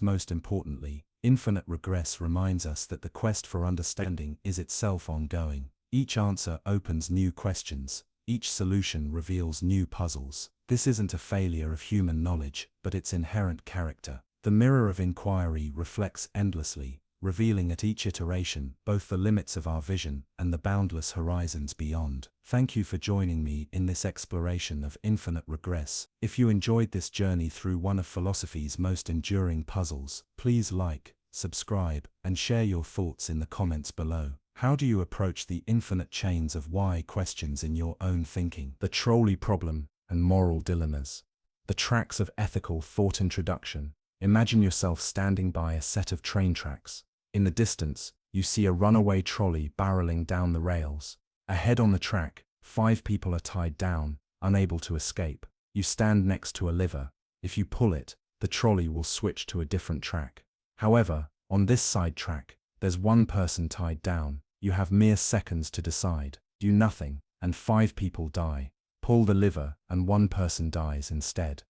most importantly, infinite regress reminds us that the quest for understanding is itself ongoing. Each answer opens new questions, each solution reveals new puzzles. This isn't a failure of human knowledge, but its inherent character. The mirror of inquiry reflects endlessly, revealing at each iteration both the limits of our vision and the boundless horizons beyond. Thank you for joining me in this exploration of infinite regress. If you enjoyed this journey through one of philosophy's most enduring puzzles, please like, subscribe, and share your thoughts in the comments below. How do you approach the infinite chains of why questions in your own thinking? The trolley problem and moral dilemmas. The tracks of ethical thought. Introduction. Imagine yourself standing by a set of train tracks. In the distance, you see a runaway trolley barreling down the rails. Ahead on the track, 5 people are tied down, unable to escape. You stand next to a lever. If you pull it, the trolley will switch to a different track. However, on this side track, there's one person tied down. You have mere seconds to decide. Do nothing, and 5 people die. Pull the lever, and 1 person dies instead.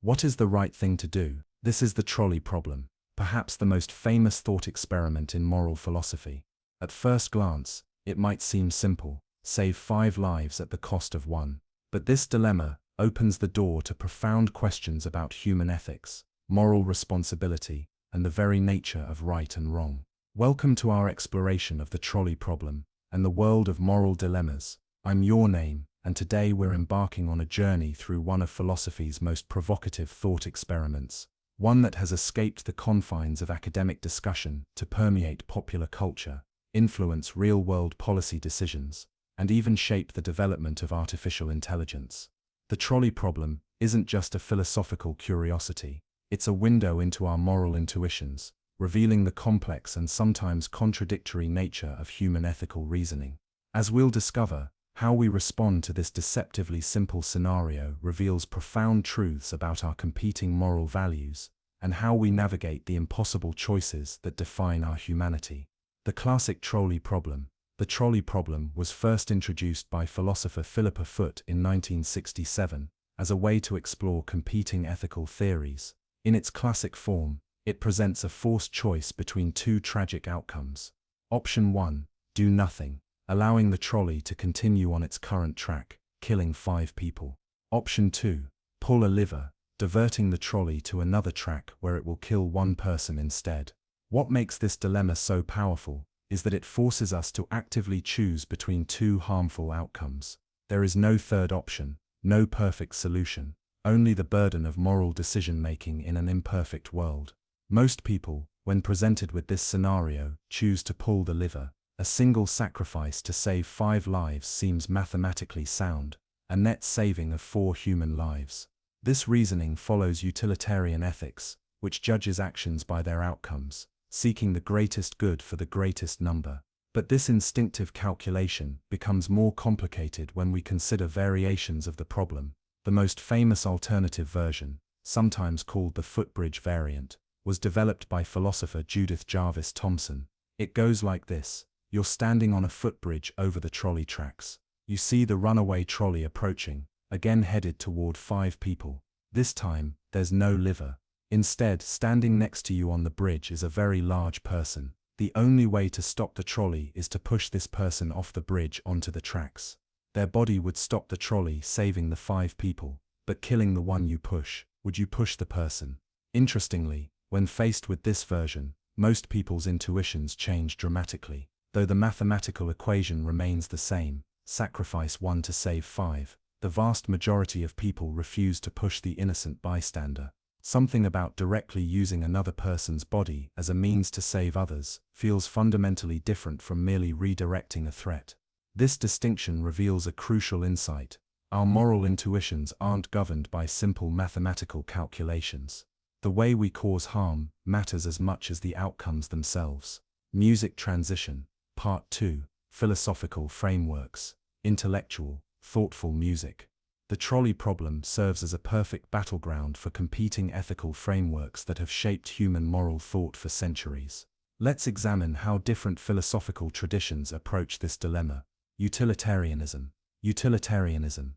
What is the right thing to do? This is the trolley problem, perhaps the most famous thought experiment in moral philosophy. At first glance, it might seem simple: save 5 lives at the cost of 1. But this dilemma opens the door to profound questions about human ethics, moral responsibility, and the very nature of right and wrong. Welcome to our exploration of the trolley problem and the world of moral dilemmas. I'm Your Name, and today we're embarking on a journey through one of philosophy's most provocative thought experiments, one that has escaped the confines of academic discussion to permeate popular culture, influence real-world policy decisions, and even shape the development of artificial intelligence. The trolley problem isn't just a philosophical curiosity, it's a window into our moral intuitions, revealing the complex and sometimes contradictory nature of human ethical reasoning. As we'll discover, how we respond to this deceptively simple scenario reveals profound truths about our competing moral values, and how we navigate the impossible choices that define our humanity. The classic trolley problem. The trolley problem was first introduced by philosopher Philippa Foot in 1967 as a way to explore competing ethical theories. In its classic form, it presents a forced choice between 2 tragic outcomes. Option 1, do nothing, allowing the trolley to continue on its current track, killing 5 people. Option 2, pull a lever, diverting the trolley to another track where it will kill 1 person instead. What makes this dilemma so powerful is that it forces us to actively choose between 2 harmful outcomes. There is no third option, no perfect solution, only the burden of moral decision-making in an imperfect world. Most people, when presented with this scenario, choose to pull the lever. A single sacrifice to save 5 lives seems mathematically sound, a net saving of 4 human lives. This reasoning follows utilitarian ethics, which judges actions by their outcomes, seeking the greatest good for the greatest number. But this instinctive calculation becomes more complicated when we consider variations of the problem. The most famous alternative version, sometimes called the footbridge variant, was developed by philosopher Judith Jarvis Thomson. It goes like this. You're standing on a footbridge over the trolley tracks. You see the runaway trolley approaching, again headed toward 5 people. This time, there's no lever. Instead, standing next to you on the bridge is a very large person. The only way to stop the trolley is to push this person off the bridge onto the tracks. Their body would stop the trolley, saving the 5 people. but killing the one you push, would you push the person? Interestingly, when faced with this version, most people's intuitions change dramatically. Though the mathematical equation remains the same, sacrifice 1 to save 5, the vast majority of people refuse to push the innocent bystander. Something about directly using another person's body as a means to save others feels fundamentally different from merely redirecting a threat. This distinction reveals a crucial insight. Our moral intuitions aren't governed by simple mathematical calculations. The way we cause harm matters as much as the outcomes themselves. Music transition. Part 2. Philosophical frameworks. Intellectual, thoughtful music. The trolley problem serves as a perfect battleground for competing ethical frameworks that have shaped human moral thought for centuries. Let's examine how different philosophical traditions approach this dilemma. Utilitarianism. Utilitarianism,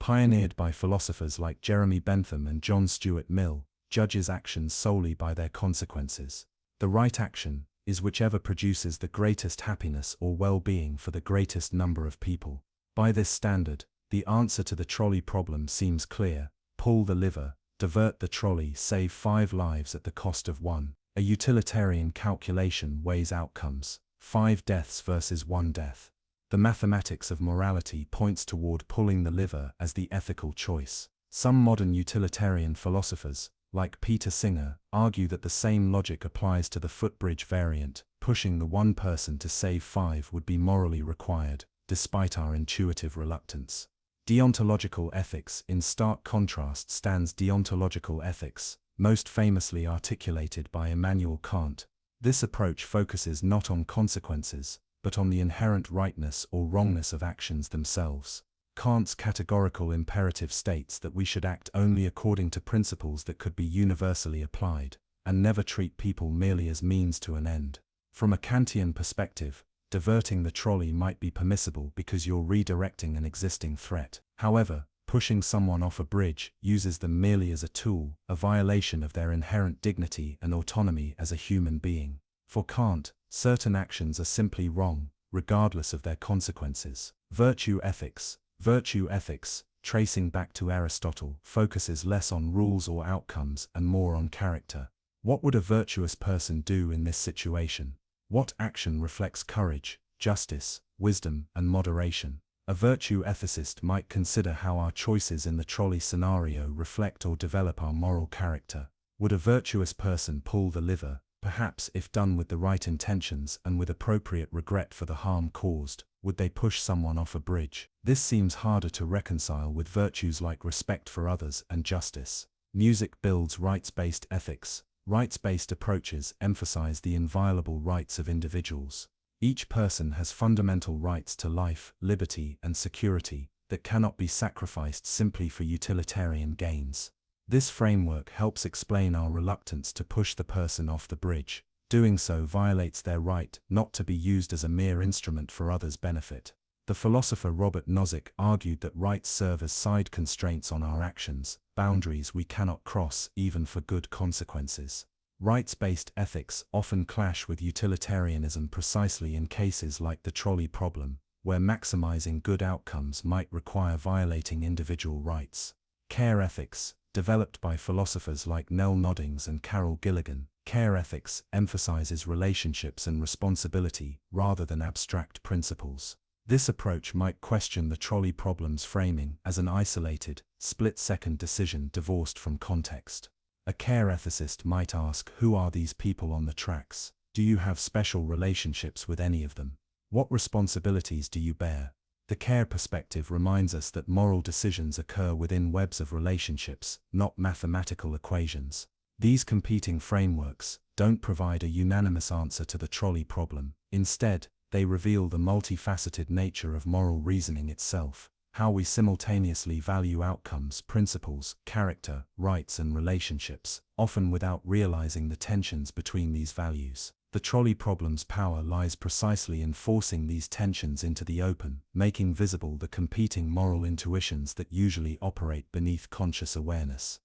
pioneered by philosophers like Jeremy Bentham and John Stuart Mill, judges actions solely by their consequences. The right action is whichever produces the greatest happiness or well-being for the greatest number of people. By this standard, the answer to the trolley problem seems clear: pull the lever, divert the trolley, save 5 lives at the cost of 1. A utilitarian calculation weighs outcomes: 5 deaths versus 1 death. The mathematics of morality points toward pulling the lever as the ethical choice. Some modern utilitarian philosophers, like Peter Singer, argue that the same logic applies to the footbridge variant. Pushing the one person to save 5 would be morally required, despite our intuitive reluctance. Deontological ethics. In stark contrast stands deontological ethics, most famously articulated by Immanuel Kant. This approach focuses not on consequences, but on the inherent rightness or wrongness of actions themselves. Kant's categorical imperative states that we should act only according to principles that could be universally applied, and never treat people merely as means to an end. From a Kantian perspective, diverting the trolley might be permissible because you're redirecting an existing threat. However, pushing someone off a bridge uses them merely as a tool, a violation of their inherent dignity and autonomy as a human being. For Kant, certain actions are simply wrong, regardless of their consequences. Virtue ethics, tracing back to Aristotle, focuses less on rules or outcomes and more on character. What would a virtuous person do in this situation? What action reflects courage, justice, wisdom, and moderation? A virtue ethicist might consider how our choices in the trolley scenario reflect or develop our moral character. Would a virtuous person pull the lever? Perhaps, if done with the right intentions and with appropriate regret for the harm caused, would they push someone off a bridge? This seems harder to reconcile with virtues like respect for others and justice. Music builds rights-based ethics. Rights-based approaches emphasize the inviolable rights of individuals. Each person has fundamental rights to life, liberty, and security that cannot be sacrificed simply for utilitarian gains. This framework helps explain our reluctance to push the person off the bridge. Doing so violates their right not to be used as a mere instrument for others' benefit. The philosopher Robert Nozick argued that rights serve as side constraints on our actions, boundaries we cannot cross even for good consequences. Rights-based ethics often clash with utilitarianism precisely in cases like the trolley problem, where maximizing good outcomes might require violating individual rights. Care ethics, developed by philosophers like Nell Noddings and Carol Gilligan, care ethics emphasizes relationships and responsibility rather than abstract principles. This approach might question the trolley problem's framing as an isolated, split-second decision divorced from context. A care ethicist might ask, who are these people on the tracks? Do you have special relationships with any of them? What responsibilities do you bear? The care perspective reminds us that moral decisions occur within webs of relationships, not mathematical equations. These competing frameworks don't provide a unanimous answer to the trolley problem. Instead, they reveal the multifaceted nature of moral reasoning itself, how we simultaneously value outcomes, principles, character, rights, and relationships, often without realizing the tensions between these values. The trolley problem's power lies precisely in forcing these tensions into the open, making visible the competing moral intuitions that usually operate beneath conscious awareness.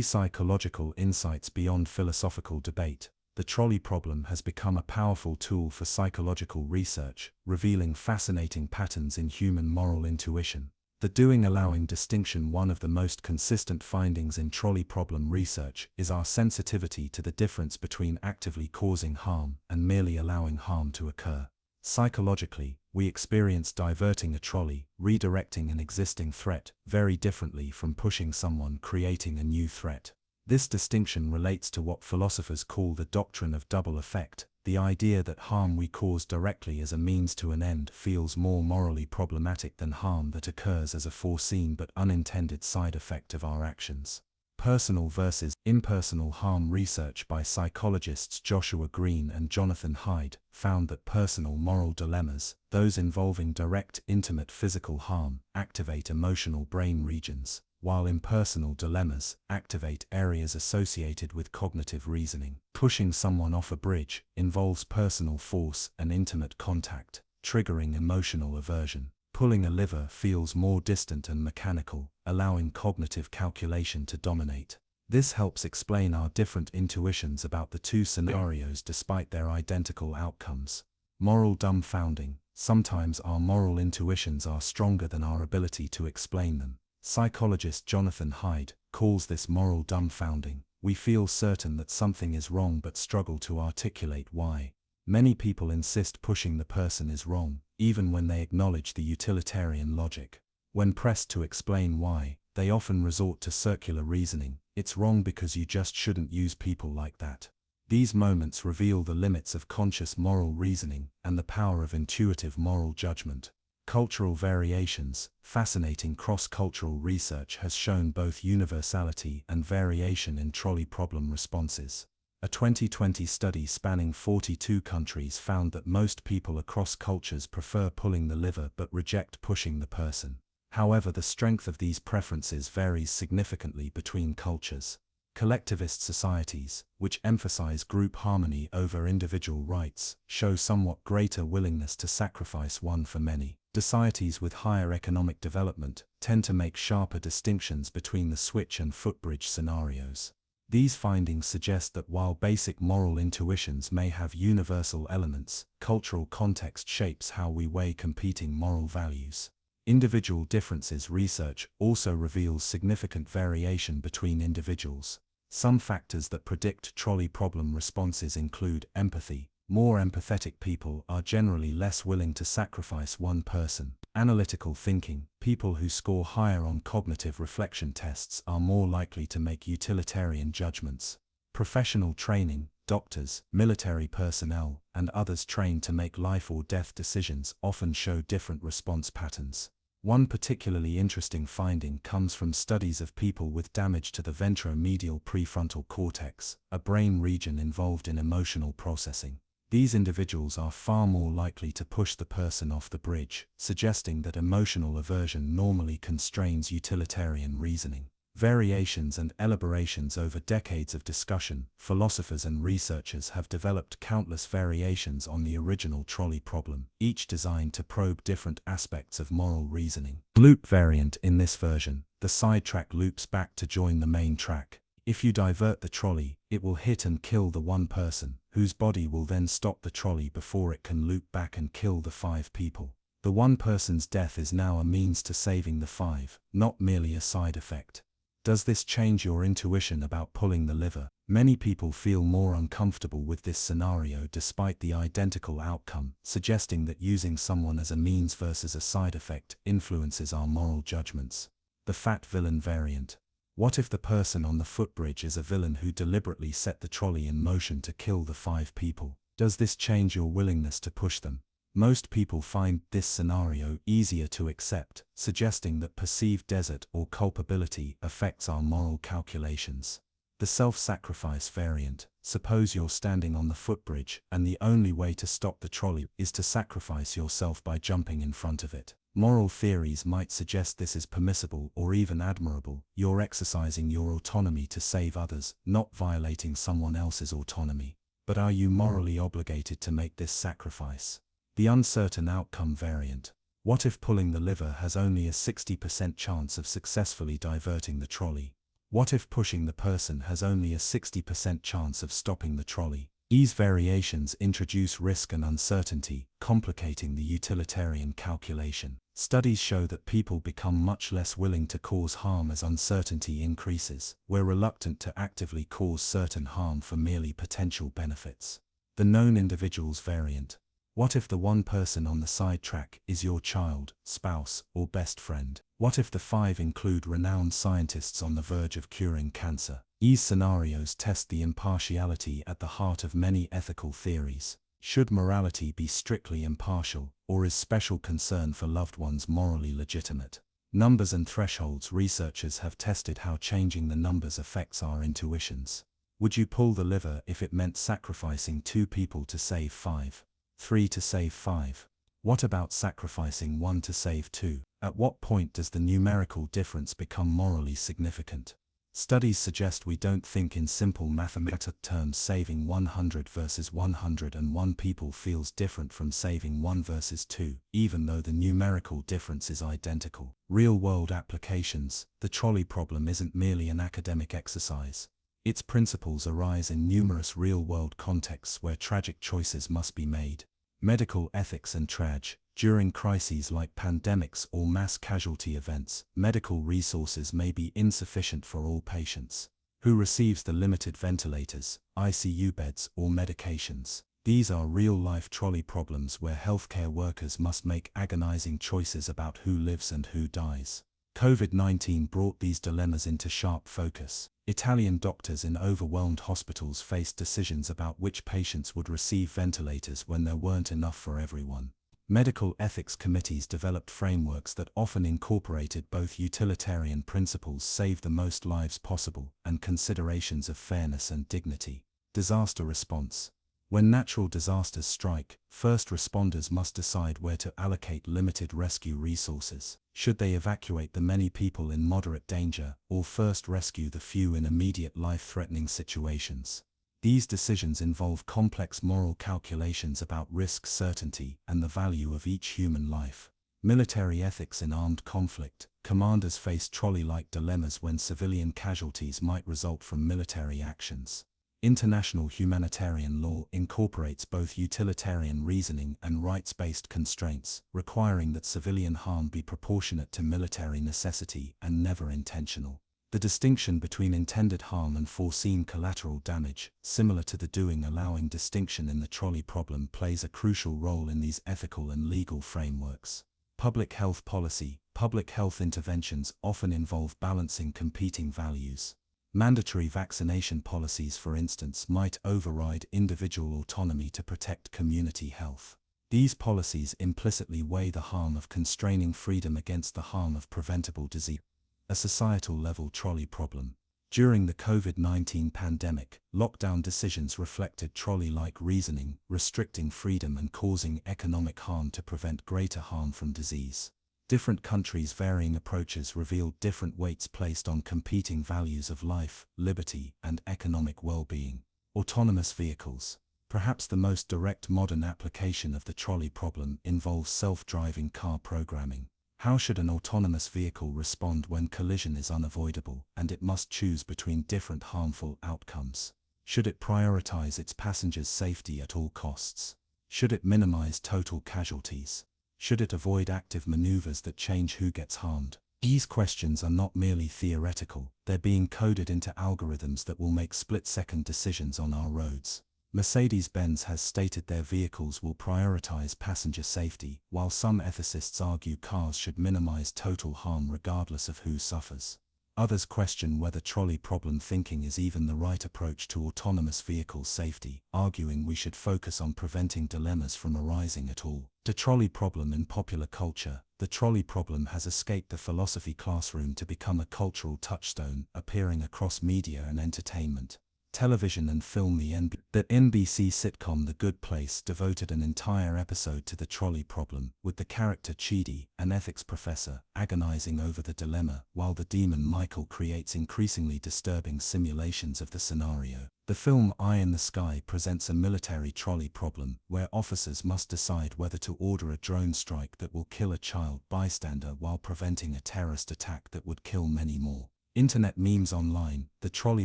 Psychological insights beyond philosophical debate. The trolley problem has become a powerful tool for psychological research, revealing fascinating patterns in human moral intuition. The doing-allowing distinction. One of the most consistent findings in trolley problem research is our sensitivity to the difference between actively causing harm and merely allowing harm to occur. Psychologically, we experience diverting a trolley, redirecting an existing threat, very differently from pushing someone, creating a new threat. This distinction relates to what philosophers call the doctrine of double effect, the idea that harm we cause directly as a means to an end feels more morally problematic than harm that occurs as a foreseen but unintended side effect of our actions. Personal versus impersonal harm research by psychologists Joshua Green and Jonathan Haidt found that personal moral dilemmas, those involving direct, intimate physical harm, activate emotional brain regions, while impersonal dilemmas activate areas associated with cognitive reasoning. Pushing someone off a bridge involves personal force and intimate contact, triggering emotional aversion. Pulling a lever feels more distant and mechanical, allowing cognitive calculation to dominate. This helps explain our different intuitions about the two scenarios despite their identical outcomes. Moral dumbfounding. Sometimes our moral intuitions are stronger than our ability to explain them. Psychologist Jonathan Haidt calls this moral dumbfounding. We feel certain that something is wrong but struggle to articulate why. Many people insist pushing the person is wrong, even when they acknowledge the utilitarian logic. When pressed to explain why, they often resort to circular reasoning. It's wrong because you just shouldn't use people like that. These moments reveal the limits of conscious moral reasoning and the power of intuitive moral judgment. Cultural variations. Fascinating cross-cultural research has shown both universality and variation in trolley problem responses. A 2020 study spanning 42 countries found that most people across cultures prefer pulling the lever but reject pushing the person. However, the strength of these preferences varies significantly between cultures. Collectivist societies, which emphasize group harmony over individual rights, show somewhat greater willingness to sacrifice one for many. Societies with higher economic development tend to make sharper distinctions between the switch and footbridge scenarios. These findings suggest that while basic moral intuitions may have universal elements, cultural context shapes how we weigh competing moral values. Individual differences. Research also reveals significant variation between individuals. Some factors that predict trolley problem responses include empathy. More empathetic people are generally less willing to sacrifice one person. Analytical thinking. People who score higher on cognitive reflection tests are more likely to make utilitarian judgments. Professional training. Doctors, military personnel, and others trained to make life or death decisions often show different response patterns. One particularly interesting finding comes from studies of people with damage to the ventromedial prefrontal cortex, a brain region involved in emotional processing. These individuals are far more likely to push the person off the bridge, suggesting that emotional aversion normally constrains utilitarian reasoning. Variations and elaborations. Over decades of discussion, philosophers and researchers have developed countless variations on the original trolley problem, each designed to probe different aspects of moral reasoning. Loop variant. In this version, the sidetrack loops back to join the main track. If you divert the trolley, it will hit and kill the one person, whose body will then stop the trolley before it can loop back and kill the 5 people. The one person's death is now a means to saving the 5, not merely a side effect. Does this change your intuition about pulling the lever? Many people feel more uncomfortable with this scenario despite the identical outcome, suggesting that using someone as a means versus a side effect influences our moral judgments. The fat villain variant. What if the person on the footbridge is a villain who deliberately set the trolley in motion to kill the 5 people? Does this change your willingness to push them? Most people find this scenario easier to accept, suggesting that perceived desert or culpability affects our moral calculations. The self-sacrifice variant. Suppose you're standing on the footbridge and the only way to stop the trolley is to sacrifice yourself by jumping in front of it. Moral theories might suggest this is permissible or even admirable. You're exercising your autonomy to save others, not violating someone else's autonomy. But are you morally obligated to make this sacrifice? The uncertain outcome variant. What if pulling the lever has only a 60% chance of successfully diverting the trolley? What if pushing the person has only a 60% chance of stopping the trolley? These variations introduce risk and uncertainty, complicating the utilitarian calculation. Studies show that people become much less willing to cause harm as uncertainty increases. We're reluctant to actively cause certain harm for merely potential benefits. The known individuals variant. What if the one person on the sidetrack is your child, spouse, or best friend? What if the 5 include renowned scientists on the verge of curing cancer? These scenarios test the impartiality at the heart of many ethical theories. Should morality be strictly impartial, or is special concern for loved ones morally legitimate? Numbers and thresholds. Researchers have tested how changing the numbers affects our intuitions. Would you pull the lever if it meant sacrificing 2 people to save 5? 3 to save 5? What about sacrificing 1 to save 2? At what point does the numerical difference become morally significant? Studies suggest we don't think in simple mathematical terms. Saving 100 versus 101 people feels different from saving 1 versus 2, even though the numerical difference is identical. Real-world applications. The trolley problem isn't merely an academic exercise. Its principles arise in numerous real-world contexts where tragic choices must be made. Medical ethics and triage. During crises like pandemics or mass casualty events, medical resources may be insufficient for all patients. Who receives the limited ventilators, ICU beds, or medications? These are real-life trolley problems where healthcare workers must make agonizing choices about who lives and who dies. COVID-19 brought these dilemmas into sharp focus. Italian doctors in overwhelmed hospitals faced decisions about which patients would receive ventilators when there weren't enough for everyone. Medical ethics committees developed frameworks that often incorporated both utilitarian principles, save the most lives possible, and considerations of fairness and dignity. Disaster response. When natural disasters strike, first responders must decide where to allocate limited rescue resources. Should they evacuate the many people in moderate danger, or first rescue the few in immediate life-threatening situations? These decisions involve complex moral calculations about risk, certainty, and the value of each human life. Military ethics in armed conflict. Commanders face trolley-like dilemmas when civilian casualties might result from military actions. International humanitarian law incorporates both utilitarian reasoning and rights-based constraints, requiring that civilian harm be proportionate to military necessity and never intentional. The distinction between intended harm and foreseen collateral damage, similar to the doing-allowing distinction in the trolley problem, plays a crucial role in these ethical and legal frameworks. Public health policy. Public health interventions often involve balancing competing values. Mandatory vaccination policies, for instance, might override individual autonomy to protect community health. These policies implicitly weigh the harm of constraining freedom against the harm of preventable disease. A societal-level trolley problem. During the COVID-19 pandemic, lockdown decisions reflected trolley-like reasoning, restricting freedom and causing economic harm to prevent greater harm from disease. Different countries' varying approaches revealed different weights placed on competing values of life, liberty, and economic well-being. Autonomous vehicles. Perhaps the most direct modern application of the trolley problem involves self-driving car programming. How should an autonomous vehicle respond when collision is unavoidable and it must choose between different harmful outcomes? Should it prioritize its passengers' safety at all costs? Should it minimize total casualties? Should it avoid active maneuvers that change who gets harmed? These questions are not merely theoretical, they're being coded into algorithms that will make split-second decisions on our roads. Mercedes-Benz has stated their vehicles will prioritize passenger safety, while some ethicists argue cars should minimize total harm regardless of who suffers. Others question whether trolley problem thinking is even the right approach to autonomous vehicle safety, arguing we should focus on preventing dilemmas from arising at all. The trolley problem in popular culture. The trolley problem has escaped the philosophy classroom to become a cultural touchstone, appearing across media and entertainment. Television and film. The NBC sitcom The Good Place devoted an entire episode to the trolley problem, with the character Chidi, an ethics professor, agonizing over the dilemma, while the demon Michael creates increasingly disturbing simulations of the scenario. The film Eye in the Sky presents a military trolley problem, where officers must decide whether to order a drone strike that will kill a child bystander while preventing a terrorist attack that would kill many more. Internet memes online. The trolley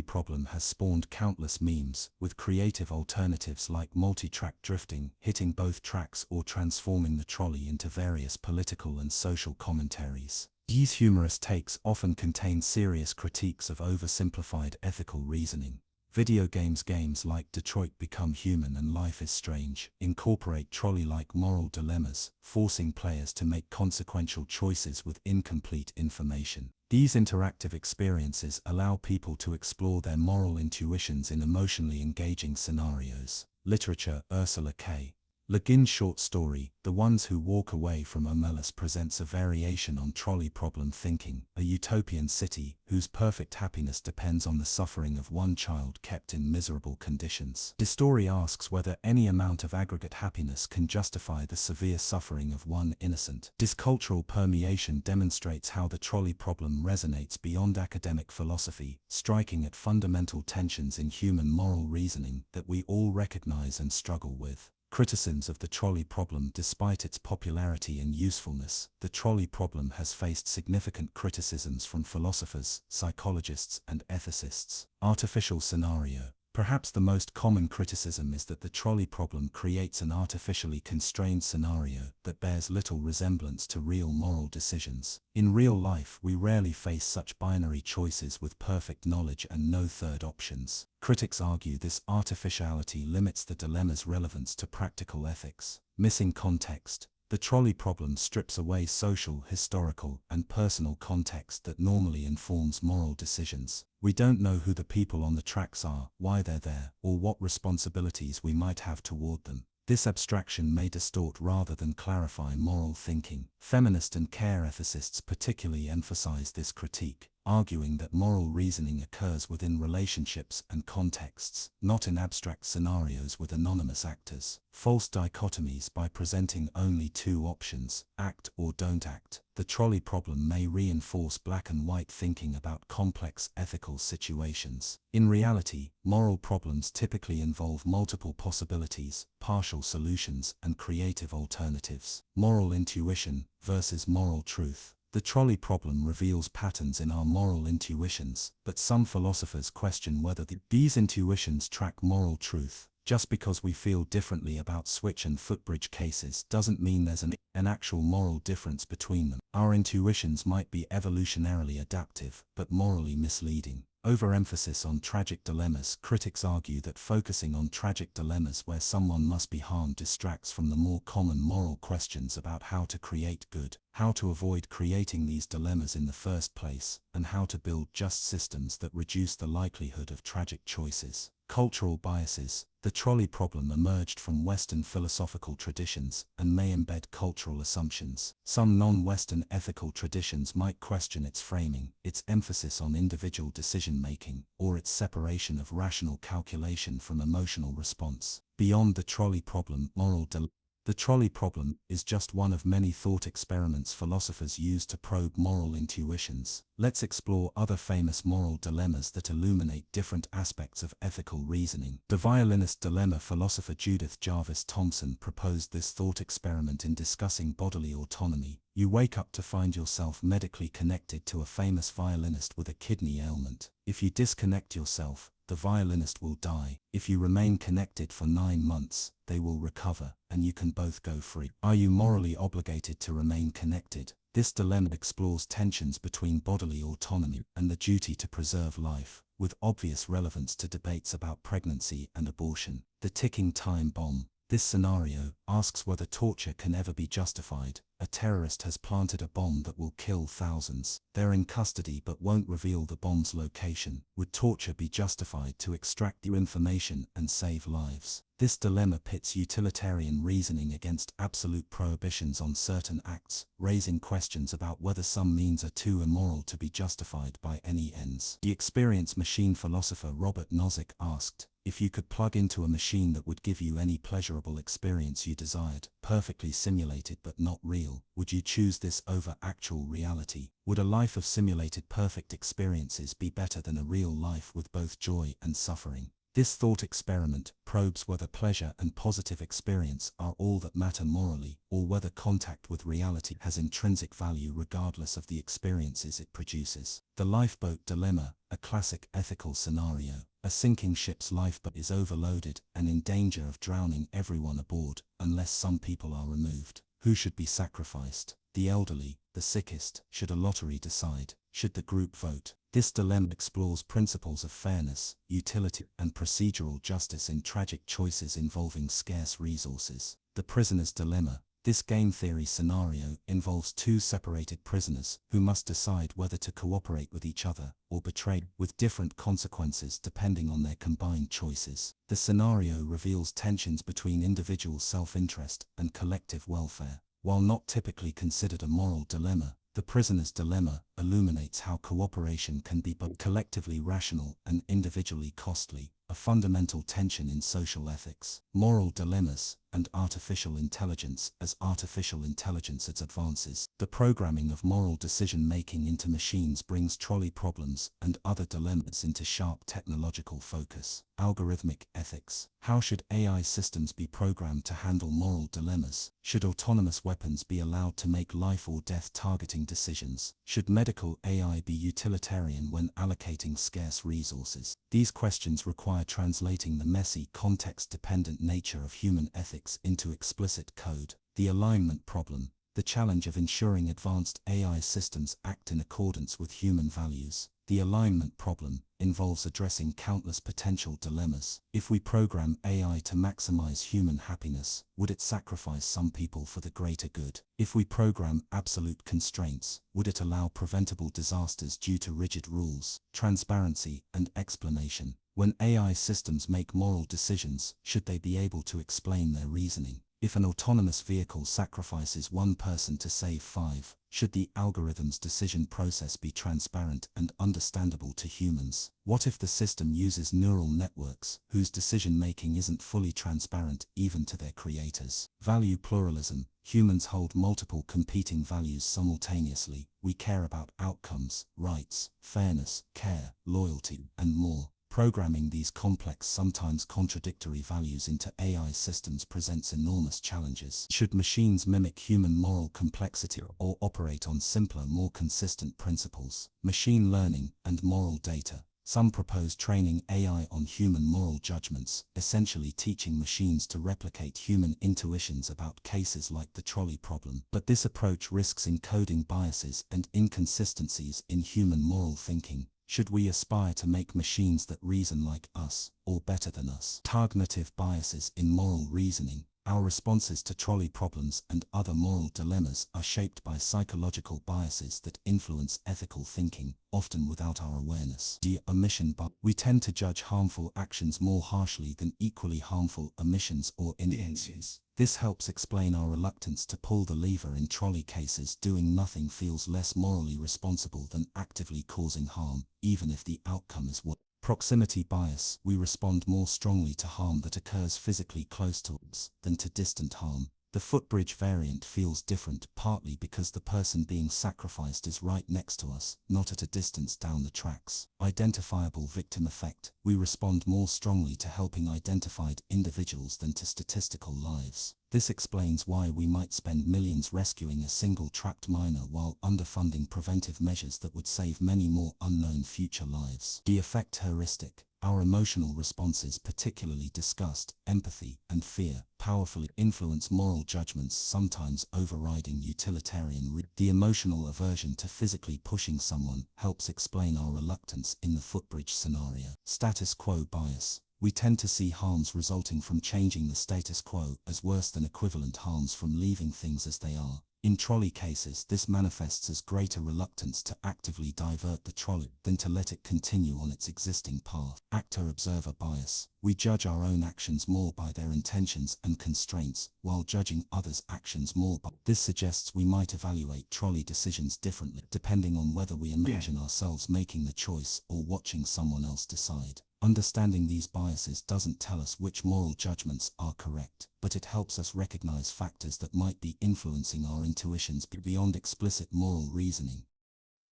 problem has spawned countless memes, with creative alternatives like multi-track drifting, hitting both tracks, or transforming the trolley into various political and social commentaries. These humorous takes often contain serious critiques of oversimplified ethical reasoning. Video games like Detroit Become Human and Life is Strange incorporate trolley-like moral dilemmas, forcing players to make consequential choices with incomplete information. These interactive experiences allow people to explore their moral intuitions in emotionally engaging scenarios. Literature. Ursula K. Le Guin's short story, The Ones Who Walk Away from Omelas, presents a variation on trolley problem thinking, a utopian city whose perfect happiness depends on the suffering of one child kept in miserable conditions. The story asks whether any amount of aggregate happiness can justify the severe suffering of one innocent. This cultural permeation demonstrates how the trolley problem resonates beyond academic philosophy, striking at fundamental tensions in human moral reasoning that we all recognize and struggle with. Criticisms of the trolley problem. Despite its popularity and usefulness, the trolley problem has faced significant criticisms from philosophers, psychologists, and ethicists. Artificial scenario. Perhaps the most common criticism is that the trolley problem creates an artificially constrained scenario that bears little resemblance to real moral decisions. In real life, we rarely face such binary choices with perfect knowledge and no third options. Critics argue this artificiality limits the dilemma's relevance to practical ethics. Missing context. The trolley problem strips away social, historical, and personal context that normally informs moral decisions. We don't know who the people on the tracks are, why they're there, or what responsibilities we might have toward them. This abstraction may distort rather than clarify moral thinking. Feminist and care ethicists particularly emphasize this critique, arguing that moral reasoning occurs within relationships and contexts, not in abstract scenarios with anonymous actors. False dichotomies. By presenting only two options, act or don't act, the trolley problem may reinforce black and white thinking about complex ethical situations. In reality, moral problems typically involve multiple possibilities, partial solutions, and creative alternatives. Moral intuition versus moral truth. The trolley problem reveals patterns in our moral intuitions, but some philosophers question whether these intuitions track moral truth. Just because we feel differently about switch and footbridge cases doesn't mean there's an actual moral difference between them. Our intuitions might be evolutionarily adaptive, but morally misleading. Overemphasis on tragic dilemmas. Critics argue that focusing on tragic dilemmas where someone must be harmed distracts from the more common moral questions about how to create good, how to avoid creating these dilemmas in the first place, and how to build just systems that reduce the likelihood of tragic choices. Cultural biases. The trolley problem emerged from Western philosophical traditions and may embed cultural assumptions. Some non-Western ethical traditions might question its framing, its emphasis on individual decision-making, or its separation of rational calculation from emotional response. Beyond the trolley problem, moral dilemma. The trolley problem is just one of many thought experiments philosophers use to probe moral intuitions. Let's explore other famous moral dilemmas that illuminate different aspects of ethical reasoning. The violinist dilemma. Philosopher Judith Jarvis Thomson proposed this thought experiment in discussing bodily autonomy. You wake up to find yourself medically connected to a famous violinist with a kidney ailment. If you disconnect yourself, the violinist will die. If you remain connected for 9 months, they will recover, and you can both go free. Are you morally obligated to remain connected? This dilemma explores tensions between bodily autonomy and the duty to preserve life, with obvious relevance to debates about pregnancy and abortion. The ticking time bomb. This scenario asks whether torture can ever be justified. A terrorist has planted a bomb that will kill thousands. They're in custody but won't reveal the bomb's location. Would torture be justified to extract the information and save lives? This dilemma pits utilitarian reasoning against absolute prohibitions on certain acts, raising questions about whether some means are too immoral to be justified by any ends. The experienced machine philosopher Robert Nozick asked, if you could plug into a machine that would give you any pleasurable experience you desired, perfectly simulated but not real, would you choose this over actual reality? Would a life of simulated perfect experiences be better than a real life with both joy and suffering? This thought experiment probes whether pleasure and positive experience are all that matter morally, or whether contact with reality has intrinsic value regardless of the experiences it produces. The lifeboat dilemma, a classic ethical scenario. A sinking ship's lifeboat is overloaded and in danger of drowning everyone aboard, unless some people are removed. Who should be sacrificed? The elderly, the sickest? Should a lottery decide? Should the group vote? This dilemma explores principles of fairness, utility, and procedural justice in tragic choices involving scarce resources. The prisoner's dilemma. This game theory scenario involves two separated prisoners who must decide whether to cooperate with each other or betray, with different consequences depending on their combined choices. The scenario reveals tensions between individual self-interest and collective welfare. While not typically considered a moral dilemma, the prisoner's dilemma illuminates how cooperation can be both collectively rational and individually costly, a fundamental tension in social ethics. Moral dilemmas and artificial intelligence. As artificial intelligence advances, the programming of moral decision-making into machines brings trolley problems and other dilemmas into sharp technological focus. Algorithmic ethics. How should AI systems be programmed to handle moral dilemmas? Should autonomous weapons be allowed to make life or death targeting decisions? Should medical AI be utilitarian when allocating scarce resources? These questions require translating the messy, context-dependent nature of human ethics into explicit code. The alignment problem. The challenge of ensuring advanced AI systems act in accordance with human values. The alignment problem involves addressing countless potential dilemmas. If we program AI to maximize human happiness, would it sacrifice some people for the greater good? If we program absolute constraints, would it allow preventable disasters due to rigid rules? Transparency and explanation. When AI systems make moral decisions, should they be able to explain their reasoning? If an autonomous vehicle sacrifices one person to save five, should the algorithm's decision process be transparent and understandable to humans? What if the system uses neural networks, whose decision-making isn't fully transparent even to their creators? Value pluralism. Humans hold multiple competing values simultaneously. We care about outcomes, rights, fairness, care, loyalty, and more. Programming these complex, sometimes contradictory values into AI systems presents enormous challenges. Should machines mimic human moral complexity or operate on simpler, more consistent principles? Machine learning and moral data. Some propose training AI on human moral judgments, essentially teaching machines to replicate human intuitions about cases like the trolley problem. But this approach risks encoding biases and inconsistencies in human moral thinking. Should we aspire to make machines that reason like us, or better than us? Cognitive biases in moral reasoning. Our responses to trolley problems and other moral dilemmas are shaped by psychological biases that influence ethical thinking, often without our awareness. Omission bias. We tend to judge harmful actions more harshly than equally harmful omissions or inactions. This helps explain our reluctance to pull the lever in trolley cases. Doing nothing feels less morally responsible than actively causing harm, even if the outcome is what. Proximity bias. We respond more strongly to harm that occurs physically close to us than to distant harm. The footbridge variant feels different, partly because the person being sacrificed is right next to us, not at a distance down the tracks. Identifiable victim effect. We respond more strongly to helping identified individuals than to statistical lives. This explains why we might spend millions rescuing a single trapped miner while underfunding preventive measures that would save many more unknown future lives. The effect heuristic. Our emotional responses, particularly disgust, empathy, and fear, powerfully influence moral judgments, sometimes overriding utilitarian. The emotional aversion to physically pushing someone helps explain our reluctance in the footbridge scenario. Status quo bias. We tend to see harms resulting from changing the status quo as worse than equivalent harms from leaving things as they are. In trolley cases, this manifests as greater reluctance to actively divert the trolley than to let it continue on its existing path. Actor-observer bias. We judge our own actions more by their intentions and constraints, while judging others' actions more by. This suggests we might evaluate trolley decisions differently, depending on whether we imagine ourselves making the choice or watching someone else decide. Understanding these biases doesn't tell us which moral judgments are correct, but it helps us recognize factors that might be influencing our intuitions beyond explicit moral reasoning.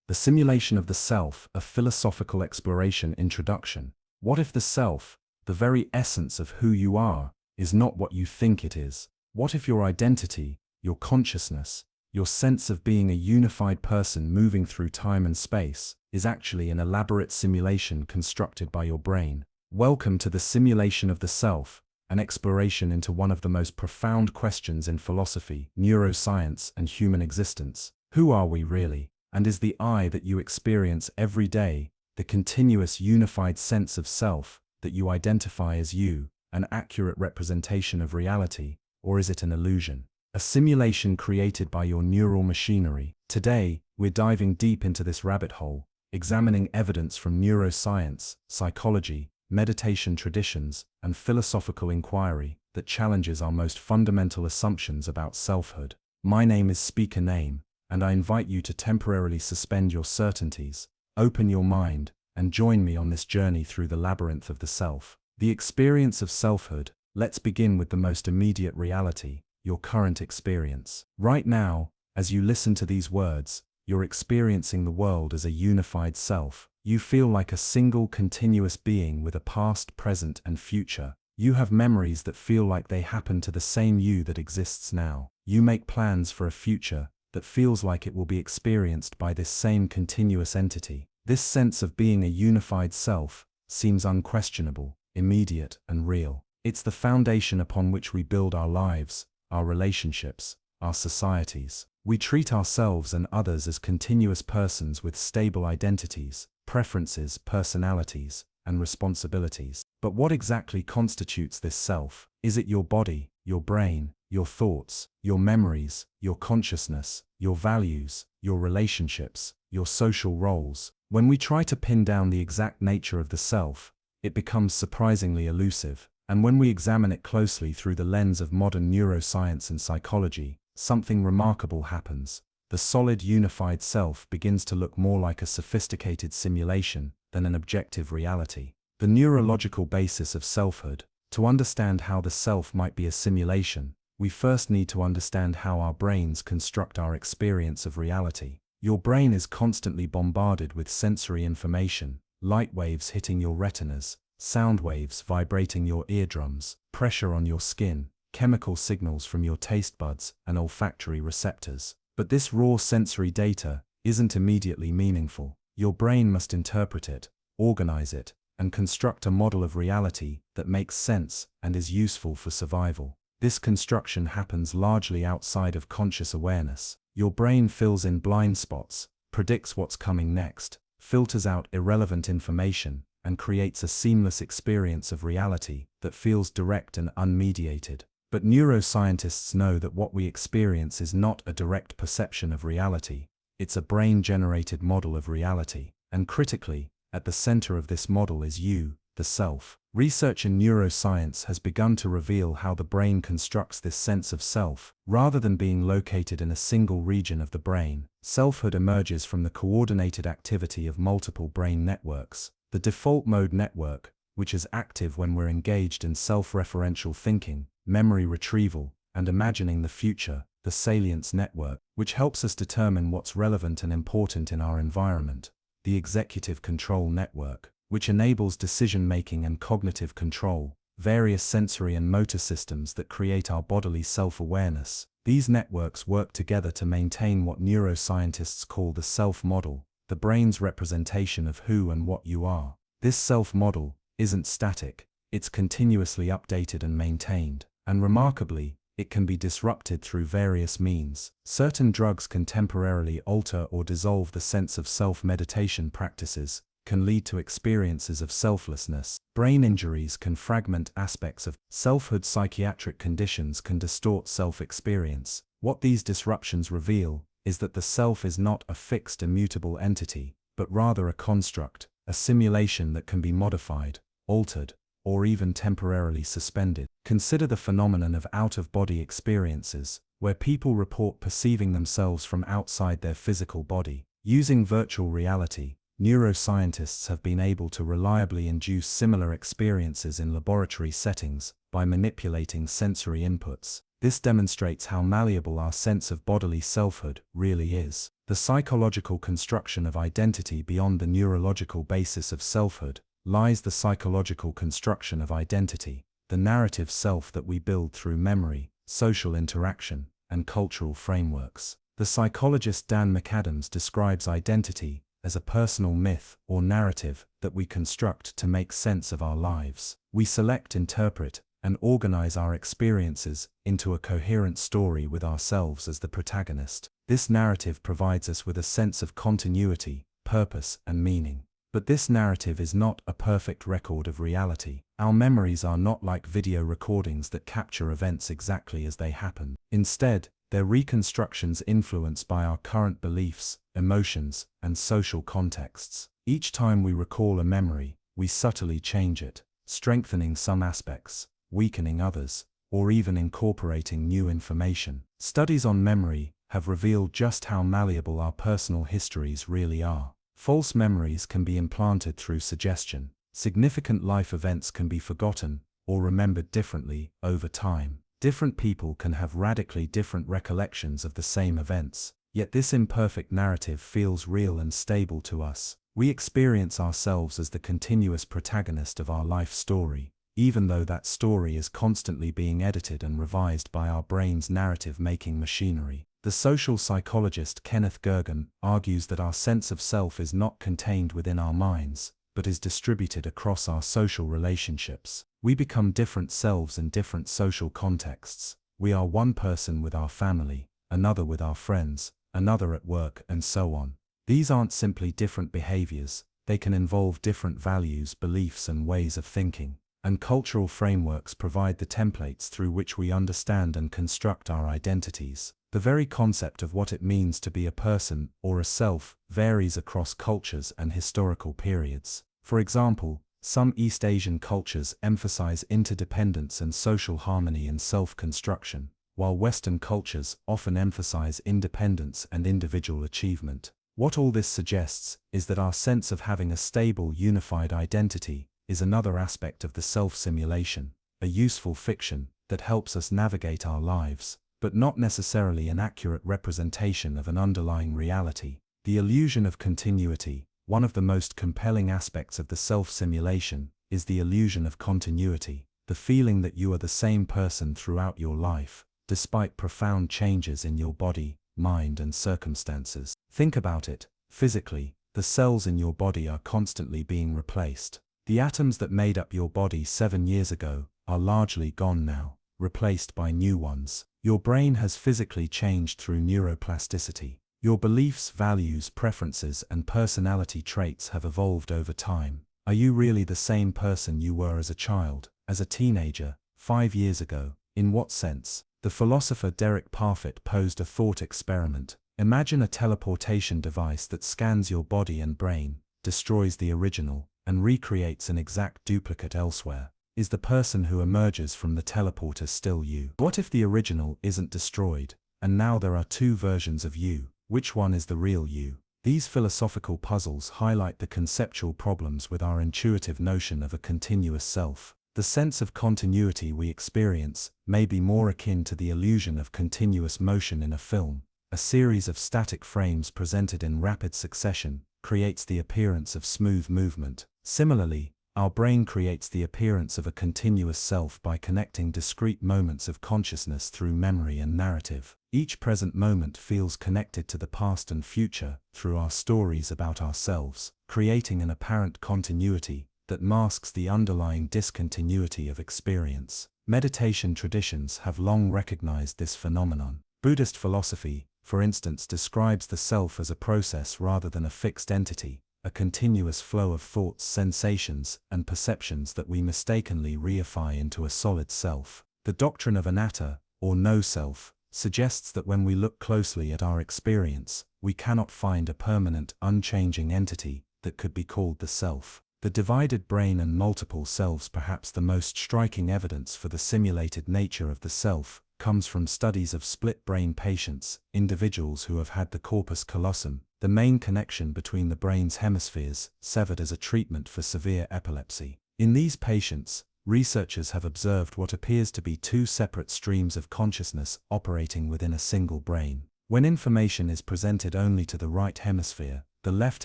The simulation of the self, a philosophical exploration introduction. What if the self, The very essence of who you are is not what you think it is. What if your identity, your consciousness, your sense of being a unified person moving through time and space, is actually an elaborate simulation constructed by your brain? Welcome to the simulation of the self, an exploration into one of the most profound questions in philosophy, neuroscience, and human existence. Who are we really? And is the I that you experience every day, the continuous unified sense of self that you identify as you, an accurate representation of reality, or is it an illusion? A simulation created by your neural machinery. Today, we're diving deep into this rabbit hole, examining evidence from neuroscience, psychology, meditation traditions, and philosophical inquiry that challenges our most fundamental assumptions about selfhood. My name is Speaker Name, and I invite you to temporarily suspend your certainties, open your mind, and join me on this journey through the labyrinth of the self. The experience of selfhood. Let's begin with the most immediate reality, your current experience. Right now, as you listen to these words, you're experiencing the world as a unified self. You feel like a single continuous being with a past, present, and future. You have memories that feel like they happen to the same you that exists now. You make plans for a future that feels like it will be experienced by this same continuous entity. This sense of being a unified self seems unquestionable, immediate, and real. It's the foundation upon which we build our lives, our relationships, our societies. We treat ourselves and others as continuous persons with stable identities, preferences, personalities, and responsibilities. But what exactly constitutes this self? Is it your body, your brain, your thoughts, your memories, your consciousness, your values, your relationships, your social roles? When we try to pin down the exact nature of the self, it becomes surprisingly elusive. And when we examine it closely through the lens of modern neuroscience and psychology, something remarkable happens. The solid, unified self begins to look more like a sophisticated simulation than an objective reality. The neurological basis of selfhood. To understand how the self might be a simulation, we first need to understand how our brains construct our experience of reality. Your brain is constantly bombarded with sensory information, light waves hitting your retinas, sound waves vibrating your eardrums, pressure on your skin, chemical signals from your taste buds and olfactory receptors. But this raw sensory data isn't immediately meaningful. Your brain must interpret it, organize it, and construct a model of reality that makes sense and is useful for survival. This construction happens largely outside of conscious awareness. Your brain fills in blind spots, predicts what's coming next, filters out irrelevant information, and creates a seamless experience of reality that feels direct and unmediated. But neuroscientists know that what we experience is not a direct perception of reality. It's a brain-generated model of reality. And critically, at the center of this model is you, the self. Research in neuroscience has begun to reveal how the brain constructs this sense of self. Rather than being located in a single region of the brain, selfhood emerges from the coordinated activity of multiple brain networks. The default mode network, which is active when we're engaged in self-referential thinking, memory retrieval, and imagining the future. The salience network, which helps us determine what's relevant and important in our environment. The executive control network, which enables decision-making and cognitive control, various sensory and motor systems that create our bodily self-awareness. These networks work together to maintain what neuroscientists call the self-model, the brain's representation of who and what you are. This self-model isn't static, it's continuously updated and maintained, and remarkably, it can be disrupted through various means. Certain drugs can temporarily alter or dissolve the sense of self. Meditation practices can lead to experiences of selflessness. Brain injuries can fragment aspects of selfhood. Psychiatric conditions can distort self-experience. What these disruptions reveal is that the self is not a fixed, immutable entity, but rather a construct, a simulation that can be modified, altered, or even temporarily suspended. Consider the phenomenon of out-of-body experiences, where people report perceiving themselves from outside their physical body. Using virtual reality, neuroscientists have been able to reliably induce similar experiences in laboratory settings by manipulating sensory inputs. This demonstrates how malleable our sense of bodily selfhood really is. The psychological construction of identity beyond the neurological basis of selfhood. lies the psychological construction of identity, the narrative self that we build through memory, social interaction, and cultural frameworks. The psychologist Dan McAdams describes identity as a personal myth or narrative that we construct to make sense of our lives. We select, interpret, and organize our experiences into a coherent story with ourselves as the protagonist. This narrative provides us with a sense of continuity, purpose, and meaning. But this narrative is not a perfect record of reality. Our memories are not like video recordings that capture events exactly as they happen. Instead, they're reconstructions influenced by our current beliefs, emotions, and social contexts. Each time we recall a memory, we subtly change it, strengthening some aspects, weakening others, or even incorporating new information. Studies on memory have revealed just how malleable our personal histories really are. False memories can be implanted through suggestion. Significant life events can be forgotten or remembered differently over time. Different people can have radically different recollections of the same events, yet this imperfect narrative feels real and stable to us. We experience ourselves as the continuous protagonist of our life story, even though that story is constantly being edited and revised by our brain's narrative-making machinery. The social psychologist Kenneth Gergen argues that our sense of self is not contained within our minds, but is distributed across our social relationships. We become different selves in different social contexts. We are one person with our family, another with our friends, another at work, and so on. These aren't simply different behaviors, they can involve different values, beliefs, and ways of thinking. And cultural frameworks provide the templates through which we understand and construct our identities. The very concept of what it means to be a person or a self varies across cultures and historical periods. For example, some East Asian cultures emphasize interdependence and social harmony in self-construction, while Western cultures often emphasize independence and individual achievement. What all this suggests is that our sense of having a stable, unified identity is another aspect of the self-simulation, a useful fiction that helps us navigate our lives, but not necessarily an accurate representation of an underlying reality. The illusion of continuity. One of the most compelling aspects of the self-simulation is the illusion of continuity, the feeling that you are the same person throughout your life, despite profound changes in your body, mind, and circumstances. Think about it. Physically, the cells in your body are constantly being replaced. The atoms that made up your body 7 years ago are largely gone now, replaced by new ones. Your brain has physically changed through neuroplasticity. Your beliefs, values, preferences, and personality traits have evolved over time. Are you really the same person you were as a child, as a teenager, 5 years ago? In what sense? The philosopher Derek Parfit posed a thought experiment. Imagine a teleportation device that scans your body and brain, destroys the original, and recreates an exact duplicate elsewhere. Is the person who emerges from the teleporter still you? What if the original isn't destroyed, and now there are 2 versions of you? Which one is the real you? These philosophical puzzles highlight the conceptual problems with our intuitive notion of a continuous self. The sense of continuity we experience may be more akin to the illusion of continuous motion in a film. A series of static frames presented in rapid succession creates the appearance of smooth movement. Similarly, our brain creates the appearance of a continuous self by connecting discrete moments of consciousness through memory and narrative. Each present moment feels connected to the past and future through our stories about ourselves, creating an apparent continuity that masks the underlying discontinuity of experience. Meditation traditions have long recognized this phenomenon. Buddhist philosophy, for instance, describes the self as a process rather than a fixed entity, a continuous flow of thoughts, sensations, and perceptions that we mistakenly reify into a solid self. The doctrine of anatta, or no self, suggests that when we look closely at our experience, we cannot find a permanent, unchanging entity that could be called the self. The divided brain and multiple selves. Perhaps the most striking evidence for the simulated nature of the self comes from studies of split brain patients, individuals who have had the corpus callosum, the main connection between the brain's hemispheres, severed as a treatment for severe epilepsy. In these patients, researchers have observed what appears to be 2 separate streams of consciousness operating within a single brain. When information is presented only to the right hemisphere, The left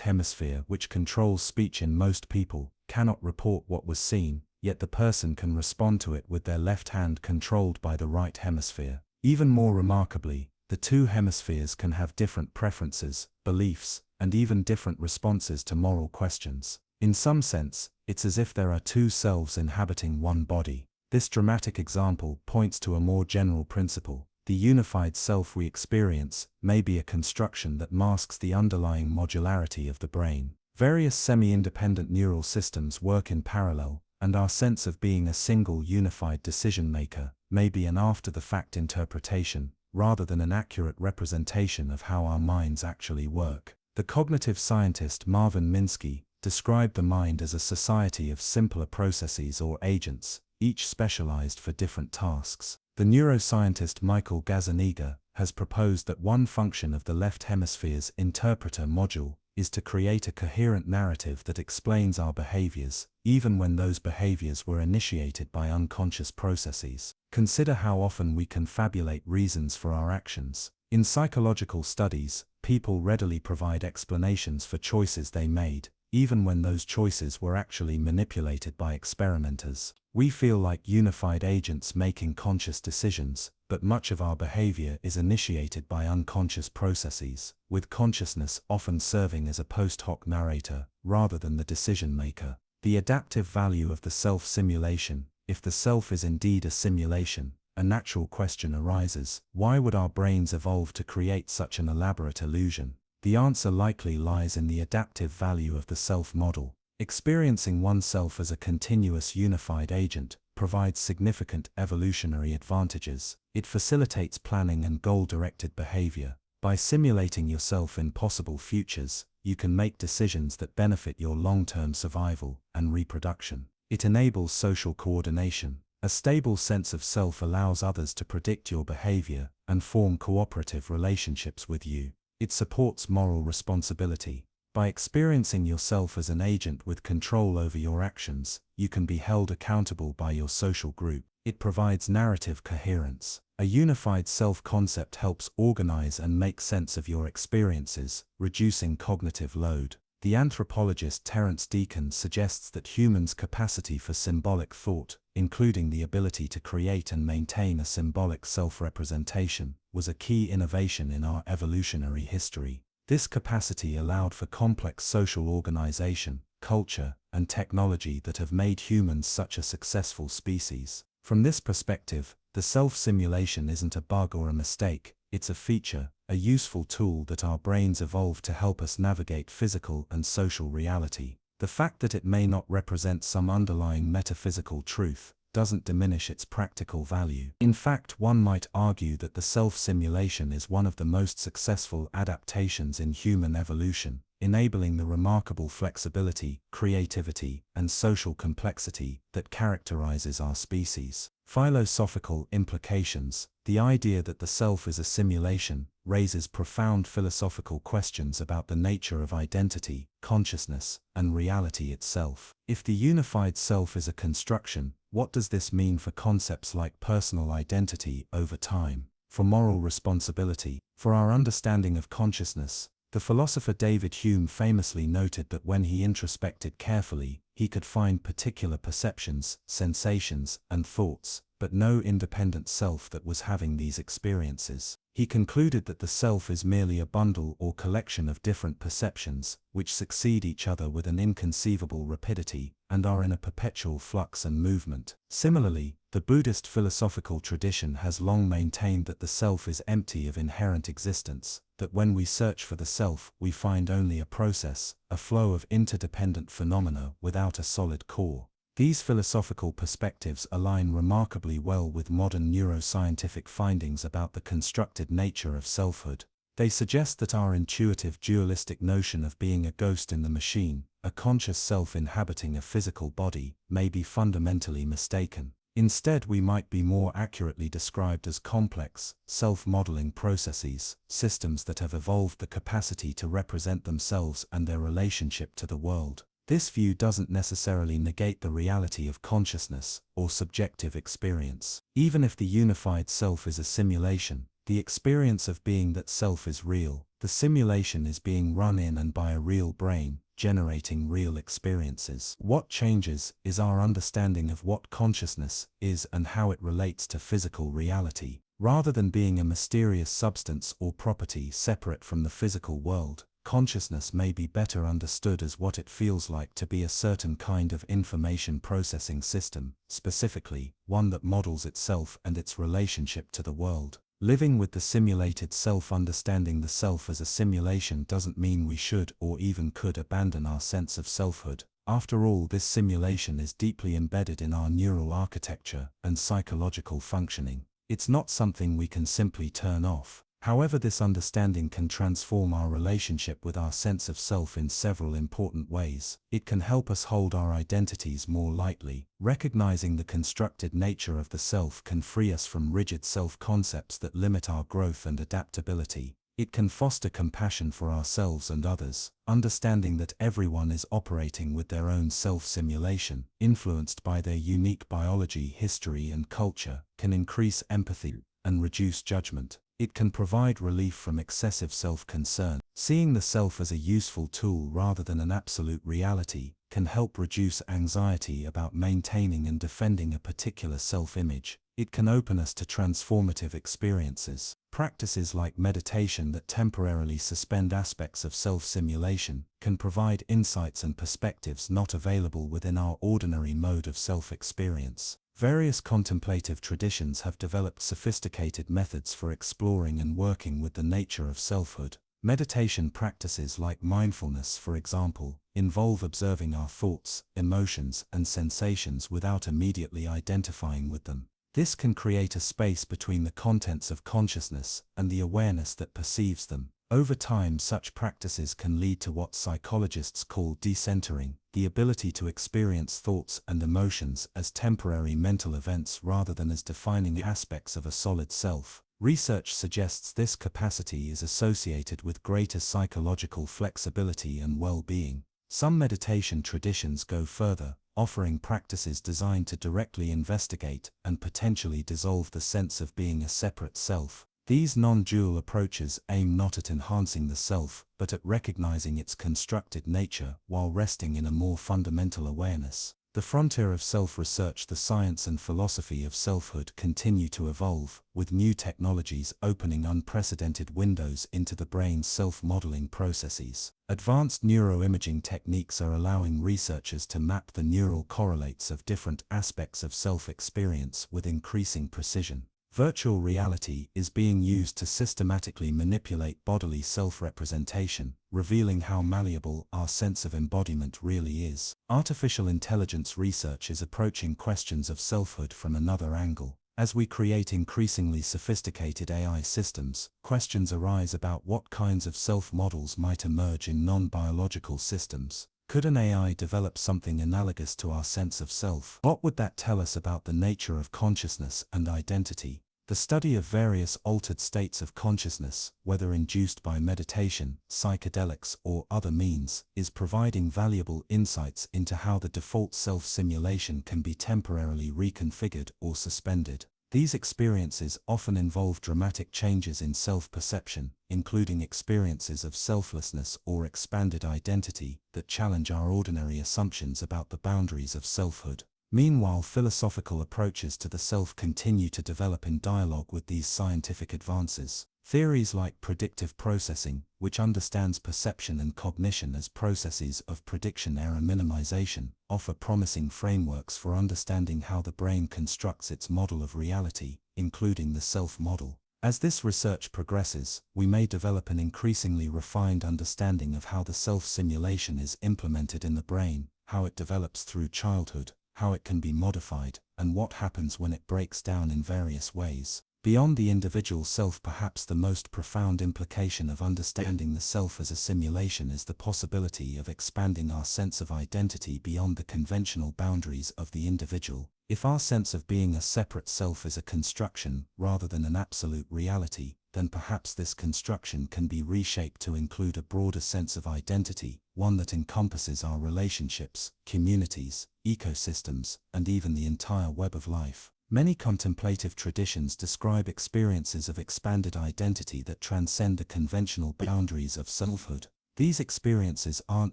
hemisphere, which controls speech in most people, cannot report what was seen, yet the person can respond to it with their left hand controlled by the right hemisphere. Even more remarkably, the two hemispheres can have different preferences, beliefs, and even different responses to moral questions. In some sense, it's as if there are two selves inhabiting one body. This dramatic example points to a more general principle. The unified self we experience may be a construction that masks the underlying modularity of the brain. Various semi-independent neural systems work in parallel, and our sense of being a single unified decision-maker may be an after-the-fact interpretation, rather than an accurate representation of how our minds actually work. The cognitive scientist Marvin Minsky described the mind as a society of simpler processes or agents, each specialized for different tasks. The neuroscientist Michael Gazzaniga has proposed that one function of the left hemisphere's interpreter module is to create a coherent narrative that explains our behaviors, even when those behaviors were initiated by unconscious processes. Consider how often we confabulate reasons for our actions. In psychological studies, people readily provide explanations for choices they made, even when those choices were actually manipulated by experimenters. We feel like unified agents making conscious decisions, but much of our behavior is initiated by unconscious processes, with consciousness often serving as a post hoc narrator, rather than the decision maker. The adaptive value of the self-simulation. If the self is indeed a simulation, a natural question arises: why would our brains evolve to create such an elaborate illusion? The answer likely lies in the adaptive value of the self model. Experiencing oneself as a continuous unified agent provides significant evolutionary advantages. It facilitates planning and goal-directed behavior. By simulating yourself in possible futures, you can make decisions that benefit your long-term survival and reproduction. It enables social coordination. A stable sense of self allows others to predict your behavior and form cooperative relationships with you. It supports moral responsibility. By experiencing yourself as an agent with control over your actions, you can be held accountable by your social group. It provides narrative coherence. A unified self-concept helps organize and make sense of your experiences, reducing cognitive load. The anthropologist Terence Deacon suggests that humans' capacity for symbolic thought, including the ability to create and maintain a symbolic self-representation, was a key innovation in our evolutionary history. This capacity allowed for complex social organization, culture, and technology that have made humans such a successful species. From this perspective, the self-simulation isn't a bug or a mistake, it's a feature, a useful tool that our brains evolved to help us navigate physical and social reality. The fact that it may not represent some underlying metaphysical truth doesn't diminish its practical value. In fact, one might argue that the self-simulation is one of the most successful adaptations in human evolution, enabling the remarkable flexibility, creativity, and social complexity that characterizes our species. Philosophical implications. The idea that the self is a simulation raises profound philosophical questions about the nature of identity, consciousness, and reality itself. If the unified self is a construction, what does this mean for concepts like personal identity over time, for moral responsibility, for our understanding of consciousness? The philosopher David Hume famously noted that when he introspected carefully, he could find particular perceptions, sensations, and thoughts, but no independent self that was having these experiences. He concluded that the self is merely a bundle or collection of different perceptions, which succeed each other with an inconceivable rapidity, and are in a perpetual flux and movement. Similarly, the Buddhist philosophical tradition has long maintained that the self is empty of inherent existence, that when we search for the self, we find only a process, a flow of interdependent phenomena without a solid core. These philosophical perspectives align remarkably well with modern neuroscientific findings about the constructed nature of selfhood. They suggest that our intuitive dualistic notion of being a ghost in the machine, a conscious self inhabiting a physical body, may be fundamentally mistaken. Instead, we might be more accurately described as complex, self-modeling processes, systems that have evolved the capacity to represent themselves and their relationship to the world. This view doesn't necessarily negate the reality of consciousness or subjective experience. Even if the unified self is a simulation, the experience of being that self is real. The simulation is being run in and by a real brain, generating real experiences. What changes is our understanding of what consciousness is and how it relates to physical reality. Rather than being a mysterious substance or property separate from the physical world, consciousness may be better understood as what it feels like to be a certain kind of information processing system, specifically, one that models itself and its relationship to the world. Living with the simulated self, understanding the self as a simulation, doesn't mean we should or even could abandon our sense of selfhood. After all, this simulation is deeply embedded in our neural architecture and psychological functioning. It's not something we can simply turn off. However, this understanding can transform our relationship with our sense of self in several important ways. It can help us hold our identities more lightly. Recognizing the constructed nature of the self can free us from rigid self-concepts that limit our growth and adaptability. It can foster compassion for ourselves and others. Understanding that everyone is operating with their own self-simulation, influenced by their unique biology, history, and culture, can increase empathy and reduce judgment. It can provide relief from excessive self-concern. Seeing the self as a useful tool rather than an absolute reality can help reduce anxiety about maintaining and defending a particular self-image. It can open us to transformative experiences. Practices like meditation that temporarily suspend aspects of self-simulation can provide insights and perspectives not available within our ordinary mode of self-experience. Various contemplative traditions have developed sophisticated methods for exploring and working with the nature of selfhood. Meditation practices like mindfulness, for example, involve observing our thoughts, emotions, and sensations without immediately identifying with them. This can create a space between the contents of consciousness and the awareness that perceives them. Over time, such practices can lead to what psychologists call decentering, the ability to experience thoughts and emotions as temporary mental events rather than as defining aspects of a solid self. Research suggests this capacity is associated with greater psychological flexibility and well-being. Some meditation traditions go further, offering practices designed to directly investigate and potentially dissolve the sense of being a separate self. These non-dual approaches aim not at enhancing the self, but at recognizing its constructed nature while resting in a more fundamental awareness. The frontier of self-research, the science and philosophy of selfhood, continue to evolve, with new technologies opening unprecedented windows into the brain's self-modeling processes. Advanced neuroimaging techniques are allowing researchers to map the neural correlates of different aspects of self-experience with increasing precision. Virtual reality is being used to systematically manipulate bodily self-representation, revealing how malleable our sense of embodiment really is. Artificial intelligence research is approaching questions of selfhood from another angle. As we create increasingly sophisticated AI systems, questions arise about what kinds of self-models might emerge in non-biological systems. Could an AI develop something analogous to our sense of self? What would that tell us about the nature of consciousness and identity? The study of various altered states of consciousness, whether induced by meditation, psychedelics, or other means, is providing valuable insights into how the default self-simulation can be temporarily reconfigured or suspended. These experiences often involve dramatic changes in self-perception, including experiences of selflessness or expanded identity that challenge our ordinary assumptions about the boundaries of selfhood. Meanwhile, philosophical approaches to the self continue to develop in dialogue with these scientific advances. Theories like predictive processing, which understands perception and cognition as processes of prediction error minimization, offer promising frameworks for understanding how the brain constructs its model of reality, including the self-model. As this research progresses, we may develop an increasingly refined understanding of how the self-simulation is implemented in the brain, how it develops through childhood, how it can be modified, and what happens when it breaks down in various ways. Beyond the individual self, perhaps the most profound implication of understanding the self as a simulation is the possibility of expanding our sense of identity beyond the conventional boundaries of the individual. If our sense of being a separate self is a construction rather than an absolute reality, then perhaps this construction can be reshaped to include a broader sense of identity, one that encompasses our relationships, communities, ecosystems, and even the entire web of life. Many contemplative traditions describe experiences of expanded identity that transcend the conventional boundaries of selfhood. These experiences aren't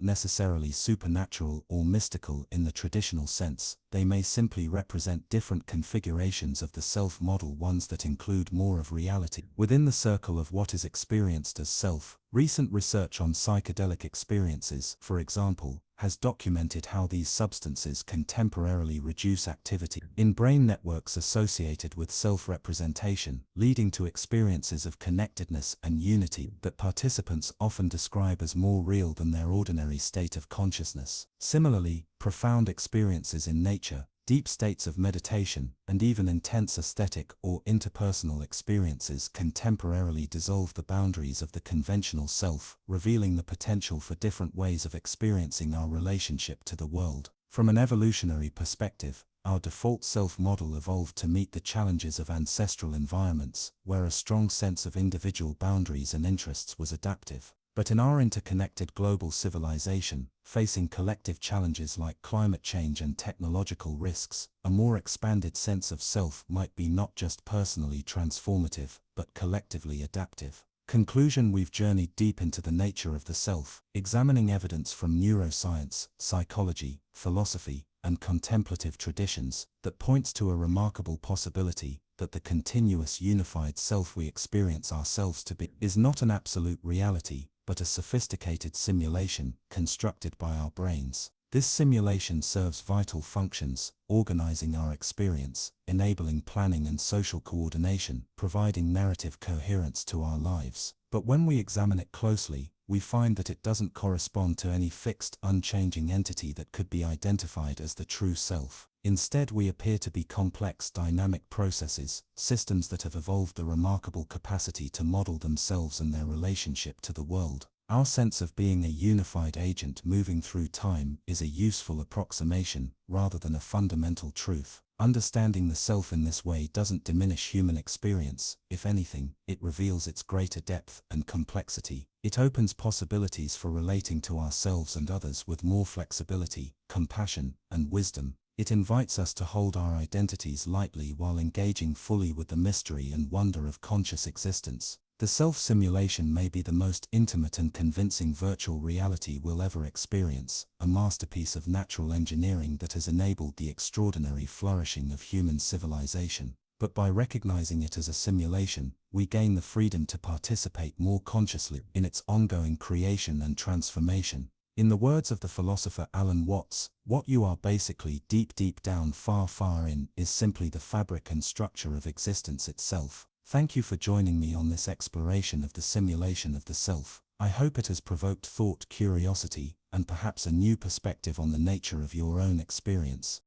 necessarily supernatural or mystical in the traditional sense. They may simply represent different configurations of the self model, ones that include more of reality within the circle of what is experienced as self. Recent research on psychedelic experiences, for example, has documented how these substances can temporarily reduce activity in brain networks associated with self-representation, leading to experiences of connectedness and unity that participants often describe as more real than their ordinary state of consciousness. Similarly, profound experiences in nature, deep states of meditation, and even intense aesthetic or interpersonal experiences can temporarily dissolve the boundaries of the conventional self, revealing the potential for different ways of experiencing our relationship to the world. From an evolutionary perspective, our default self-model evolved to meet the challenges of ancestral environments, where a strong sense of individual boundaries and interests was adaptive. But in our interconnected global civilization, facing collective challenges like climate change and technological risks, a more expanded sense of self might be not just personally transformative, but collectively adaptive. Conclusion: we've journeyed deep into the nature of the self, examining evidence from neuroscience, psychology, philosophy, and contemplative traditions that points to a remarkable possibility that the continuous unified self we experience ourselves to be is not an absolute reality, but a sophisticated simulation constructed by our brains. This simulation serves vital functions, organizing our experience, enabling planning and social coordination, providing narrative coherence to our lives. But when we examine it closely, we find that it doesn't correspond to any fixed, unchanging entity that could be identified as the true self. Instead, we appear to be complex, dynamic processes, systems that have evolved the remarkable capacity to model themselves and their relationship to the world. Our sense of being a unified agent moving through time is a useful approximation, rather than a fundamental truth. Understanding the self in this way doesn't diminish human experience. If anything, it reveals its greater depth and complexity. It opens possibilities for relating to ourselves and others with more flexibility, compassion, and wisdom. It invites us to hold our identities lightly while engaging fully with the mystery and wonder of conscious existence. The self-simulation may be the most intimate and convincing virtual reality we'll ever experience, a masterpiece of natural engineering that has enabled the extraordinary flourishing of human civilization. But by recognizing it as a simulation, we gain the freedom to participate more consciously in its ongoing creation and transformation. In the words of the philosopher Alan Watts, what you are basically deep down, far in, is simply the fabric and structure of existence itself. Thank you for joining me on this exploration of the simulation of the self. I hope it has provoked thought, curiosity, and perhaps a new perspective on the nature of your own experience.